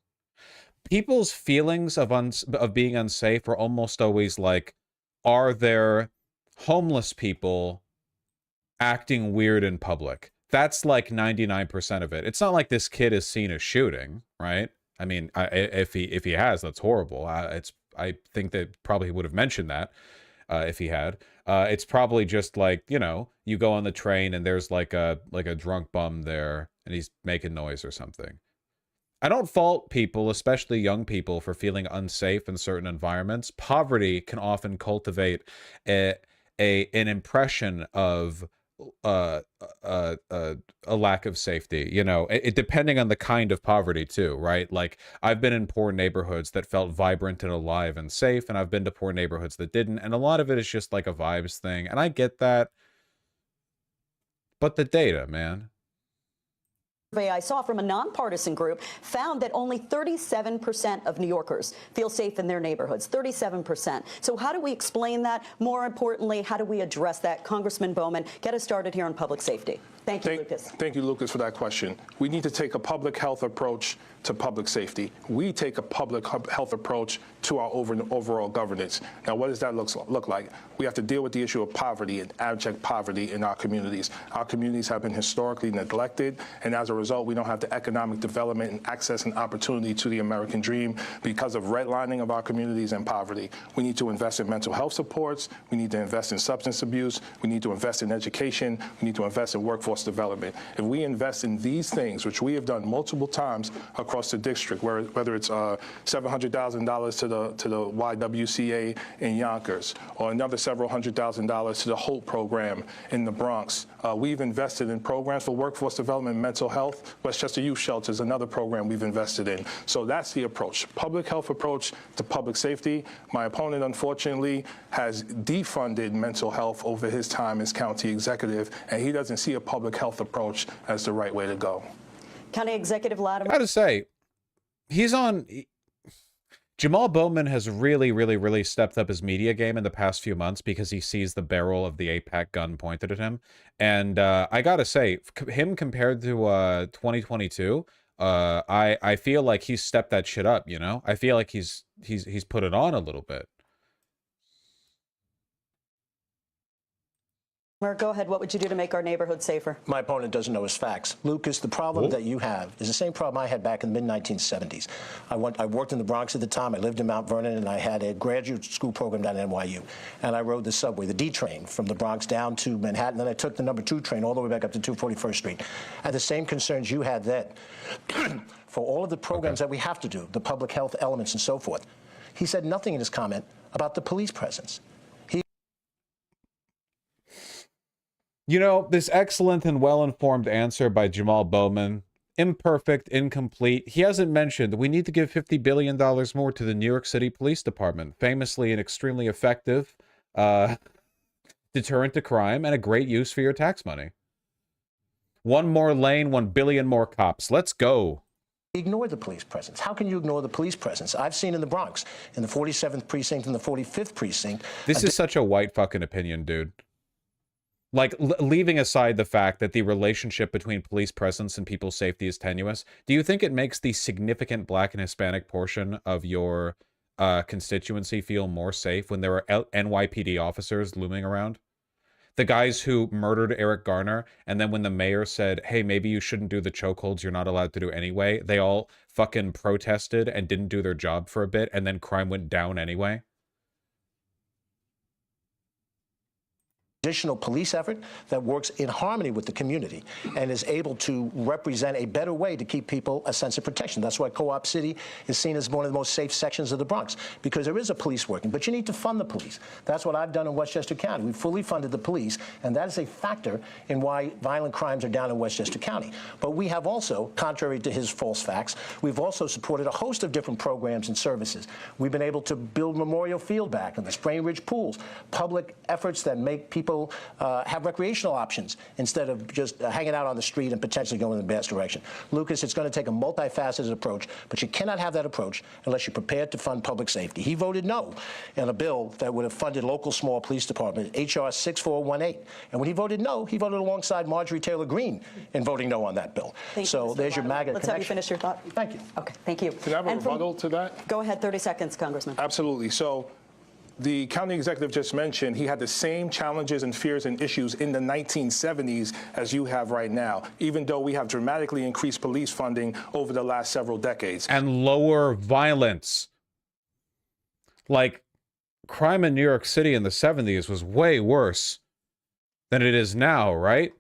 People's feelings of being unsafe are almost always like, are there homeless people acting weird in public? That's like 99% of it. It's not like this kid has seen a shooting, right? I mean, if he has, that's horrible. I think that probably would have mentioned that if he had. It's probably just like, you know, you go on the train and there's like a drunk bum there and he's making noise or something. I don't fault people, especially young people, for feeling unsafe in certain environments. Poverty can often cultivate an impression of a lack of safety, you know, depending on the kind of poverty too, right? Like, I've been in poor neighborhoods that felt vibrant and alive and safe, and I've been to poor neighborhoods that didn't, and a lot of it is just like a vibes thing, and I get that. But the data, man. I saw from a nonpartisan group found that only 37% of New Yorkers feel safe in their neighborhoods, 37%. So how do we explain that? More importantly, how do we address that? Congressman Bowman, get us started here on public safety. Thank you, Lucas. Thank you, Lucas, for that question. We need to take a public health approach to public safety. We take a public health approach to our overall governance. Now, what does that look like? We have to deal with the issue of poverty and abject poverty in our communities. Our communities have been historically neglected, and as a result, we don't have the economic development and access and opportunity to the American dream because of redlining of our communities and poverty. We need to invest in mental health supports. We need to invest in substance abuse. We need to invest in education. We need to invest in workforce development. If we invest in these things, which we have done multiple times across the district, whether it's $700,000 to the YWCA in Yonkers, or another several $100,000 to the HOPE program in the Bronx, we've invested in programs for workforce development and mental health. Westchester Youth Shelter is another program we've invested in. So that's the approach, public health approach to public safety. My opponent, unfortunately, has defunded mental health over his time as county executive, and he doesn't see a public health approach as the right way to go. County Executive Latimer. I gotta say, Jamal Bowman has really stepped up his media game in the past few months because he sees the barrel of the APAC gun pointed at him. And I gotta say, him compared to 2022, I feel like he's stepped that shit up, you know? I feel like he's put it on a little bit. Go ahead. What would you do to make our neighborhood safer? My opponent doesn't know his facts. Lucas, the problem that you have is the same problem I had back in the mid-1970s. I worked in the Bronx at the time. I lived in Mount Vernon, and I had a graduate school program down at NYU. And I rode the subway, the D train, from the Bronx down to Manhattan. Then I took the number 2 train all the way back up to 241st Street. And the same concerns you had then for all of the programs that we have to do, the public health elements and so forth. He said nothing in his comment about the police presence. You know, this excellent and well-informed answer by Jamal Bowman, imperfect, incomplete. He hasn't mentioned we need to give $50 billion more to the New York City Police Department, famously an extremely effective deterrent to crime and a great use for your tax money. One more lane, 1 billion more cops. Let's go. Ignore the police presence. How can you ignore the police presence? I've seen in the Bronx, in the 47th precinct and the 45th precinct. This is such a white fucking opinion, dude. Like, leaving aside the fact that the relationship between police presence and people's safety is tenuous, do you think it makes the significant Black and Hispanic portion of your constituency feel more safe when there are NYPD officers looming around? The guys who murdered Eric Garner, and then when the mayor said, hey, maybe you shouldn't do the chokeholds you're not allowed to do anyway, they all fucking protested and didn't do their job for a bit, and then crime went down anyway? Additional police effort that works in harmony with the community and is able to represent a better way to keep people a sense of protection. That's why Co-op City is seen as one of the most safe sections of the Bronx, because there is a police working, but you need to fund the police. That's what I've done in Westchester County. We've fully funded the police, and that is a factor in why violent crimes are down in Westchester County. But we have also, contrary to his false facts, we've also supported a host of different programs and services. We've been able to build Memorial Field back and the Spring Ridge pools, public efforts that make people people have recreational options instead of just hanging out on the street and potentially going in the best direction. Lucas, it's going to take a multifaceted approach, but you cannot have that approach unless you're prepared to fund public safety. He voted no in a bill that would have funded local small police departments, H.R. 6418. And when he voted no, he voted alongside Marjorie Taylor Greene in voting no on that bill. So there's your MAGA Let's have you finish your thought. Thank you. Okay, thank you. Can I have a rebuttal to that? Go ahead, 30 seconds, Congressman. Absolutely. So the county executive just mentioned he had the same challenges and fears and issues in the 1970s as you have right now, even though we have dramatically increased police funding over the last several decades. And lower violence. Like, crime in New York City in the 70s was way worse than it is now, right?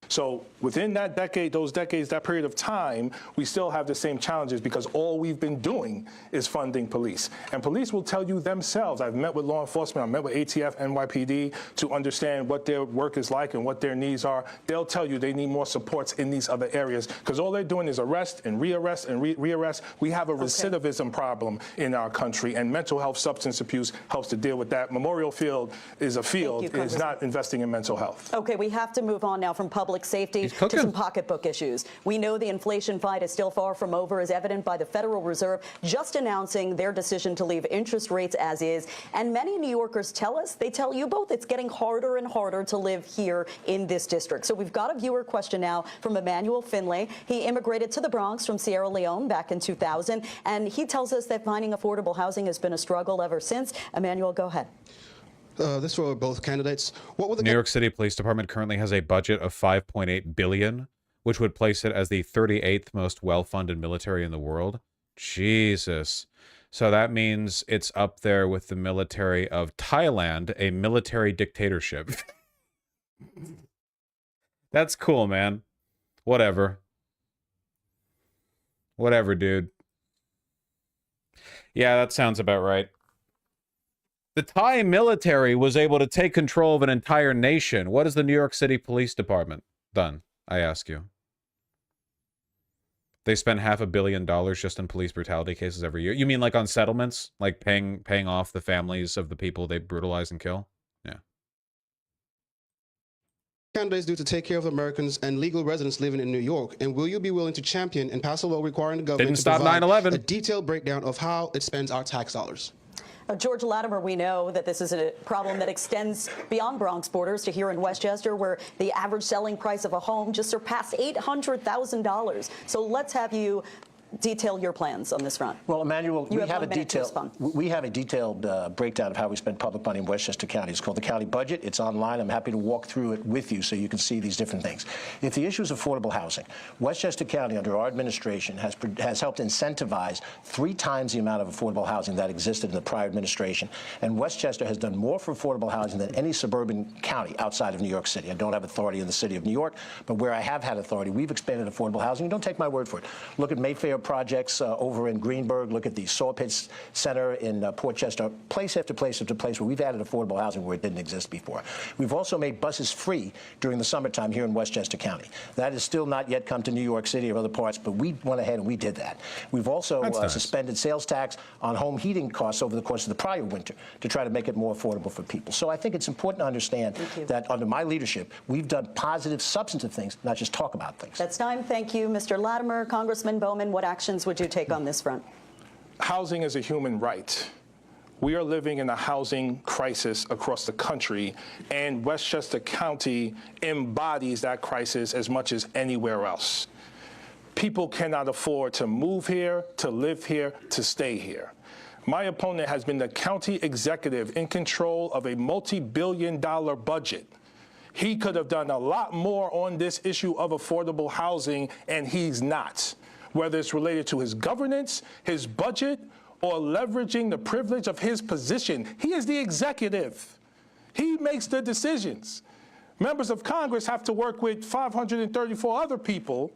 So within that decade, those decades, that period of time, we still have the same challenges because all we've been doing is funding police. And police will tell you themselves. I've met with law enforcement, I've met with ATF, NYPD to understand what their work is like and what their needs are. They'll tell you they need more supports in these other areas because all they're doing is arrest and rearrest and rearrest. We have a recidivism problem in our country, and mental health substance abuse helps to deal with that. Memorial Field is a field. It's not investing in mental health. Okay, we have to move on now from public safety to some pocketbook issues. We know the inflation fight is still far from over, as evident by the Federal Reserve just announcing their decision to leave interest rates as is. And many New Yorkers tell us, they tell you both, it's getting harder and harder to live here in this district. So we've got a viewer question now from Emmanuel Finlay. He immigrated to the Bronx from Sierra Leone back in 2000, and he tells us that finding affordable housing has been a struggle ever since. Emmanuel, go ahead. This for both candidates. What will the New York City Police Department currently has a budget of $5.8 billion, which would place it as the 38th most well-funded military in the world. Jesus. So that means it's up there with the military of Thailand, a military dictatorship. That's cool, man. Whatever. Whatever, dude. Yeah, that sounds about right. The Thai military was able to take control of an entire nation. What has the New York City Police Department done, I ask you? They spend $500 million just on police brutality cases every year. You mean like on settlements? Like paying off the families of the people they brutalize and kill? Yeah. candidates do to take care of Americans and legal residents living in New York? And will you be willing to champion and pass a law requiring the government to provide a detailed breakdown of how it spends our tax dollars? George Latimer, we know that this is a problem that extends beyond Bronx borders to here in Westchester, where the average selling price of a home just surpassed $800,000. So let's have you detail your plans on this front. Well, Emmanuel, we have a detailed breakdown of how we spend public money in Westchester County. It's called the county budget. It's online. I'm happy to walk through it with you so you can see these different things. If the issue is affordable housing, Westchester County, under our administration, has helped incentivize 3 times the amount of affordable housing that existed in the prior administration. And Westchester has done more for affordable housing than any suburban county outside of New York City. I don't have authority in the city of New York, but where I have had authority, we've expanded affordable housing. Don't take my word for it. Look at Mayfair projects over in Greenburgh. Look at the Saw Pits Center in Portchester. Place after place after place where we've added affordable housing where it didn't exist before. We've also made buses free during the summertime here in Westchester County. That has still not yet come to New York City or other parts, but we went ahead and we did that. We've also suspended sales tax on home heating costs over the course of the prior winter to try to make it more affordable for people. So I think it's important to understand that under my leadership, we've done positive, substantive things, not just talk about things. That's time. Thank you, Mr. Latimer. Congressman Bowman, what actions would you take on this front? Housing is a human right. We are living in a housing crisis across the country, and Westchester County embodies that crisis as much as anywhere else. People cannot afford to move here, to live here, to stay here. My opponent has been the county executive in control of a multi-billion-dollar budget. He could have done a lot more on this issue of affordable housing, and he's not. Whether it's related to his governance, his budget, or leveraging the privilege of his position. He is the executive. He makes the decisions. Members of Congress have to work with 534 other people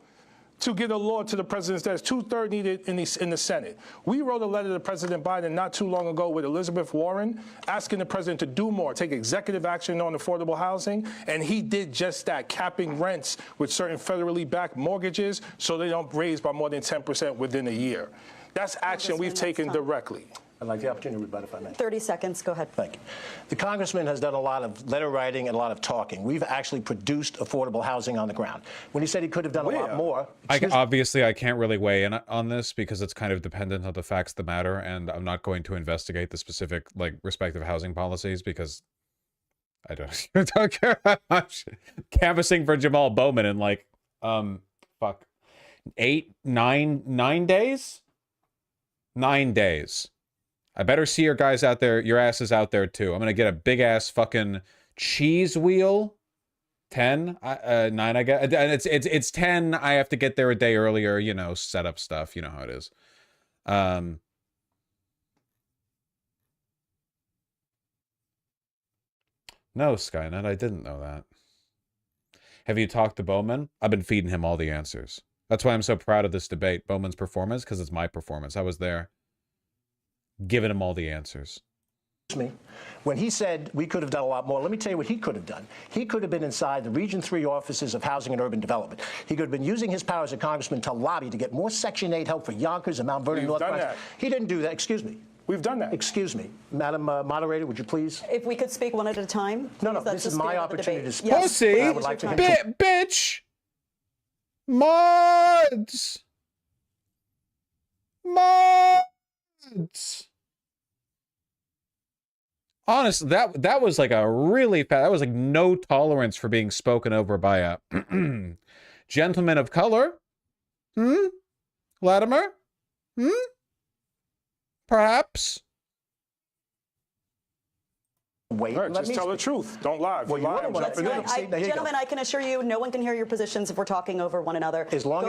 to get a law to the president's desk. 2/3 needed in the Senate. We wrote a letter to President Biden not too long ago with Elizabeth Warren asking the president to do more, take executive action on affordable housing, and he did just that, capping rents with certain federally backed mortgages so they don't raise by more than 10% within a year. That's action we've taken directly. I'd like the opportunity to rebut if I may. 30 seconds. Go ahead. Thank you. The congressman has done a lot of letter writing and a lot of talking. We've actually produced affordable housing on the ground. When he said he could have done a lot more. Obviously, I can't really weigh in on this because it's kind of dependent on the facts of the matter, and I'm not going to investigate the specific, like, respective housing policies because I don't care how much. Canvassing for Jamal Bowman in, like, fuck, 9 days? 9 days. I better see your guys out there, your asses out there too. I'm gonna get a big ass fucking cheese wheel. 10, 9, I guess. And it's 10. I have to get there a day earlier. You know, set up stuff. You know how it is. No, Skynet, I didn't know that. Have you talked to Bowman? I've been feeding him all the answers. That's why I'm so proud of this debate, Bowman's performance, because it's my performance. I was there, giving him all the answers. Me. When he said we could have done a lot more, let me tell you what he could have done. He could have been inside the Region 3 offices of Housing and Urban Development. He could have been using his power as a congressman to lobby to get more Section 8 help for Yonkers and Mount Vernon North. He didn't do that. Excuse me. We've done that. Excuse me. Madam Moderator, would you please? If we could speak one at a time. No, this is my opportunity to speak. Pussy! I would like to bitch! Mods! Honestly, that was like a really that was like no tolerance for being spoken over by a gentleman of color. Latimer? Perhaps? Wait, right, just tell the truth. Don't lie. Well, Gentlemen, I can assure you, no one can hear your positions if we're talking over one another. As long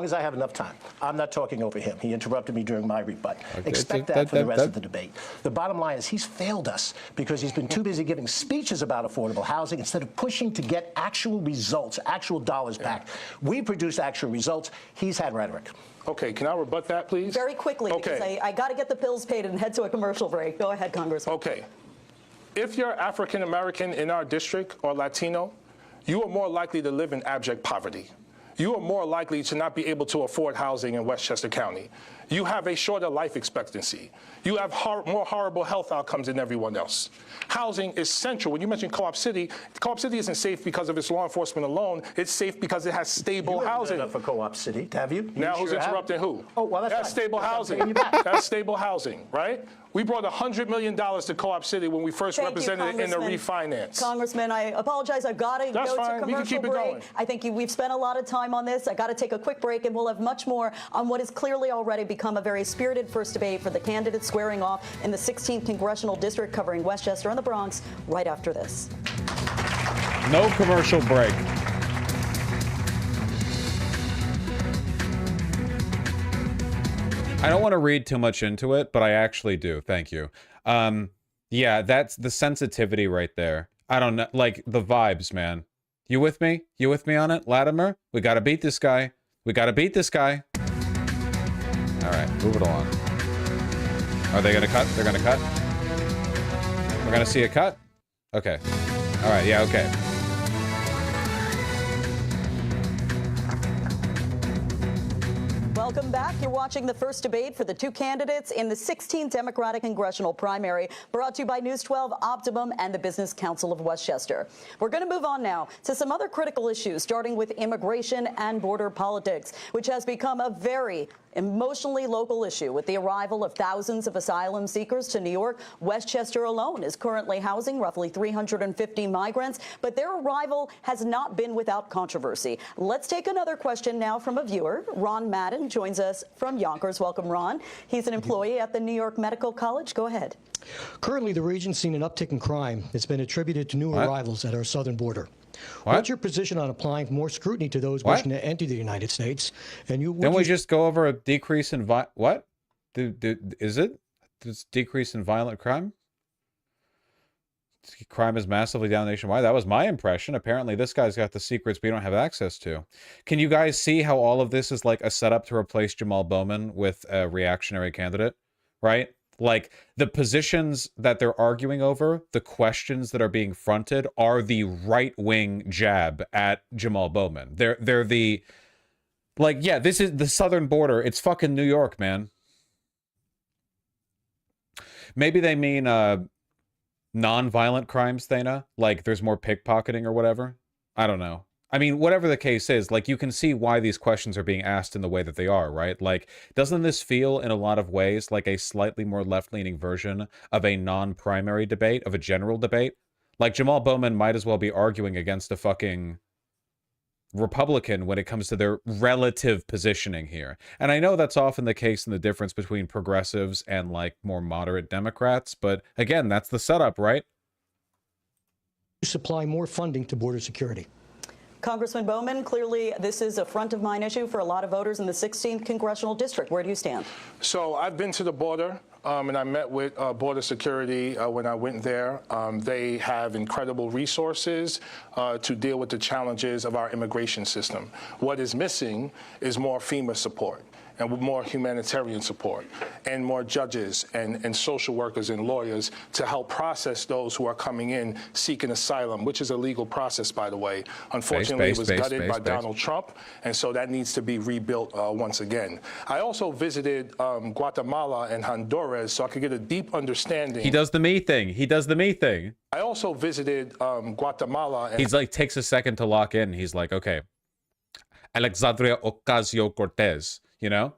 as I have enough time. I'm not talking over him. He interrupted me during my rebut. Okay. Expect that for the rest of the debate. The bottom line is he's failed us because he's been too busy giving speeches about affordable housing instead of pushing to get actual results, actual dollars back. We produce actual results. He's had rhetoric. Okay, can I rebut that, please? Very quickly, because I got to get the bills paid and head to a commercial break. Go ahead, Congressman. Okay. If you're African American in our district or Latino, you are more likely to live in abject poverty. You are more likely to not be able to afford housing in Westchester County. You have a shorter life expectancy. You have more horrible health outcomes than everyone else. Housing is central. When you mentioned Co-op City isn't safe because of its law enforcement alone. It's safe because it has stable housing. For Co-op City, have you? Now who's interrupting who? Oh, well, that's stable housing. That's stable housing, right? We brought $100 million to Co-op City when we first represented it in the refinance. Congressman, I apologize. I've got to go to commercial we can keep break. It going. I think we've spent a lot of time on this. I got to take a quick break, and we'll have much more on what has clearly already become a very spirited first debate for the candidates squaring off in the 16th Congressional District covering Westchester and the Bronx right after this. No commercial break. I don't want to read too much into it, but I actually do. Thank you. Yeah, that's the sensitivity right there. I don't know, like the vibes, man. You with me? You with me on it? Latimer? We got to beat this guy. We got to beat this guy. All right, move it along. Are they going to cut? They're going to cut? We're going to see a cut? Okay. All right, yeah, okay. Welcome back. You're watching the first debate for the two candidates in the 16th Democratic Congressional Primary, brought to you by News 12, Optimum, and the Business Council of Westchester. We're going to move on now to some other critical issues, starting with immigration and border politics, which has become a very emotionally local issue with the arrival of thousands of asylum seekers to New York. Westchester alone is currently housing roughly 350 migrants, but their arrival has not been without controversy. Let's take another question now from a viewer. Ron Madden joins us from Yonkers. Welcome, Ron. He's an employee at the New York Medical College. Go ahead. Currently, the region's seen an uptick in crime that's been attributed to new arrivals at our southern border. What's your position on applying more scrutiny to those wishing to enter the United States? And Then we just go over a decrease in what? Is it? This decrease in violent crime? Crime is massively down nationwide. That was my impression. Apparently, this guy's got the secrets we don't have access to. Can you guys see how all of this is like a setup to replace Jamal Bowman with a reactionary candidate? Right? Like, the positions that they're arguing over, the questions that are being fronted are the right-wing jab at Jamal Bowman. They're the, like, yeah, this is the southern border. It's fucking New York, man. Maybe they mean non-violent crimes, Thana. Like there's more pickpocketing or whatever. I don't know. I mean, whatever the case is, like you can see why these questions are being asked in the way that they are, right? Like, doesn't this feel in a lot of ways like a slightly more left-leaning version of a non-primary debate, of a general debate? Like Jamal Bowman might as well be arguing against a fucking Republican when it comes to their relative positioning here. And I know that's often the case in the difference between progressives and like more moderate Democrats, but again, that's the setup, right? Supply more funding to border security. Congressman Bowman, clearly this is a front-of-mind issue for a lot of voters in the 16th Congressional District. Where do you stand? So I've been to the border, and I met with Border Security when I went there. They have incredible resources to deal with the challenges of our immigration system. What is missing is more FEMA support, and with more humanitarian support, and more judges and social workers and lawyers to help process those who are coming in seeking asylum, which is a legal process, by the way. Unfortunately, it was gutted by Donald Trump, and so that needs to be rebuilt once again. I also visited Guatemala and Honduras so I could get a deep understanding. He does the me thing. He does the me thing. I also visited Guatemala. And he's like, takes a second to lock in. He's like, okay, Alexandria Ocasio-Cortez. You know?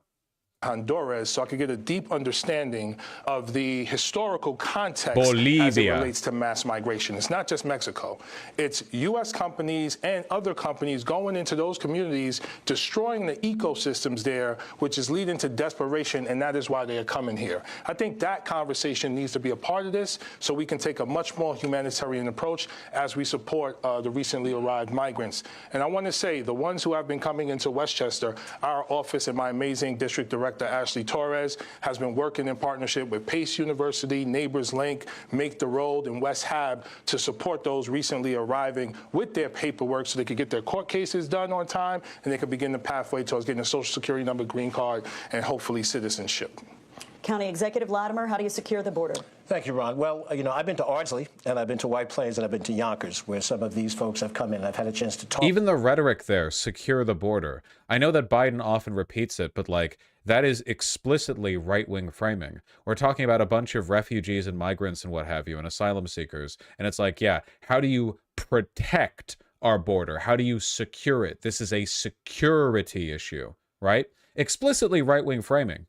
Honduras, so I could get a deep understanding of the historical context Bolivia. As it relates to mass migration. It's not just Mexico. It's U.S. companies and other companies going into those communities, destroying the ecosystems there, which is leading to desperation, and that is why they are coming here. I think that conversation needs to be a part of this so we can take a much more humanitarian approach as we support the recently arrived migrants. And I want to say, the ones who have been coming into Westchester, our office and my amazing district director, Ashley Torres, has been working in partnership with Pace University, Neighbors Link, Make the Road, and West Hab to support those recently arriving with their paperwork so they could get their court cases done on time and they could begin the pathway towards getting a Social Security number, green card, and hopefully citizenship. County Executive Latimer, how do you secure the border? Thank you, Ron. Well, you know, I've been to Ardsley, and I've been to White Plains, and I've been to Yonkers, where some of these folks have come in. I've had a chance to talk. Even the rhetoric there, secure the border. I know that Biden often repeats it, but like, that is explicitly right-wing framing. We're talking about a bunch of refugees and migrants and what have you, and asylum seekers. And it's like, yeah, how do you protect our border? How do you secure it? This is a security issue, right? Explicitly right-wing framing.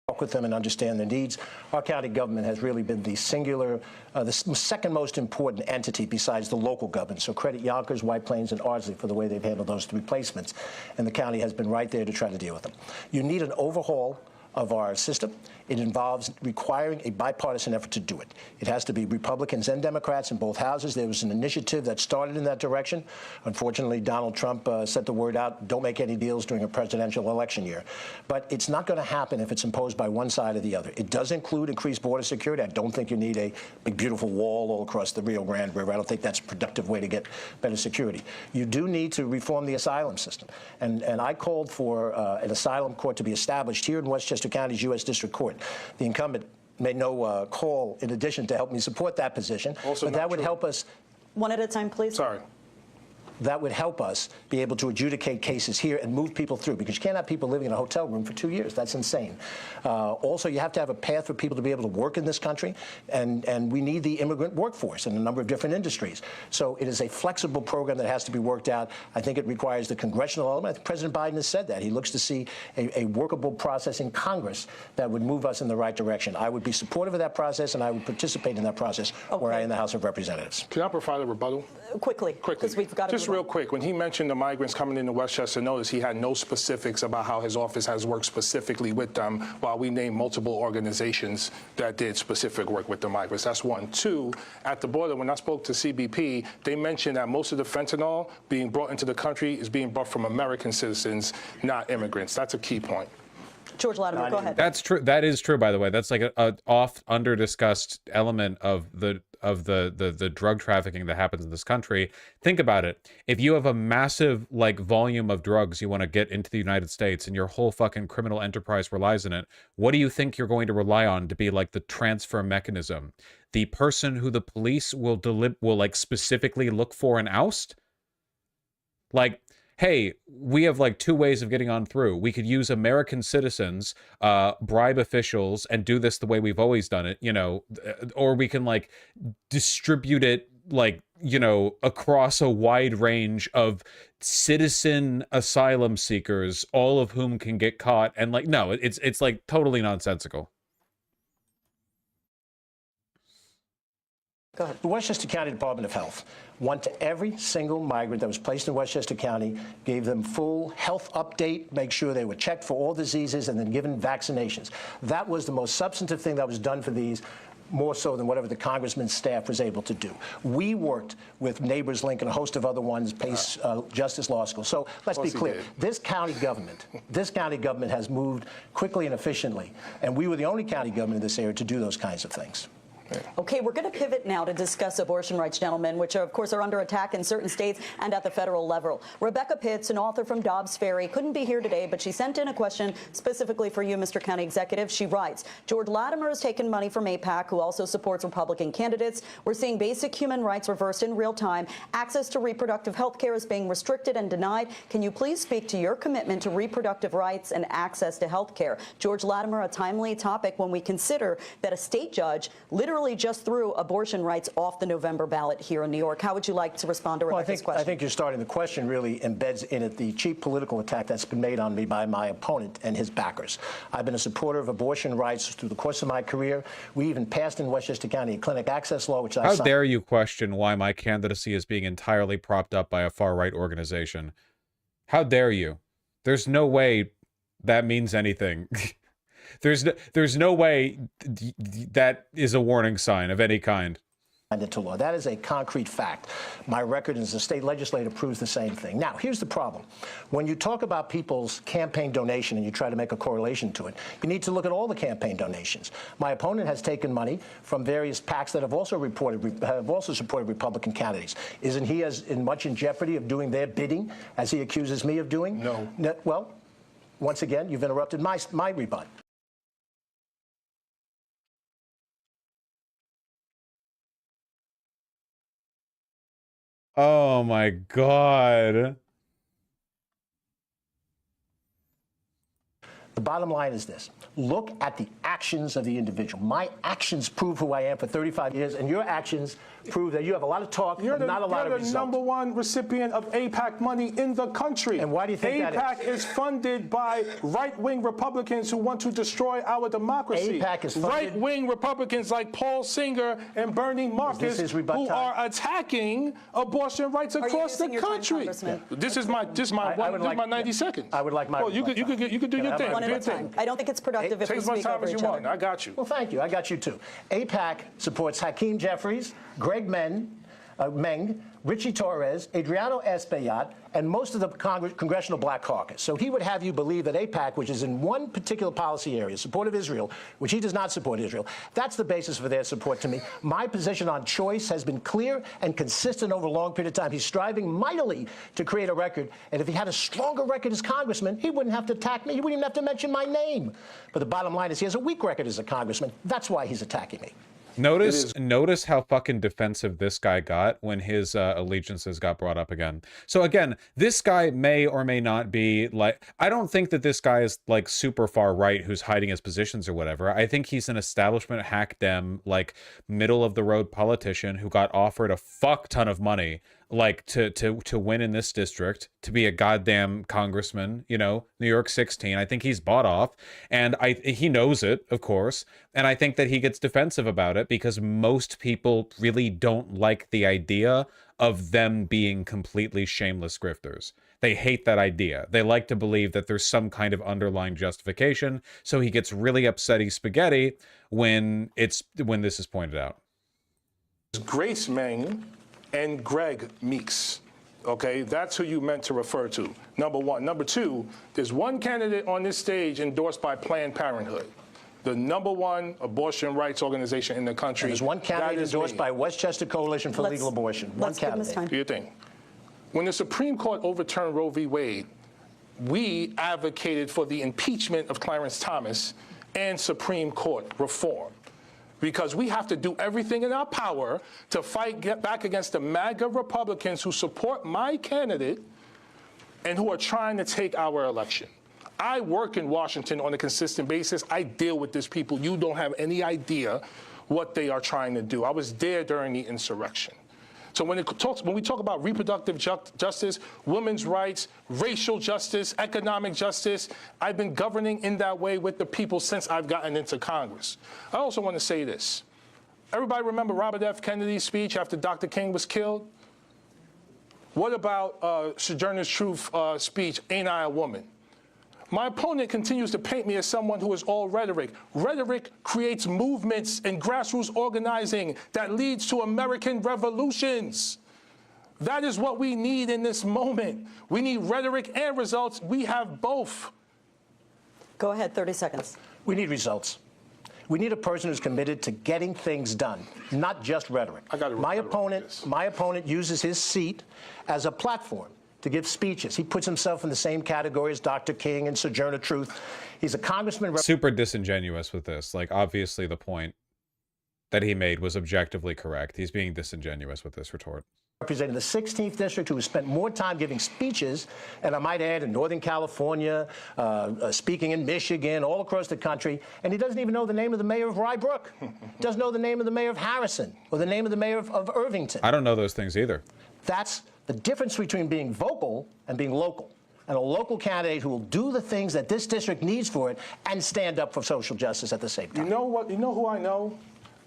Talk with them and understand their needs. Our county government has really been the singular, the second most important entity besides the local government. So credit Yonkers, White Plains, and Ardsley for the way they've handled those replacements. And the county has been right there to try to deal with them. You need an overhaul of our system. It involves requiring a bipartisan effort to do it. It has to be Republicans and Democrats in both houses. There was an initiative that started in that direction. Unfortunately, Donald Trump sent the word out, don't make any deals during a presidential election year. But it's not going to happen if it's imposed by one side or the other. It does include increased border security. I don't think you need a big, beautiful wall all across the Rio Grande River. I don't think that's a productive way to get better security. You do need to reform the asylum system. And I called for an asylum court to be established here in Westchester County's U.S. District Court. The incumbent made no call in addition to help me support that position, also but that would help us. One at a time, please. Sorry. That would help us be able to adjudicate cases here and move people through, because you can't have people living in a hotel room for 2 years. That's insane. Also, you have to have a path for people to be able to work in this country, and we need the immigrant workforce in a number of different industries. So it is a flexible program that has to be worked out. I think it requires the congressional element. I think President Biden has said that. He looks to see a workable process in Congress that would move us in the right direction. I would be supportive of that process, and I would participate in that process were I in the House of Representatives. Can I provide a rebuttal? Quickly, because we've got to just real quick. When he mentioned the migrants coming into Westchester, notice he had no specifics about how his office has worked specifically with them, while we named multiple organizations that did specific work with the migrants. That's one. Two, at the border, when I spoke to CBP, they mentioned that most of the fentanyl being brought into the country is being brought from American citizens, not immigrants. That's a key point. George Latimer, go ahead. That's true. That is true, by the way. That's like a oft under discussed element of the drug trafficking that happens in this country. Think about it. If you have a massive like volume of drugs you want to get into the United States and your whole fucking criminal enterprise relies on it, what do you think you're going to rely on to be like the transfer mechanism? The person who the police will like specifically look for and oust? Like, hey, we have like 2 ways of getting on through. We could use American citizens, bribe officials, and do this the way we've always done it, you know, or we can like distribute it like, you know, across a wide range of citizen asylum seekers, all of whom can get caught. And like, no, it's like totally nonsensical. Go ahead. The Westchester County Department of Health went to every single migrant that was placed in Westchester County, gave them full health update, make sure they were checked for all diseases, and then given vaccinations. That was the most substantive thing that was done for these, more so than whatever the congressman's staff was able to do. We worked with Neighbors Link and a host of other ones, Pace Justice Law School. So let's be clear. This county government has moved quickly and efficiently, and we were the only county government in this area to do those kinds of things. Okay, we're going to pivot now to discuss abortion rights, gentlemen, which of course are under attack in certain states and at the federal level. Rebecca Pitts, an author from Dobbs Ferry, couldn't be here today, but she sent in a question specifically for you, Mr. County Executive. She writes, George Latimer has taken money from AIPAC, who also supports Republican candidates. We're seeing basic human rights reversed in real time. Access to reproductive health care is being restricted and denied. Can you please speak to your commitment to reproductive rights and access to health care? George Latimer, a timely topic when we consider that a state judge literally just threw abortion rights off the November ballot here in New York. How would you like to respond to Rebecca's question? I think you're starting. The question really embeds in it the cheap political attack that's been made on me by my opponent and his backers. I've been a supporter of abortion rights through the course of my career. We even passed in Westchester County a clinic access law, which I signed. How dare you question why my candidacy is being entirely propped up by a far-right organization? How dare you? There's no way that means anything. There's no way that is a warning sign of any kind. Into law. That is a concrete fact. My record as a state legislator proves the same thing. Now, here's the problem. When you talk about people's campaign donation and you try to make a correlation to it, you need to look at all the campaign donations. My opponent has taken money from various PACs that have also supported Republican candidates. Isn't he as much in jeopardy of doing their bidding as he accuses me of doing? No. Well, once again, you've interrupted my rebut. Oh my God. The bottom line is this. Look at the actions of the individual. My actions prove who I am for 35 years, and your actions prove that you have a lot of talk, but not a lot of results. You're the #1 recipient of AIPAC money in the country. And why do you think that AIPAC is funded by right-wing Republicans who want to destroy our democracy. AIPAC is funded. Right-wing Republicans like Paul Singer and Bernie Marcus who are attacking abortion rights across the country. This is my 90 seconds. I would like my. Well, you could do your thing. One at a time. I don't think it's productive if we speak over each other. Take as much time as you want. I got you. Well, thank you. I got you too. AIPAC supports Hakeem Jeffries, Greg Meng, Richie Torres, Adriano Espaillat, and most of the Congressional Black Caucus. So he would have you believe that AIPAC, which is in one particular policy area, support of Israel, which he does not support Israel, that's the basis for their support to me. My position on choice has been clear and consistent over a long period of time. He's striving mightily to create a record, and if he had a stronger record as congressman, he wouldn't have to attack me. He wouldn't even have to mention my name. But the bottom line is he has a weak record as a congressman. That's why he's attacking me. Notice how fucking defensive this guy got when his allegiances got brought up again. So again, this guy may or may not be like, I don't think that this guy is like super far right who's hiding his positions or whatever. I think he's an establishment hack dem, like middle of the road politician who got offered a fuck ton of money like to win in this district, to be a goddamn congressman, you know, New York 16. I think he's bought off, and he knows it, of course, and I think that he gets defensive about it because most people really don't like the idea of them being completely shameless grifters. They hate that idea. They like to believe that there's some kind of underlying justification, so he gets really upsetty spaghetti when this is pointed out. Grace Meng and Greg Meeks. Okay, that's who you meant to refer to, number one. Number two, there's one candidate on this stage endorsed by Planned Parenthood, the #1 abortion rights organization in the country. And there's one candidate endorsed by Westchester Coalition for Legal Abortion. One candidate. Do your thing. When the Supreme Court overturned Roe v. Wade, we advocated for the impeachment of Clarence Thomas and Supreme Court reform, because we have to do everything in our power to get back against the MAGA Republicans who support my candidate and who are trying to take our election. I work in Washington on a consistent basis. I deal with these people. You don't have any idea what they are trying to do. I was there during the insurrection. So when we talk about reproductive justice, women's rights, racial justice, economic justice, I've been governing in that way with the people since I've gotten into Congress. I also want to say this. Everybody remember Robert F. Kennedy's speech after Dr. King was killed? What about Sojourner Truth's speech, Ain't I a Woman? My opponent continues to paint me as someone who is all rhetoric. Rhetoric creates movements and grassroots organizing that leads to American revolutions. That is what we need in this moment. We need rhetoric and results. We have both. Go ahead, 30 seconds. We need results. We need a person who's committed to getting things done, not just rhetoric. My opponent uses his seat as a platform to give speeches. He puts himself in the same category as Dr. King and Sojourner Truth. He's a congressman. Super disingenuous with this. Like, obviously the point that he made was objectively correct. He's being disingenuous with this retort. Representing the 16th district, who has spent more time giving speeches, and I might add, in Northern California, speaking in Michigan, all across the country, and he doesn't even know the name of the mayor of Rye Brook. Doesn't know the name of the mayor of Harrison, or the name of the mayor of Irvington. I don't know those things either. That's the difference between being vocal and being local. And a local candidate who will do the things that this district needs for it and stand up for social justice at the same time. You know what? You know who I know?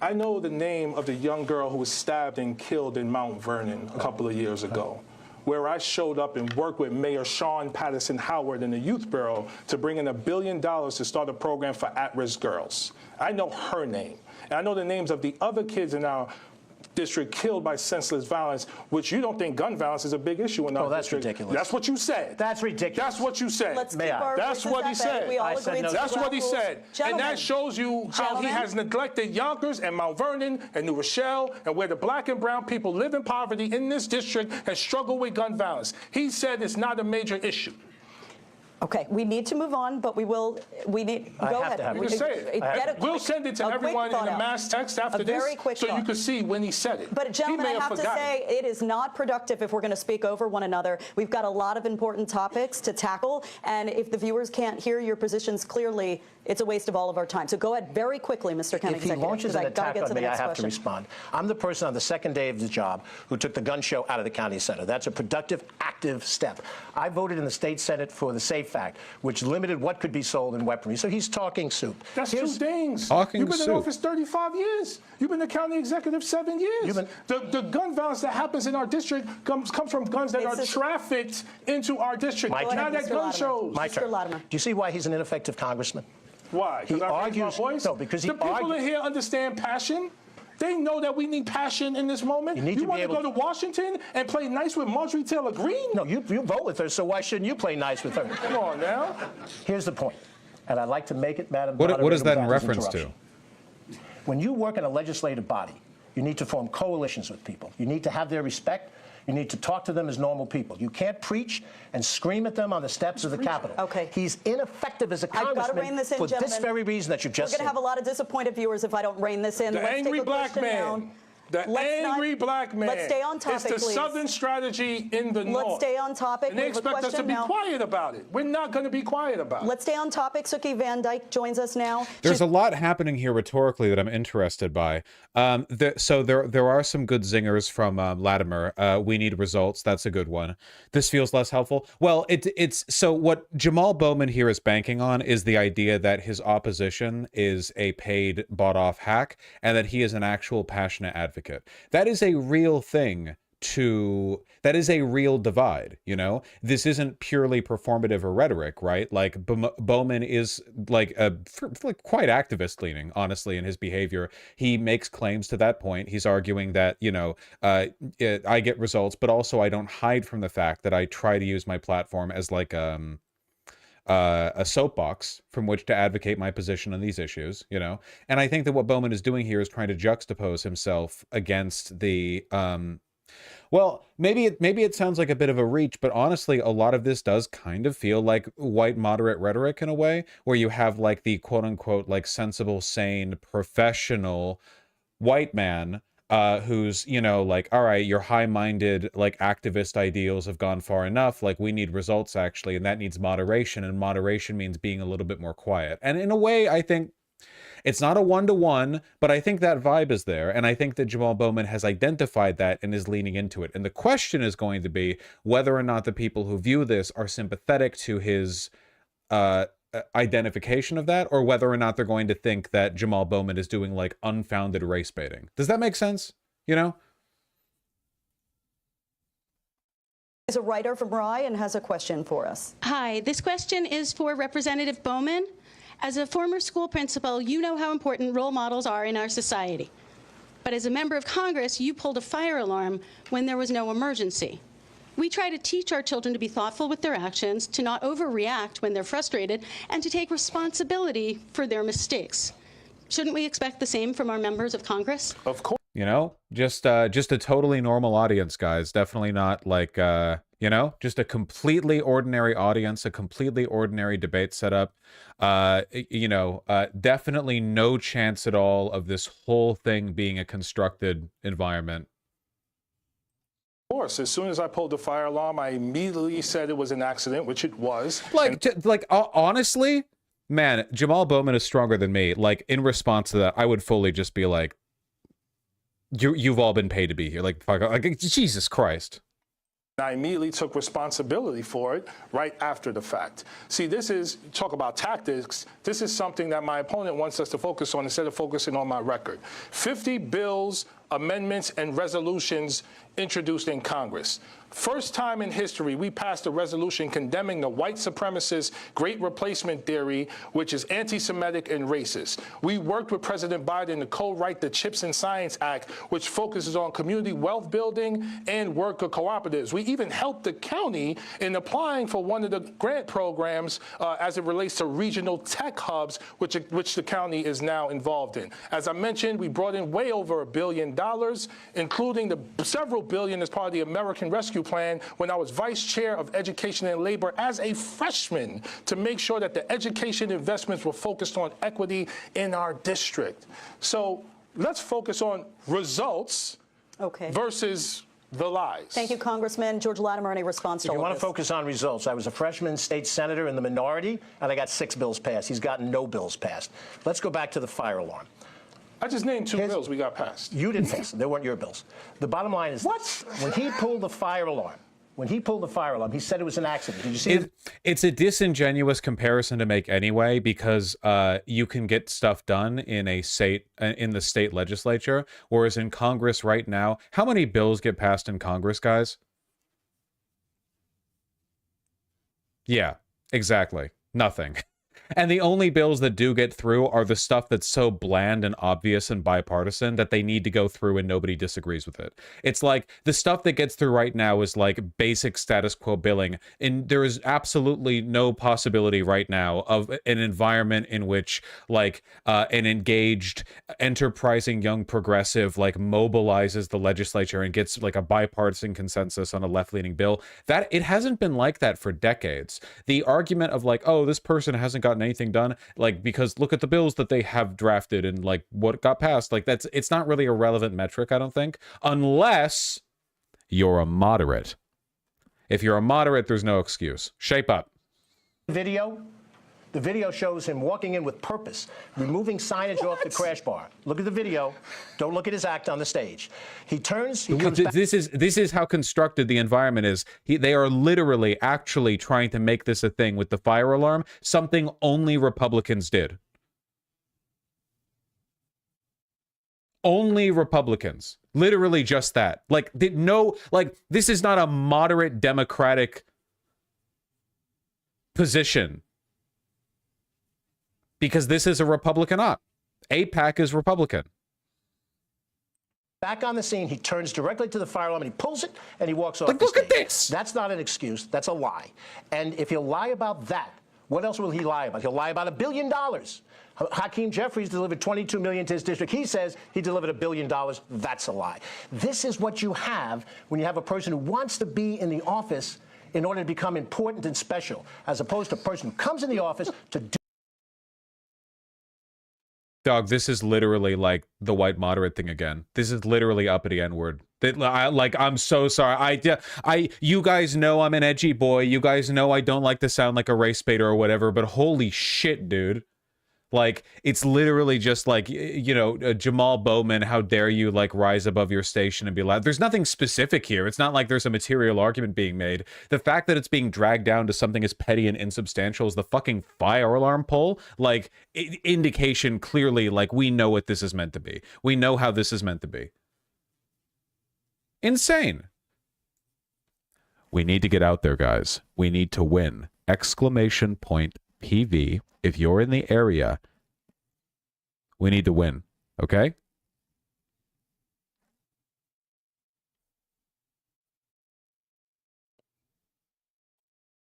I know the name of the young girl who was stabbed and killed in Mount Vernon a couple of years ago, where I showed up and worked with Mayor Sean Patterson Howard and the Youth Bureau to bring in $1 billion to start a program for at-risk girls. I know her name. And I know the names of the other kids in our district killed by senseless violence, which you don't think gun violence is a big issue in our district. Ridiculous. That's what you said. That's ridiculous. That's what you said. That's what he said. That's what he said. And that shows you how he has neglected Yonkers and Mount Vernon and New Rochelle, and where the black and brown people live in poverty in this district and struggle with gun violence. He said it's not a major issue. Okay, we need to move on, but go ahead. You can say it. We'll send it to everyone in a mass text after this, so you can see when he said it. But gentlemen, I have to say, it is not productive if we're going to speak over one another. We've got a lot of important topics to tackle, and if the viewers can't hear your positions clearly, it's a waste of all of our time. So go ahead very quickly, Mr. County Executive. If he launches an attack on me, I have to respond. I'm the person on the second day of the job who took the gun show out of the county center. That's a productive, active step. I voted in the state senate for the SAFE Act, which limited what could be sold in weaponry. So he's talking soup. That's two things. You've been in office 35 years. You've been the county executive 7 years. The gun violence that happens in our district comes from guns that are trafficked into our district. Not at gun shows. My turn. Do you see why he's an ineffective congressman? Why? Because I raised my voice? No, because he the people in here understand passion. They know that we need passion in this moment. You want to go to Washington and play nice with Marjorie Taylor Greene? No, you vote with her, so why shouldn't you play nice with her? Come on now. Here's the point, and I'd like to make it, Madam. What is that in reference to? When you work in a legislative body, you need to form coalitions with people. You need to have their respect. You need to talk to them as normal people. You can't preach and scream at them on the steps of the Capitol. Okay. He's ineffective as a congressman for this very reason that you've just said. We're going to have a lot of disappointed viewers if I don't rein this in. The angry black man. The angry black man. Let's stay on topic, It's the Southern strategy in the North. Let's stay on topic. And they expect us to be quiet about it. We're not going to be quiet about it. Let's stay on topic. Suki Van Dyke joins us now. There's a lot happening here rhetorically that I'm interested by. So there are some good zingers from Latimer. We need results. That's a good one. This feels less helpful. Well, it's so what Jamal Bowman here is banking on is the idea that his opposition is a paid, bought-off hack, and that he is an actual passionate advocate. That is a real thing. That is a real divide, you know. This isn't purely performative or rhetoric, right? Like Bowman is like quite activist leaning, honestly, in his behavior. He makes claims to that point. He's arguing that, you know, I get results, but also I don't hide from the fact that I try to use my platform as like a soapbox from which to advocate my position on these issues, you know. And I think that what Bowman is doing here is trying to juxtapose himself against the well, maybe it sounds like a bit of a reach, but honestly, a lot of this does kind of feel like white moderate rhetoric in a way, where you have like the quote unquote like sensible, sane, professional white man who's, you know, like, all right, your high-minded, like, activist ideals have gone far enough. Like, we need results, actually, and that needs moderation, and moderation means being a little bit more quiet. And in a way, I think it's not a one-to-one, but I think that vibe is there, and I think that Jamal Bowman has identified that and is leaning into it. And the question is going to be whether or not the people who view this are sympathetic to his identification of that, or whether or not they're going to think that Jamal Bowman is doing like unfounded race baiting. Does that make sense? You know? Is a writer from Rye and has a question for us. Hi, this question is for Representative Bowman. As a former school principal, you know how important role models are in our society. But as a member of Congress, you pulled a fire alarm when there was no emergency. We try to teach our children to be thoughtful with their actions, to not overreact when they're frustrated, and to take responsibility for their mistakes. Shouldn't we expect the same from our members of Congress? Of course. You know, just a totally normal audience, guys. Definitely not like, you know, just a completely ordinary audience, a completely ordinary debate setup. You know, definitely no chance at all of this whole thing being a constructed environment. Of course, as soon as I pulled the fire alarm, I immediately said it was an accident, which it was. Like, honestly, man, Jamal Bowman is stronger than me. Like, in response to that, I would fully just be like, you've all been paid to be here. Like, fuck, like, Jesus Christ. I immediately took responsibility for it right after the fact. See, this is, talk about tactics, this is something that my opponent wants us to focus on instead of focusing on my record. 50 bills, amendments, and resolutions introduced in Congress. First time in history, we passed a resolution condemning the white supremacist Great Replacement theory, which is anti-Semitic and racist. We worked with President Biden to co-write the CHIPS and Science Act, which focuses on community wealth building and worker cooperatives. We even helped the county in applying for one of the grant programs as it relates to regional tech hubs, which the county is now involved in. As I mentioned, we brought in way over $1 billion, including the several billion as part of the American Rescue Plan when I was Vice Chair of Education and Labor as a freshman to make sure that the education investments were focused on equity in our district. So let's focus on results versus the lies. Thank you, Congressman. George Latimer, any response to all If you want this? to focus on results, I was a freshman state senator in the minority, and I got 6 bills passed. He's gotten no bills passed. Let's go back to the fire alarm. I just named 2 bills we got passed. You didn't pass them. They weren't your bills. The bottom line is this. When he pulled the fire alarm, he said it was an accident. Did you see it? It's a disingenuous comparison to make anyway, because you can get stuff done in the state legislature, whereas in Congress right now, how many bills get passed in Congress, guys? Yeah, exactly. Nothing. And the only bills that do get through are the stuff that's so bland and obvious and bipartisan that they need to go through and nobody disagrees with it. It's like the stuff that gets through right now is like basic status quo billing. And there is absolutely no possibility right now of an environment in which like an engaged, enterprising young progressive like mobilizes the legislature and gets like a bipartisan consensus on a left-leaning bill. That it hasn't been like that for decades. The argument of like, oh, this person hasn't gotten anything done, like, because look at the bills that they have drafted and like what got passed, like it's not really a relevant metric, I don't think, unless you're a moderate. If you're a moderate, there's no excuse. Shape up. The video shows him walking in with purpose, removing signage off the crash bar. Look at the video. Don't look at his act on the stage. He turns, he comes back. This is how constructed the environment is. They are literally actually trying to make this a thing with the fire alarm, something only Republicans did. Only Republicans. Literally just that. Like, this is not a moderate Democratic position. Because this is a Republican op. AIPAC is Republican. Back on the scene, he turns directly to the fire alarm and he pulls it and he walks off. Like, look at this. That's not an excuse. That's a lie. And if he'll lie about that, what else will he lie about? He'll lie about $1 billion. Hakeem Jeffries delivered $22 million to his district. He says he delivered $1 billion. That's a lie. This is what you have when you have a person who wants to be in the office in order to become important and special, as opposed to a person who comes in the office to do Dog, this is literally like the white moderate thing again. This is literally uppity N-word. I'm so sorry. You guys know I'm an edgy boy. You guys know I don't like to sound like a race baiter or whatever, but holy shit, dude. Like, it's literally just like, you know, Jamal Bowman, how dare you, like, rise above your station and be loud. There's nothing specific here. It's not like there's a material argument being made. The fact that it's being dragged down to something as petty and insubstantial as the fucking fire alarm poll, like, indication clearly, like, we know what this is meant to be. We know how this is meant to be. Insane. We need to get out there, guys. We need to win. Exclamation point PV. If you're in the area, we need to win, okay?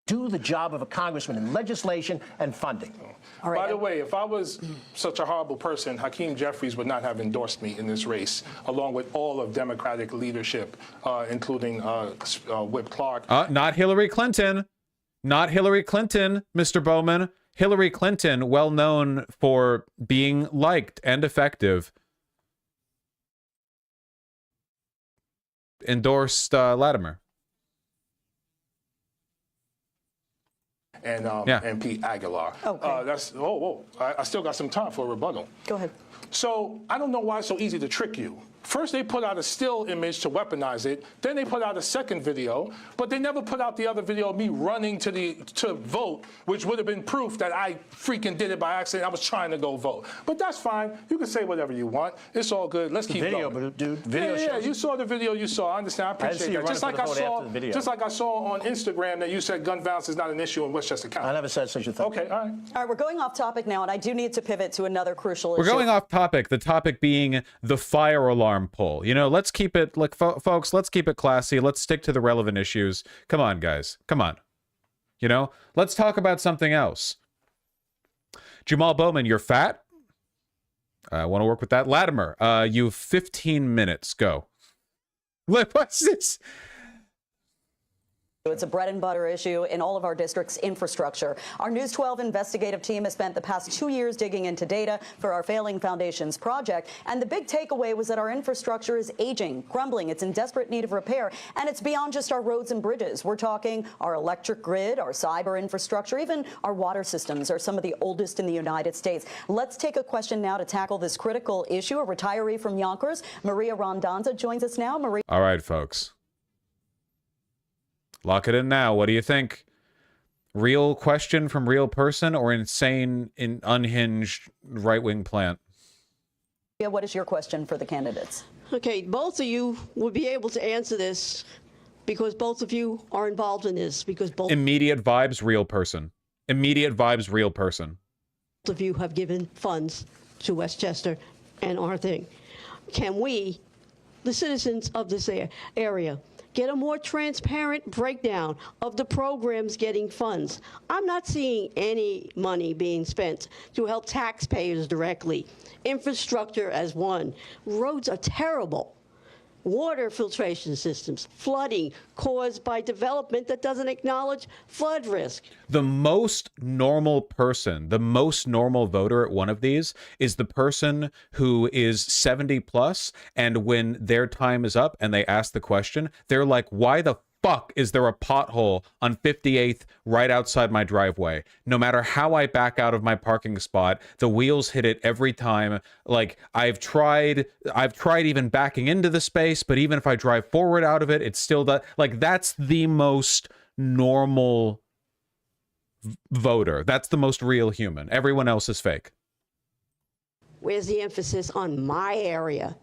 Do the job of a congressman in legislation and funding. By the way, if I was such a horrible person, Hakeem Jeffries would not have endorsed me in this race, along with all of Democratic leadership, including Whip Clark. Not Hillary Clinton. Not Hillary Clinton, Mr. Bowman. Hillary Clinton, well known for being liked and effective, endorsed Latimer. And Pete Aguilar. Okay. I still got some time for a rebuttal. Go ahead. So I don't know why it's so easy to trick you. First, they put out a still image to weaponize it. Then they put out a second video, but they never put out the other video of me running to vote, which would have been proof that I freaking did it by accident. I was trying to go vote. But that's fine. You can say whatever you want. It's all good. Let's keep video, going. Dude, video yeah, you saw the video you saw. I understand. I appreciate that. Just like I saw on Instagram that you said gun violence is not an issue in Westchester County. I never said such a thing. Okay, all right. All right, we're going off topic now, and I do need to pivot to another crucial issue. We're going off topic, the topic being the fire alarm poll. You know, let's keep it, like, folks, let's keep it classy. Let's stick to the relevant issues. Come on, guys. Come on. You know, let's talk about something else. Jamal Bowman, you're fat. I want to work with that. Latimer, you have 15 minutes. Go. What's this? It's a bread and butter issue in all of our districts' infrastructure. Our News 12 investigative team has spent the past 2 years digging into data for our Failing Foundations project, and the big takeaway was that our infrastructure is aging, crumbling, it's in desperate need of repair, and it's beyond just our roads and bridges. We're talking our electric grid, our cyber infrastructure, even our water systems are some of the oldest in the United States. Let's take a question now to tackle this critical issue. A retiree from Yonkers, Maria Rondonza, joins us now. Maria. All right, folks. Lock it in now. What do you think? Real question from real person or insane, unhinged right-wing plant? Yeah, what is your question for the candidates? Okay, both of you would be able to answer this because both of you are involved in this. Because both immediate vibes, real person. Immediate vibes, real person. Both of you have given funds to Westchester and our thing. Can we, the citizens of this area, get a more transparent breakdown of the programs getting funds? I'm not seeing any money being spent to help taxpayers directly. Infrastructure as one. Roads are terrible. Water filtration systems, flooding caused by development that doesn't acknowledge flood risk. The most normal person, the most normal voter at one of these is the person who is 70 plus, and when their time is up and they ask the question, they're like, why the fuck is there a pothole on 58th right outside my driveway? No matter how I back out of my parking spot, the wheels hit it every time. Like, I've tried even backing into the space, but even if I drive forward out of it, it's still like, that's the most normal voter. That's the most real human. Everyone else is fake. Where's the emphasis on my area?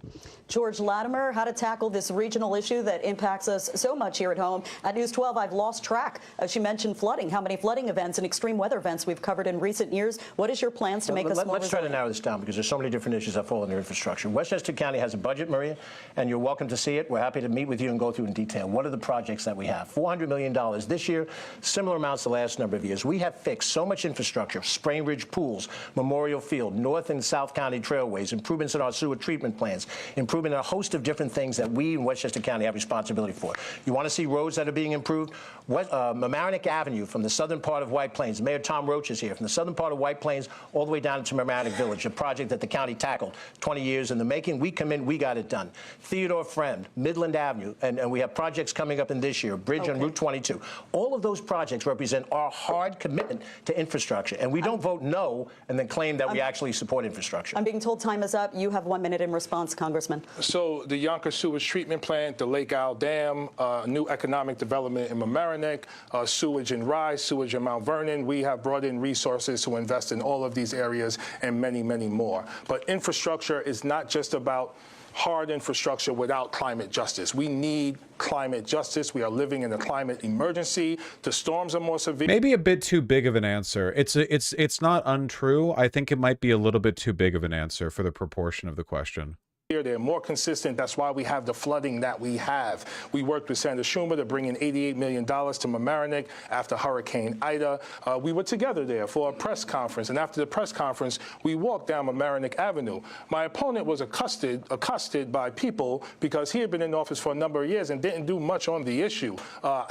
George Latimer, how to tackle this regional issue that impacts us so much here at home. At News 12, I've lost track. She mentioned flooding, how many flooding events and extreme weather events we've covered in recent years. What is your plans to make us more Let's try to narrow this down because there's so many different issues that fall under infrastructure. Westchester County has a budget, Maria, and you're welcome to see it. We're happy to meet with you and go through in detail. What are the projects that we have? $400 million this year, similar amounts the last number of years. We have fixed so much infrastructure, Sprain Ridge pools, Memorial Field, North and South County County trailways, improvements in our sewer treatment plants, improvement in a host of different things that we in Westchester County have responsibility for. You want to see roads that are being improved? Mamaroneck Avenue from the southern part of White Plains. Mayor Tom Roach is here. From the southern part of White Plains all the way down to Mamaroneck Village, a project that the county tackled 20 years in the making. We come in, we got it done. Theodore Friend, Midland Avenue, and we have projects coming up in this year, bridge on Route 22. All of those projects represent our hard commitment to infrastructure, and we don't vote no and then claim that we actually support infrastructure. I'm being told time is up. You have 1 minute in response, Congressman. So the Yonkers sewage treatment plant, the Lake Isle Dam, new economic development in Mamaroneck, sewage in Rise, sewage in Mount Vernon. We have brought in resources to invest in all of these areas and many, many more. But infrastructure is not just about hard infrastructure without climate justice. We need climate justice. We are living in a climate emergency. The storms are more severe. Maybe a bit too big of an answer. It's not untrue. I think it might be a little bit too big of an answer for the proportion of the question. They're more consistent. That's why we have the flooding that we have. We worked with Senator Schumer to bring in $88 million to Mamaroneck after Hurricane Ida. We were together there for a press conference, and after the press conference, we walked down Mamaroneck Avenue. My opponent was accosted by people because he had been in office for a number of years and didn't do much on the issue.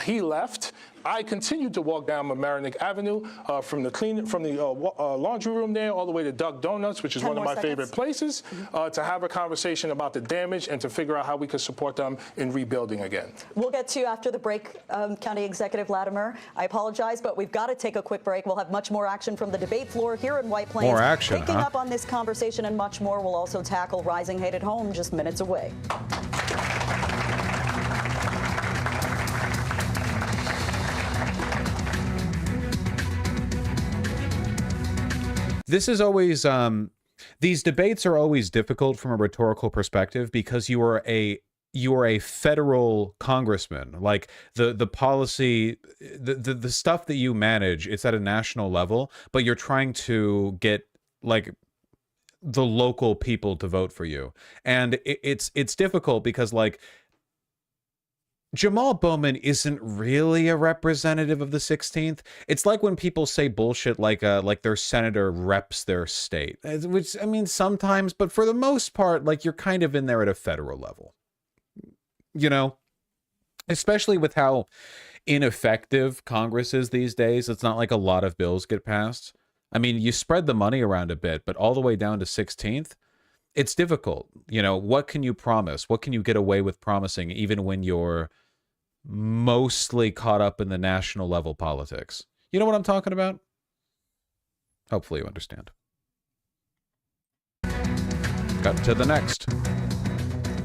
He left. I continued to walk down Mamaroneck Avenue from the laundry room there all the way to Duck Donuts, which is one of my favorite places, to have a conversation about the damage and to figure out how we could support them in rebuilding again. We'll get to you after the break, County Executive Latimer. I apologize, but we've got to take a quick break. We'll have much more action from the debate floor here in White Plains. More action, Picking up on this conversation and much more. We'll also tackle rising hate at home just minutes away. This is always, these debates are always difficult from a rhetorical perspective because you are a federal congressman. Like the policy, the stuff that you manage, it's at a national level, but you're trying to get like the local people to vote for you. And it's difficult because like Jamal Bowman isn't really a representative of the 16th. It's like when people say bullshit like their senator reps their state, which I mean sometimes, but for the most part, like you're kind of in there at a federal level, you know, especially with how ineffective Congress is these days. It's not like a lot of bills get passed. I mean, you spread the money around a bit, but all the way down to 16th, it's difficult. You know, what can you promise? What can you get away with promising even when you're mostly caught up in the national level politics? You know what I'm talking about? Hopefully you understand. Cut to the next.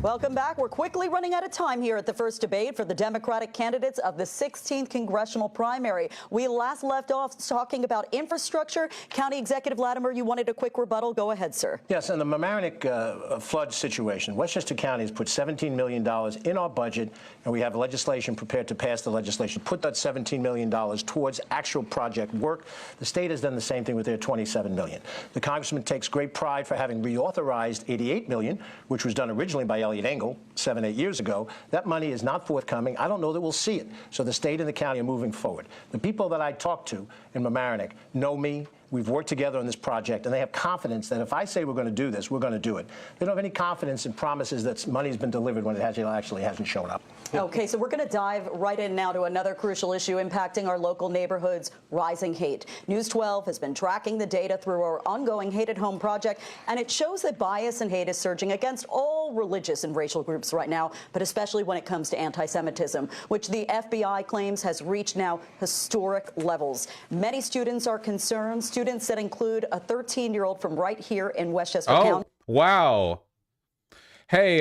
Welcome back. We're quickly running out of time here at the first debate for the Democratic candidates of the 16th congressional primary. We last left off talking about infrastructure. County Executive Latimer, you wanted a quick rebuttal. Go ahead, sir. Yes, in the Mamaroneck flood situation, Westchester County has put $17 million in our budget, and we have legislation prepared to pass the legislation. Put that $17 million towards actual project work. The state has done the same thing with their $27 million. The congressman takes great pride for having reauthorized $88 million, which was done originally by Elliot Engel 7-8 years ago. That money is not forthcoming. I don't know that we'll see it. So the state and the county are moving forward. The people that I talked to in Mamaroneck know me. We've worked together on this project, and they have confidence that if I say we're going to do this, we're going to do it. They don't have any confidence in promises that money's been delivered when it actually hasn't shown up. Okay, so we're going to dive right in now to another crucial issue impacting our local neighborhoods, rising hate. News 12 has been tracking the data through our ongoing Hate at Home project, and it shows that bias and hate is surging against all religious and racial groups right now, but especially when it comes to anti-Semitism, which the FBI claims has reached now historic levels. Many students are concerned, students that include a 13-year-old from right here in Westchester County. Wow. Hey,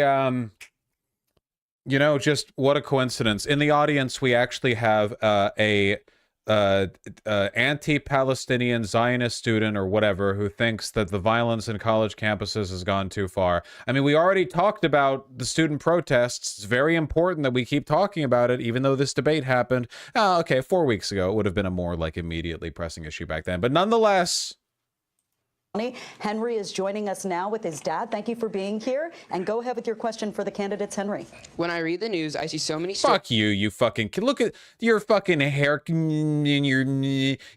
you know, just what a coincidence. In the audience, we actually have a anti-Palestinian Zionist student or whatever who thinks that the violence in college campuses has gone too far. I mean, we already talked about the student protests. It's very important that we keep talking about it, even though this debate happened. Okay, 4 weeks ago. It would have been a more like immediately pressing issue back then. But nonetheless, Henry is joining us now with his dad. Thank you for being here. And go ahead with your question for the candidates, Henry. When I read the news, I see so many... Fuck you, you fucking... Look at your fucking hair in your...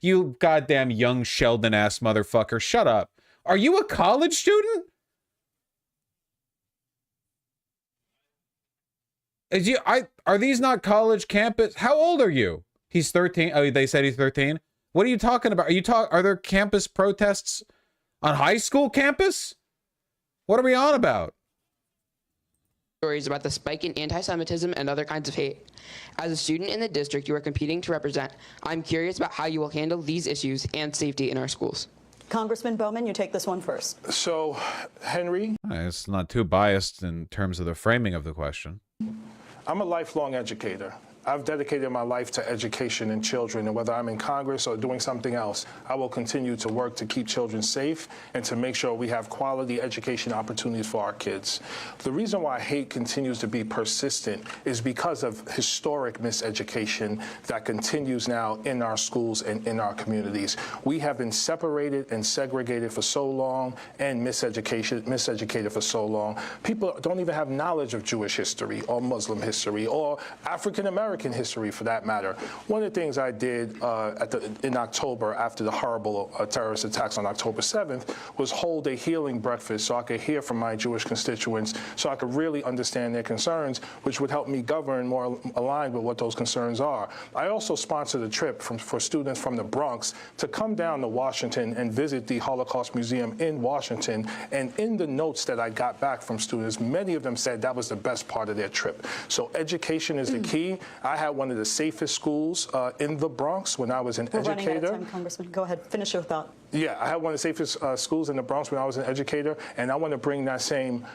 You goddamn young Sheldon-ass motherfucker. Shut up. Are you a college student? Are these not college campus? How old are you? He's 13. Oh, they said he's 13. What are you talking about? Are there campus protests on high school campus? What are we on about? Stories about the spike in anti-Semitism and other kinds of hate. As a student in the district you are competing to represent, I'm curious about how you will handle these issues and safety in our schools. Congressman Bowman, you take this one first. So, Henry? It's not too biased in terms of the framing of the question. I'm a lifelong educator. I've dedicated my life to education and children, and whether I'm in Congress or doing something else, I will continue to work to keep children safe and to make sure we have quality education opportunities for our kids. The reason why hate continues to be persistent is because of historic miseducation that continues now in our schools and in our communities. We have been separated and segregated for so long and miseducated for so long. People don't even have knowledge of Jewish history or Muslim history or African American history, for that matter. One of the things I did in October after the horrible terrorist attacks on October 7th was hold a healing breakfast so I could hear from my Jewish constituents, so I could really understand their concerns, which would help me govern more aligned with what those concerns are. I also sponsored a trip for students from the Bronx to come down to Washington and visit the Holocaust Museum in Washington. And in the notes that I got back from students, many of them said that was the best part of their trip. So education is the key. I had one of the safest schools in the Bronx when I was an educator. Running out of time, Congressman. Go ahead, finish your thought. Yeah, I had one of the safest schools in the Bronx when I was an educator, and I want to bring that same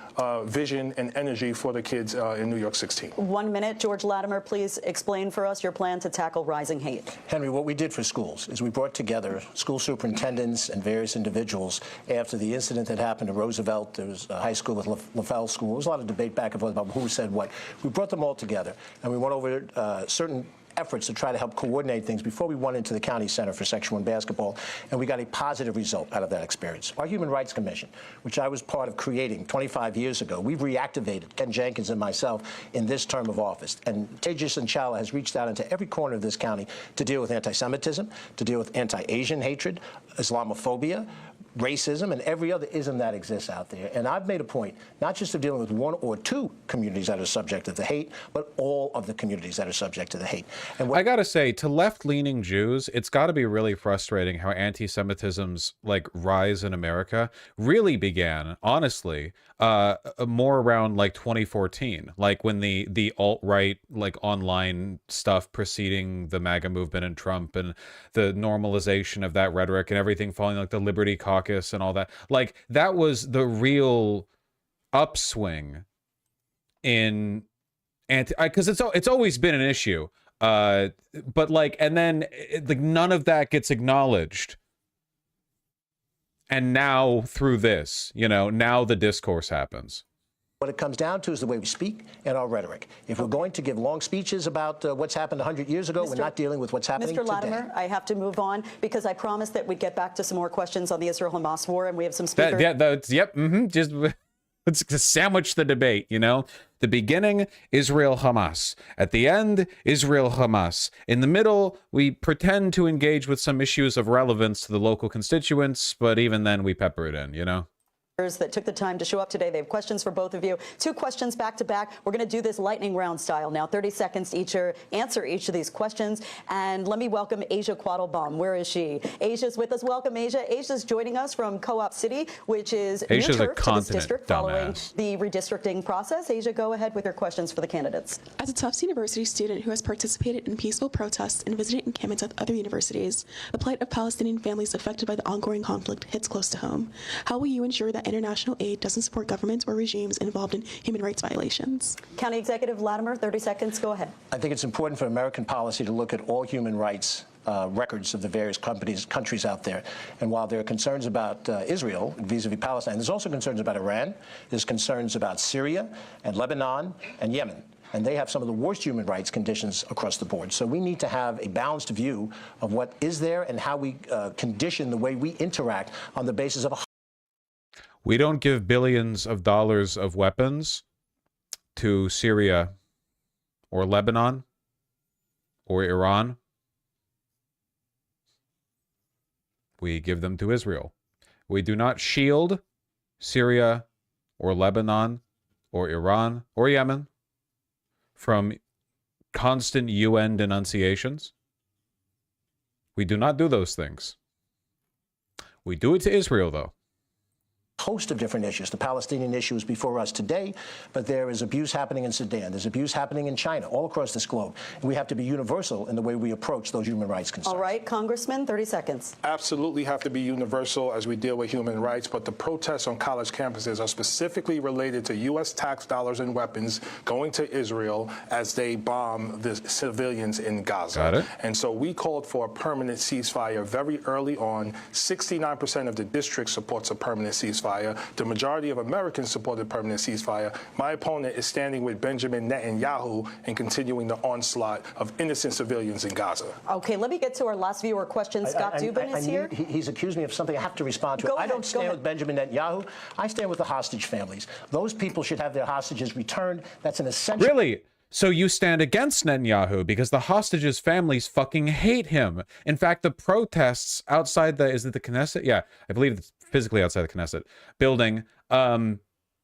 vision and energy for the kids in New York 16. 1 minute. George Latimer, please explain for us your plan to tackle rising hate. Henry, what we did for schools is we brought together school superintendents and various individuals after the incident that happened at Roosevelt. There was a high school with LaFell School. There was a lot of debate back and forth about who said what. We brought them all together, and we went over certain efforts to try to help coordinate things before we went into the county center for Section 1 basketball, and we got a positive result out of that experience. Our Human Rights Commission, which I was part of creating 25 years ago, we've reactivated, Ken Jenkins and myself, in this term of office. And Tejas Anchala has reached out into every corner of this county to deal with anti-Semitism, to deal with anti-Asian hatred, Islamophobia, racism, and every other ism that exists out there. And I've made a point, not just of dealing with one or two communities that are subject to the hate, but all of the communities that are subject to the hate. And I gotta say, to left-leaning Jews, it's gotta be really frustrating how anti-Semitism's rise in America really began, honestly, more around 2014, when the alt-right online stuff preceding the MAGA movement and Trump and the normalization of that rhetoric and everything following the Liberty Caucus and all that. That was the real upswing in because it's always been an issue. But and then none of that gets acknowledged. And now through this, now the discourse happens. What it comes down to is the way we speak and our rhetoric. If we're going to give long speeches about what's happened 100 years ago, we're not dealing with what's happening today. Mr. Latimer, Latimer, I have to move on because I promised that we'd get back to some more questions on the Israel-Hamas war, and we have some speakers. Just let's sandwich the debate, The beginning, Israel-Hamas. At the end, Israel-Hamas. In the middle, we pretend to engage with some issues of relevance to the local constituents, but even then we pepper it in, that took the time to show up today. They have questions for both of you. 2 questions back to back. We're going to do this lightning round style now. 30 seconds to each answer each of these questions. And let me welcome Asia Quattlebaum. Where is she? Asia's with us. Welcome, Asia. Asia's joining us from Co-op City, which is new turf to this district following the redistricting process. Asia, go ahead with your questions for the candidates. As a Tufts University student who has participated in peaceful protests and visited encampments at other universities, the plight of Palestinian families affected by the ongoing conflict hits close to home. How will you ensure that international aid doesn't support governments or regimes involved in human rights violations? County Executive Latimer, 30 seconds. Go ahead. I think it's important for American policy to look at all human rights records of the various countries out there. And while there are concerns about Israel vis-a-vis Palestine, there's also concerns about Iran. There's concerns about Syria and Lebanon and Yemen. And they have some of the worst human rights conditions across the board. So we need to have a balanced view of what is there and how we condition the way we interact on the basis of a We don't give billions of dollars of weapons to Syria or Lebanon or Iran. We give them to Israel. We do not shield Syria or Lebanon or Iran or Yemen from constant UN denunciations. We do not do those things. We do it to Israel, though. Host of different issues. The Palestinian issue is before us today, but there is abuse happening in Sudan. There's abuse happening in China, all across this globe. And we have to be universal in the way we approach those human rights concerns. All right, Congressman, 30 seconds. Absolutely have to be universal as we deal with human rights, but the protests on college campuses are specifically related to U.S. tax dollars and weapons going to Israel as they bomb the civilians in Gaza. Got it. And so we called for a permanent ceasefire very early on. 69% of the district supports a permanent ceasefire. The majority of Americans supported permanent ceasefire. My opponent is standing with Benjamin Netanyahu and continuing the onslaught of innocent civilians in Gaza. Okay, let me get to our last viewer question. Scott Dubin is here. He's accused me of something I have to respond to. I don't stand with Benjamin Netanyahu. I stand with the hostage families. Those people should have their hostages returned. That's an essential... Really? So you stand against Netanyahu because the hostages' families fucking hate him. In fact, the protests outside the, is it the Knesset? Yeah, I believe it's physically outside the Knesset building.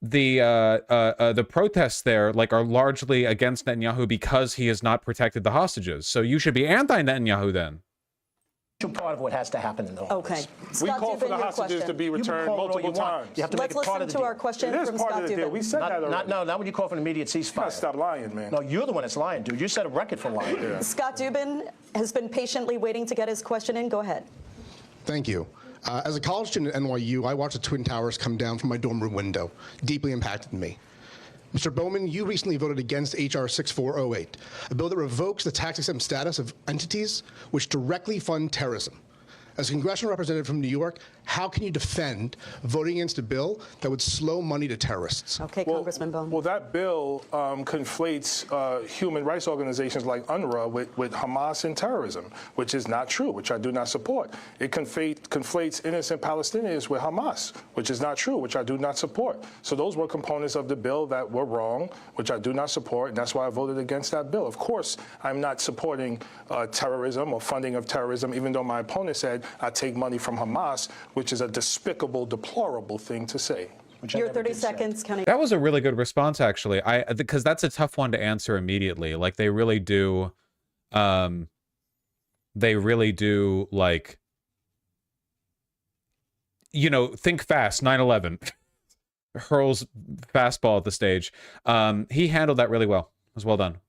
The protests there are largely against Netanyahu because he has not protected the hostages. So you should be anti-Netanyahu then. Part of what has to happen in the whole Okay. We call for the hostages to be returned multiple times. You have to Let's make it part listen of the to deal. our question It is from part Scott of the deal. Dubin. We said that already. Not when you call for an immediate ceasefire. Stop lying, man. No, you're the one that's lying, dude. You set a record for lying. Yeah. Scott Dubin has been patiently waiting to get his question in. Go ahead. Thank you. As a college student at NYU, I watched the Twin Towers come down from my dorm room window. Deeply impacted me. Mr. Bowman, you recently voted against H.R. 6408, a bill that revokes the tax-exempt status of entities which directly fund terrorism. As a congressional representative from New York, how can you defend voting against a bill that would slow money to terrorists? Okay, Congressman Bowman. Well, that bill conflates human rights organizations like UNRWA with Hamas and terrorism, which is not true, which I do not support. It conflates innocent Palestinians with Hamas, which is not true, which I do not support. So those were components of the bill that were wrong, which I do not support, and that's why I voted against that bill. Of course, I'm not supporting terrorism or funding of terrorism, even though my opponent said I take money from Hamas, which is a despicable, deplorable thing to say. Your 30 seconds, County. That was a really good response, actually. Because that's a tough one to answer immediately. Like they really do, think fast. 9/11 hurls fastball at the stage. He handled that really well. It was well done.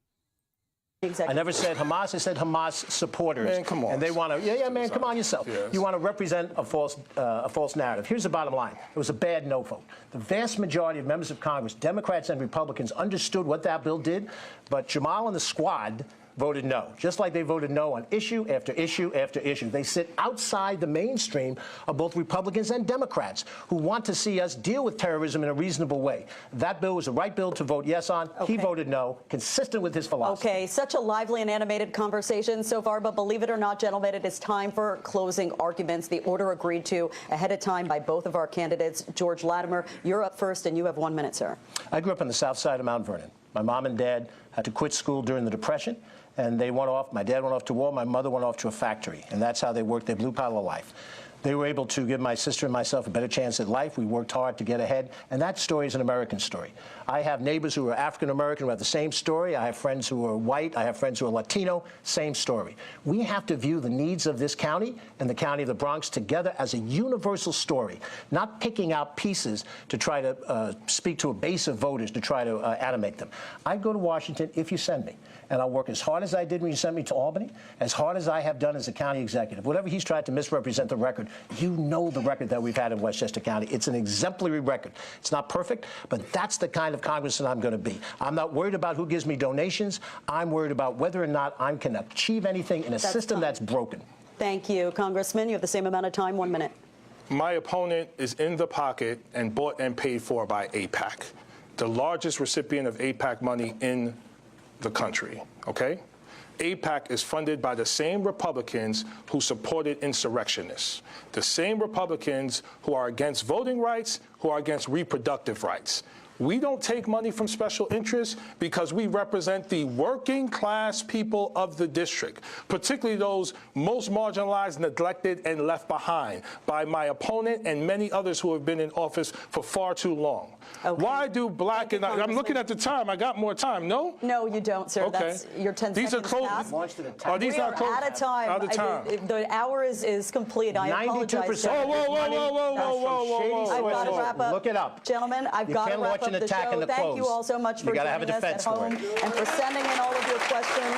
I never said Hamas. I said Hamas supporters. Man, come on. And they want to, man, come on yourself. Yes. You want to represent a false narrative. Here's the bottom line. It was a bad no vote. The vast majority of members of Congress, Democrats and Republicans, understood what that bill did, but Jamal and the squad voted no, just like they voted no on issue after issue after issue. They sit outside the mainstream of both Republicans and Democrats who want to see us deal with terrorism in a reasonable way. That bill was the right bill to vote yes on. Okay. He voted no, consistent with his philosophy. Okay, such a lively and animated conversation so far, but believe it or not, gentlemen, it is time for closing arguments. The order agreed to ahead of time by both of our candidates. George Latimer, you're up first, and you have 1 minute, sir. I grew up on the south side of Mount Vernon. My mom and dad had to quit school during the Depression, and they went off. My dad went off to war. My mother went off to a factory, and that's how they worked their blue-collar life. They were able to give my sister and myself a better chance at life. We worked hard to get ahead, and that story is an American story. I have neighbors who are African-American who have the same story. I have friends who are white. I have friends who are Latino, same story. We have to view the needs of this county and the county of the Bronx together as a universal story, not picking out pieces to try to speak to a base of voters to try to animate them. I'd go to Washington if you send me, and I'll work as hard as I did when you sent me to Albany, as hard as I have done as a county executive. Whatever he's tried to misrepresent the record, you know the record that we've had in Westchester County. It's an exemplary record. It's not perfect, but that's the kind of congressman I'm going to be. I'm not worried about who gives me donations. I'm worried about whether or not I can achieve anything in a system that's broken. Thank you, Congressman. You have the same amount of time, 1 minute. My opponent is in the pocket and bought and paid for by AIPAC, the largest recipient of AIPAC money in the country, okay? AIPAC is funded by the same Republicans who supported insurrectionists, the same Republicans who are against voting rights, who are against reproductive rights. We don't take money from special interests because we represent the working class people of the district, particularly those most marginalized, neglected, and left behind by my opponent and many others who have been in office for far too long. Okay. Why do black and I'm looking at the time. I got more time. No? No, you don't, sir. Okay. That's your 10 these seconds are close. Are these not close? Out of time. Out of time. The hour is complete. I apologize. Whoa. I've got to wrap up. Look it up. Gentlemen, I've got to wrap up the show. Thank you all so much for joining us at home and for sending in all of your questions.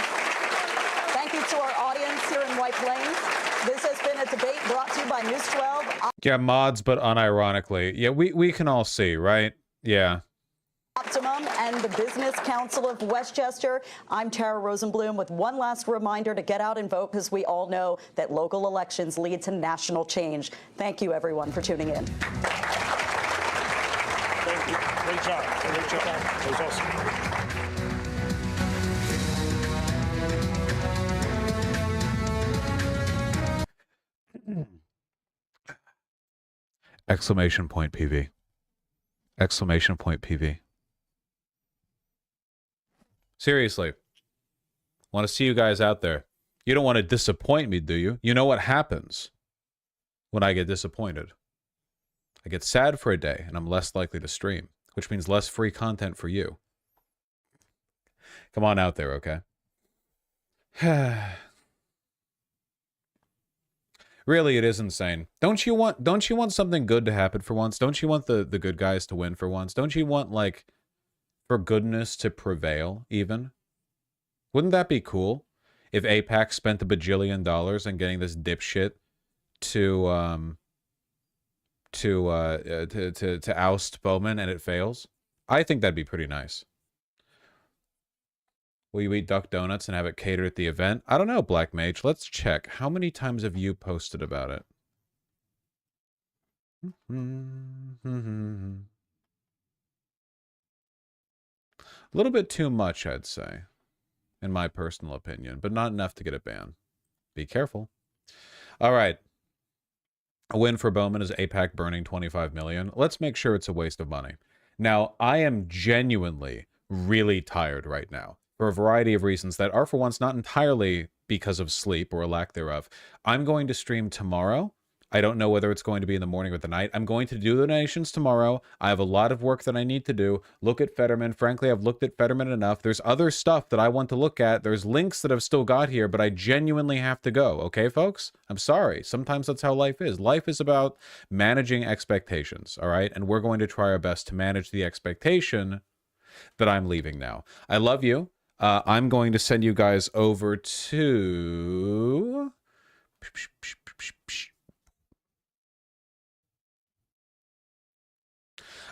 Thank you to our audience here in White Plains. This has been a debate brought to you by News 12. Yeah, mods, but unironically. Yeah, we can all see, right? Yeah. Optimum and the Business Council of Westchester. I'm Tara Rosenblum with one last reminder to get out and vote, because we all know that local elections lead to national change. Thank you, everyone, for tuning in. Thank you. Great job. Great job. That was awesome. Exclamation point PV. Exclamation point PV. Seriously. Want to see you guys out there. You don't want to disappoint me, do you? You know what happens when I get disappointed. I get sad for a day, and I'm less likely to stream, which means less free content for you. Come on out there, okay? Really, it is insane. Don't you want something good to happen for once? Don't you want the good guys to win for once? Don't you want, like, for goodness to prevail, even? Wouldn't that be cool if AIPAC spent $1 bajillion on getting this dipshit to oust Bowman and it fails? I think that'd be pretty nice. Will you eat duck donuts and have it catered at the event? I don't know, Black Mage. Let's check. How many times have you posted about it? A little bit too much, I'd say, in my personal opinion, but not enough to get it banned. Be careful. All right. A win for Bowman is AIPAC burning $25 million. Let's make sure it's a waste of money. Now, I am genuinely really tired right now for a variety of reasons that are, for once, not entirely because of sleep or a lack thereof. I'm going to stream tomorrow. I don't know whether it's going to be in the morning or the night. I'm going to do the donations tomorrow. I have a lot of work that I need to do. Look at Fetterman. Frankly, I've looked at Fetterman enough. There's other stuff that I want to look at. There's links that I've still got here, but I genuinely have to go. Okay, folks? I'm sorry. Sometimes that's how life is. Life is about managing expectations, all right? And we're going to try our best to manage the expectation that I'm leaving now. I love you. I'm going to send you guys over to...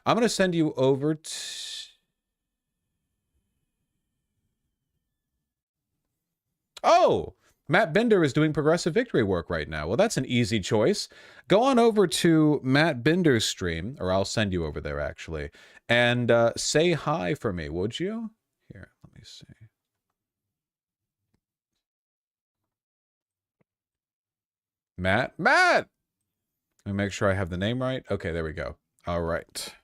I'm going to send you over to... Oh! Matt Binder is doing Progressive Victory work right now. Well, that's an easy choice. Go on over to Matt Binder's stream, or I'll send you over there, actually, and say hi for me, would you? Here, let me see. Matt? Let me make sure I have the name right. Okay, there we go. All right.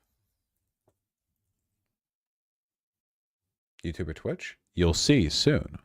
YouTube or Twitch? You'll see soon.